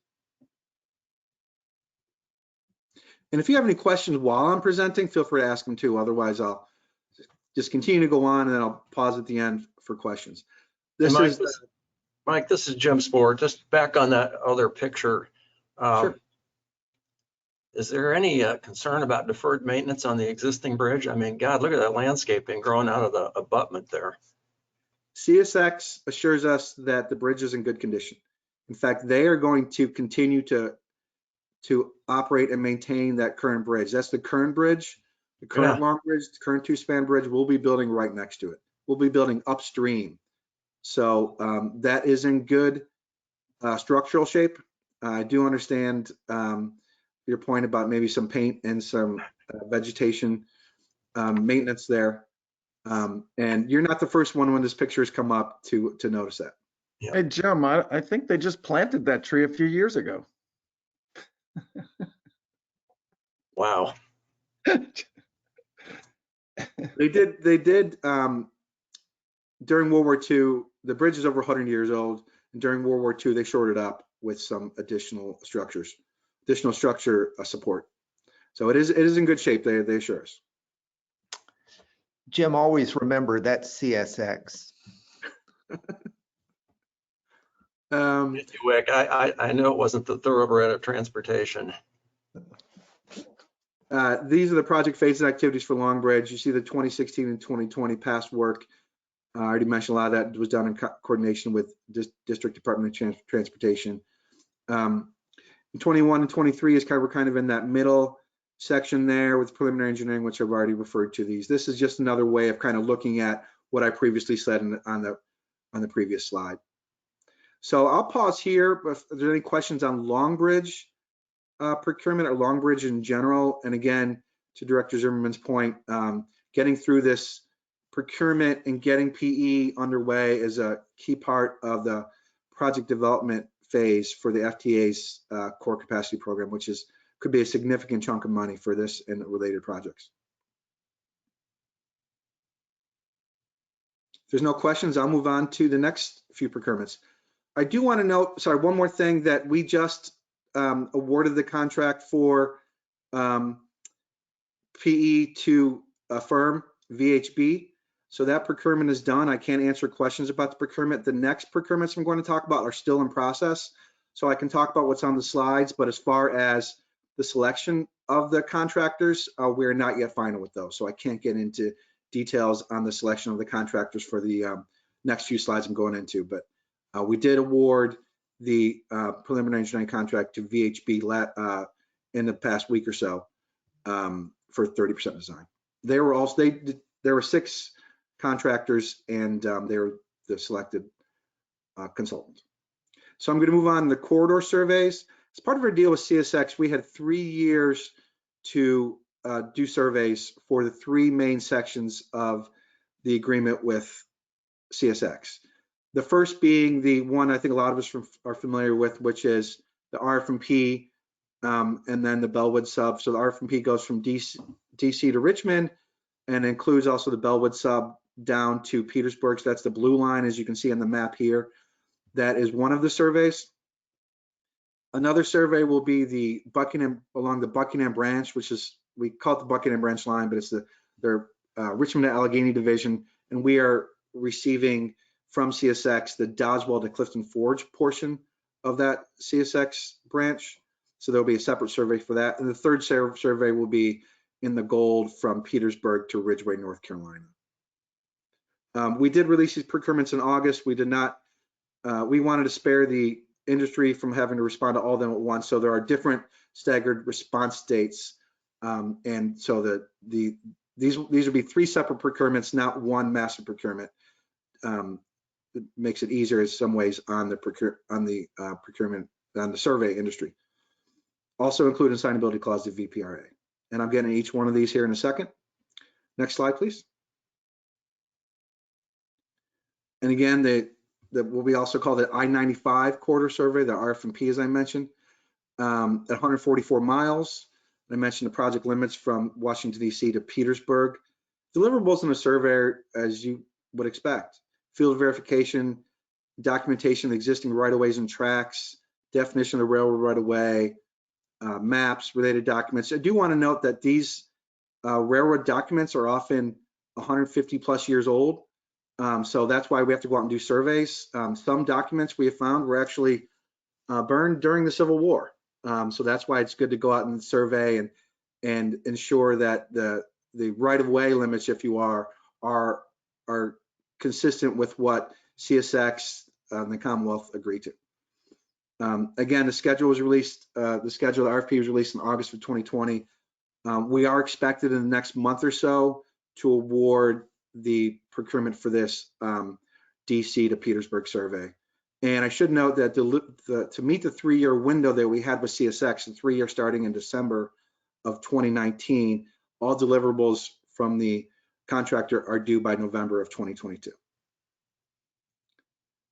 And if you have any questions while I'm presenting, feel free to ask them too. Otherwise, I'll just continue to go on, and then I'll pause at the end for questions. Mike, this is Jim Spoor. Just back on that other picture. Sure. Is there any concern about deferred maintenance on the existing bridge? I mean, God, look at that landscaping growing out of the abutment there. CSX assures us that the bridge is in good condition. In fact, they are going to continue to operate and maintain that current bridge. That's the current bridge, the current long bridge, the current 2-span bridge. We'll be building right next to it. We'll be building upstream. So that is in good structural shape. I do understand your point about maybe some paint and some vegetation maintenance there. And you're not the first one when this picture has come up to notice that. Yeah. Hey, Jim, I think they just planted that tree a few years ago. Wow. They did during World War II, the bridge is over 100 years old. And during World War II, they shored it up with some additional structure support. So it is in good shape, they assure us. Jim, always remember that's CSX. I know it wasn't the thoroughbred of transportation. These are the project phases and activities for Long Bridge. You see the 2016 and 2020 past work. I already mentioned a lot of that was done in coordination with District Department of Transportation. 21 and 23 is we're kind of in that middle section there with preliminary engineering, which I've already referred to these. This is just another way of kind of looking at what I previously said on the previous slide. So I'll pause here, but if there's any questions on Long Bridge procurement or Long Bridge in general, and again, to Director Zimmerman's point, getting through this procurement and getting PE underway is a key part of the project development phase for the FTA's core capacity program, which could be a significant chunk of money for this and related projects. If there's no questions, I'll move on to the next few procurements. I do want to note, sorry, one more thing, that we just awarded the contract for PE to a firm, VHB. So that procurement is done. I can't answer questions about the procurement. The next procurements I'm going to talk about are still in process. So I can talk about what's on the slides, but as far as the selection of the contractors, we're not yet final with those. So I can't get into details on the selection of the contractors for the next few slides I'm going into. But we did award the preliminary engineering contract to VHB in the past week or so for 30% design. There were 6 contractors, and they were the selected consultant. So I'm going to move on to the corridor surveys. As part of our deal with CSX, we had 3 years to do surveys for the 3 main sections of the agreement with CSX. The first being the one I think a lot of us are familiar with, which is the RF&P and then the Bellwood sub. So the RF&P goes from DC to Richmond and includes also the Bellwood sub down to Petersburg. So that's the blue line, as you can see on the map here. That is one of the surveys. Another survey will be along the Buckingham Branch, which is, we call it the Buckingham Branch line, but it's their Richmond to Allegheny division. And we are receiving from CSX the Doswell to Clifton Forge portion of that CSX branch. So there'll be a separate survey for that. And the third survey will be in the gold from Petersburg to Ridgeway, North Carolina. We did release these procurements in August. We did not, we wanted to spare the industry from having to respond to all of them at once. So there are different staggered response dates. And so these will be 3 separate procurements, not one massive procurement. It makes it easier in some ways on the procurement, on the survey industry. Also include assignability clause to VPRA. And I'm getting each one of these here in a second. Next slide, please. And again, what we also call the I-95 corridor survey, the RF&P, as I mentioned, at 144 miles. I mentioned the project limits from Washington, D.C. to Petersburg. Deliverables in the survey, as you would expect: field verification, documentation of existing right-of-ways and tracks, definition of the railroad right-of-way, maps, related documents. I do want to note that these railroad documents are often 150 plus years old. So that's why we have to go out and do surveys. Some documents we have found were actually burned during the Civil War. So that's why it's good to go out and survey and ensure that the right-of-way limits, if you are consistent with what CSX and the Commonwealth agreed to. Again, the schedule was released, the schedule of the RFP was released in August of 2020. We are expected in the next month or so to award the procurement for this DC to Petersburg survey. And I should note that to meet the 3-year window that we had with CSX, the 3-year starting in December of 2019, all deliverables from the contractor are due by November of 2022.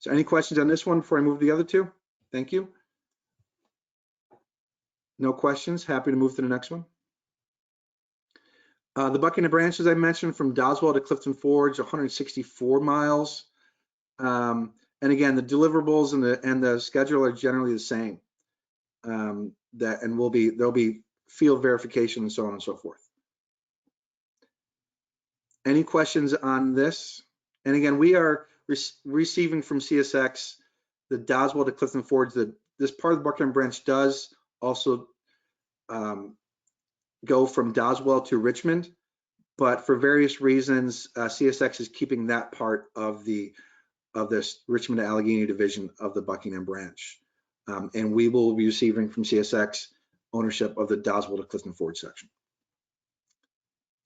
So any questions on this one before I move to the other two? Thank you. No questions. Happy to move to the next one. The Buckingham Branch, as I mentioned, from Doswell to Clifton Forge, 164 miles. And again, the deliverables and the schedule are generally the same. There'll be field verification and so on and so forth. Any questions on this? And again, we are receiving from CSX the Doswell to Clifton Forge. This part of the Buckingham Branch does also go from Doswell to Richmond, but for various reasons, CSX is keeping that part of this Richmond to Allegheny division of the Buckingham Branch. And we will be receiving from CSX ownership of the Doswell to Clifton Forge section.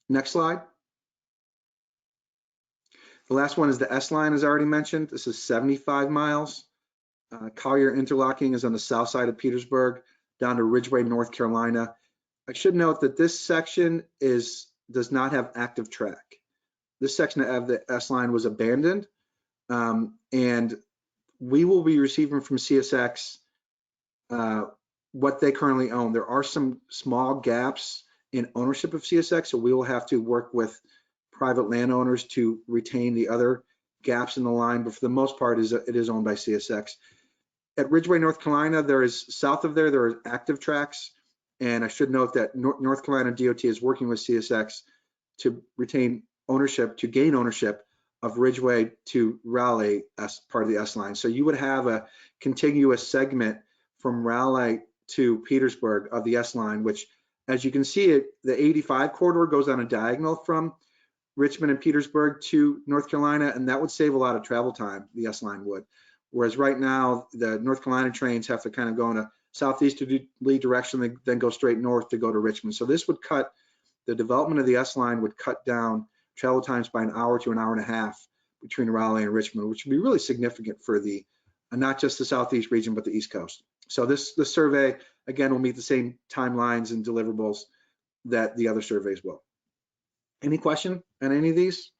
Next slide. The last one is the S line, as I already mentioned. This is 75 miles. Collier Interlocking is on the south side of Petersburg, down to Ridgeway, North Carolina. I should note that this section does not have active track. This section of the S line was abandoned, and we will be receiving from CSX what they currently own. There are some small gaps in ownership of CSX, so we will have to work with private landowners to retain the other gaps in the line, but for the most part, it is owned by CSX. At Ridgeway, North Carolina, south of there are active tracks, and I should note that North Carolina DOT is working with CSX to retain ownership, to gain ownership of Ridgeway to Raleigh as part of the S line. So you would have a contiguous segment from Raleigh to Petersburg of the S line, which, as you can see, the 85 corridor goes on a diagonal from Richmond and Petersburg to North Carolina, and that would save a lot of travel time, the S line would. Whereas right now, the North Carolina trains have to kind of go in a southeasterly direction, then go straight north to go to Richmond. So this would the development of the S line would cut down travel times by an hour to an hour and a half between Raleigh and Richmond, which would be really significant for not just the Southeast region, but the East Coast. So this survey, again, will meet the same timelines and deliverables that the other surveys will. Any question on any of these?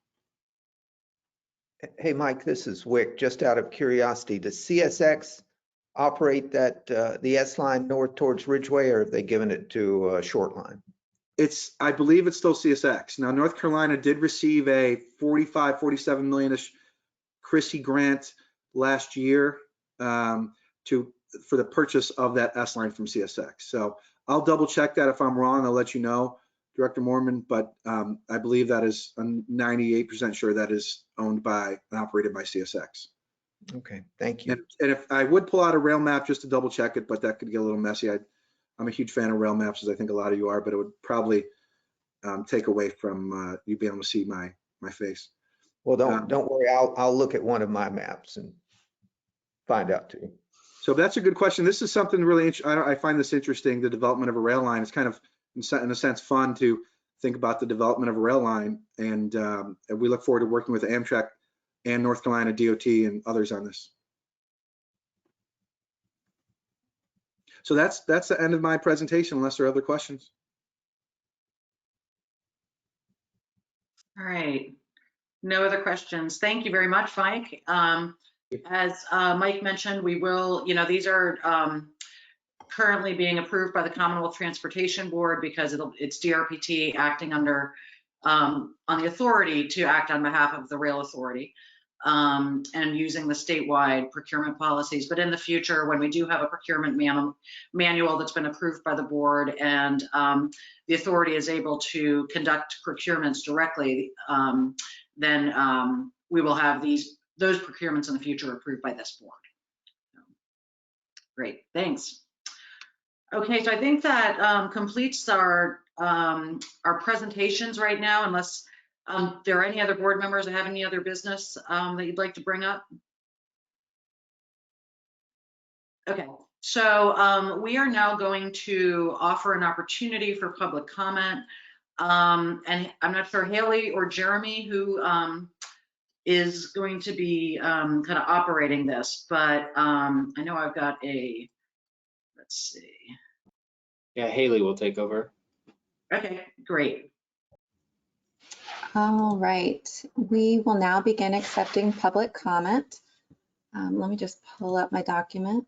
Hey, Mike, this is Wick. Just out of curiosity, does CSX operate the S line north towards Ridgeway, or have they given it to a short line? I believe it's still CSX. Now, North Carolina did receive a 47 million-ish Christie grant last year for the purchase of that S line from CSX. So I'll double check that. If I'm wrong, I'll let you know, Director Mormon, but I believe that is 98% sure that is owned by and operated by CSX. Okay, thank you. And if I would pull out a rail map just to double check it, but that could get a little messy. I'm a huge fan of rail maps, as I think a lot of you are, but it would probably take away from you being able to see my face. Well, don't worry. I'll look at one of my maps and find out too. So that's a good question. This is something really interesting. I find this interesting, the development of a rail line. It's kind of, in a sense, fun to think about the development of a rail line. And we look forward to working with Amtrak and North Carolina DOT and others on this. So that's the end of my presentation, unless there are other questions. All right. No other questions. Thank you very much, Mike. As Mike mentioned, we will, these are currently being approved by the Commonwealth Transportation Board because it's DRPT acting under on the authority to act on behalf of the Rail Authority and using the statewide procurement policies. But in the future, when we do have a procurement manual that's been approved by the board and the authority is able to conduct procurements directly, then we will have those procurements in the future approved by this board. Great, thanks. Okay, so I think that completes our presentations right now, unless there are any other board members that have any other business that you'd like to bring up. Okay, so we are now going to offer an opportunity for public comment. And I'm not sure, Haley or Jeremy, who is going to be kind of operating this, but I know I've got let's see. Yeah, Haley will take over. Okay, great. All right, we will now begin accepting public comment. Let me just pull up my document.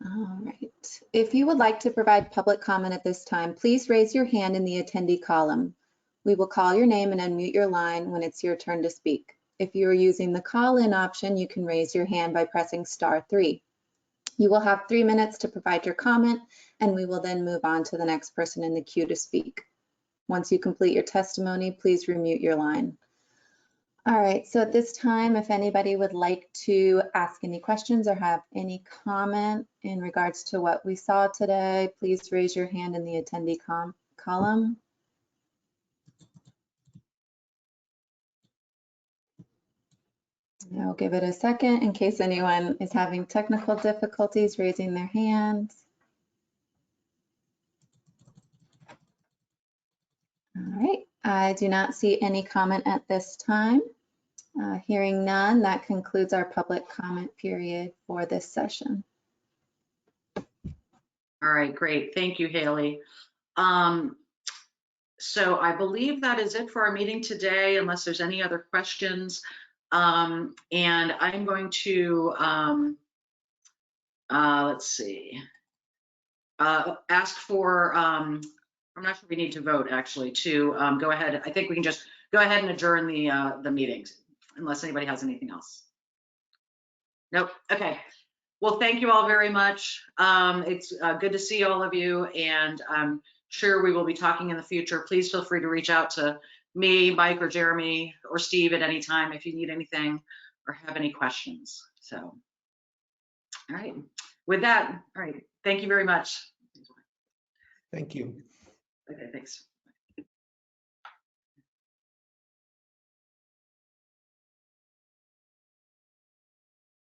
All right, if you would like to provide public comment at this time, please raise your hand in the attendee column. We will call your name and unmute your line when it's your turn to speak. If you are using the call-in option, you can raise your hand by pressing *3. You will have 3 minutes to provide your comment, and we will then move on to the next person in the queue to speak. Once you complete your testimony, please remute your line. All right, so at this time, if anybody would like to ask any questions or have any comment in regards to what we saw today, please raise your hand in the attendee column. I'll give it a second in case anyone is having technical difficulties raising their hands. All right, I do not see any comment at this time. Hearing none, that concludes our public comment period for this session. All right, great. Thank you, Haley. So I believe that is it for our meeting today, unless there's any other questions. And I'm going to, let's see, ask for, I'm not sure we need to vote actually to go ahead. I think we can just go ahead and adjourn the meetings unless anybody has anything else. Nope, okay. Well, thank you all very much. It's good to see all of you, and I'm sure we will be talking in the future. Please feel free to reach out to me, Mike, or Jeremy, or Steve at any time if you need anything or have any questions. So, all right, with that, all right, thank you very much. Thank you. Okay, thanks.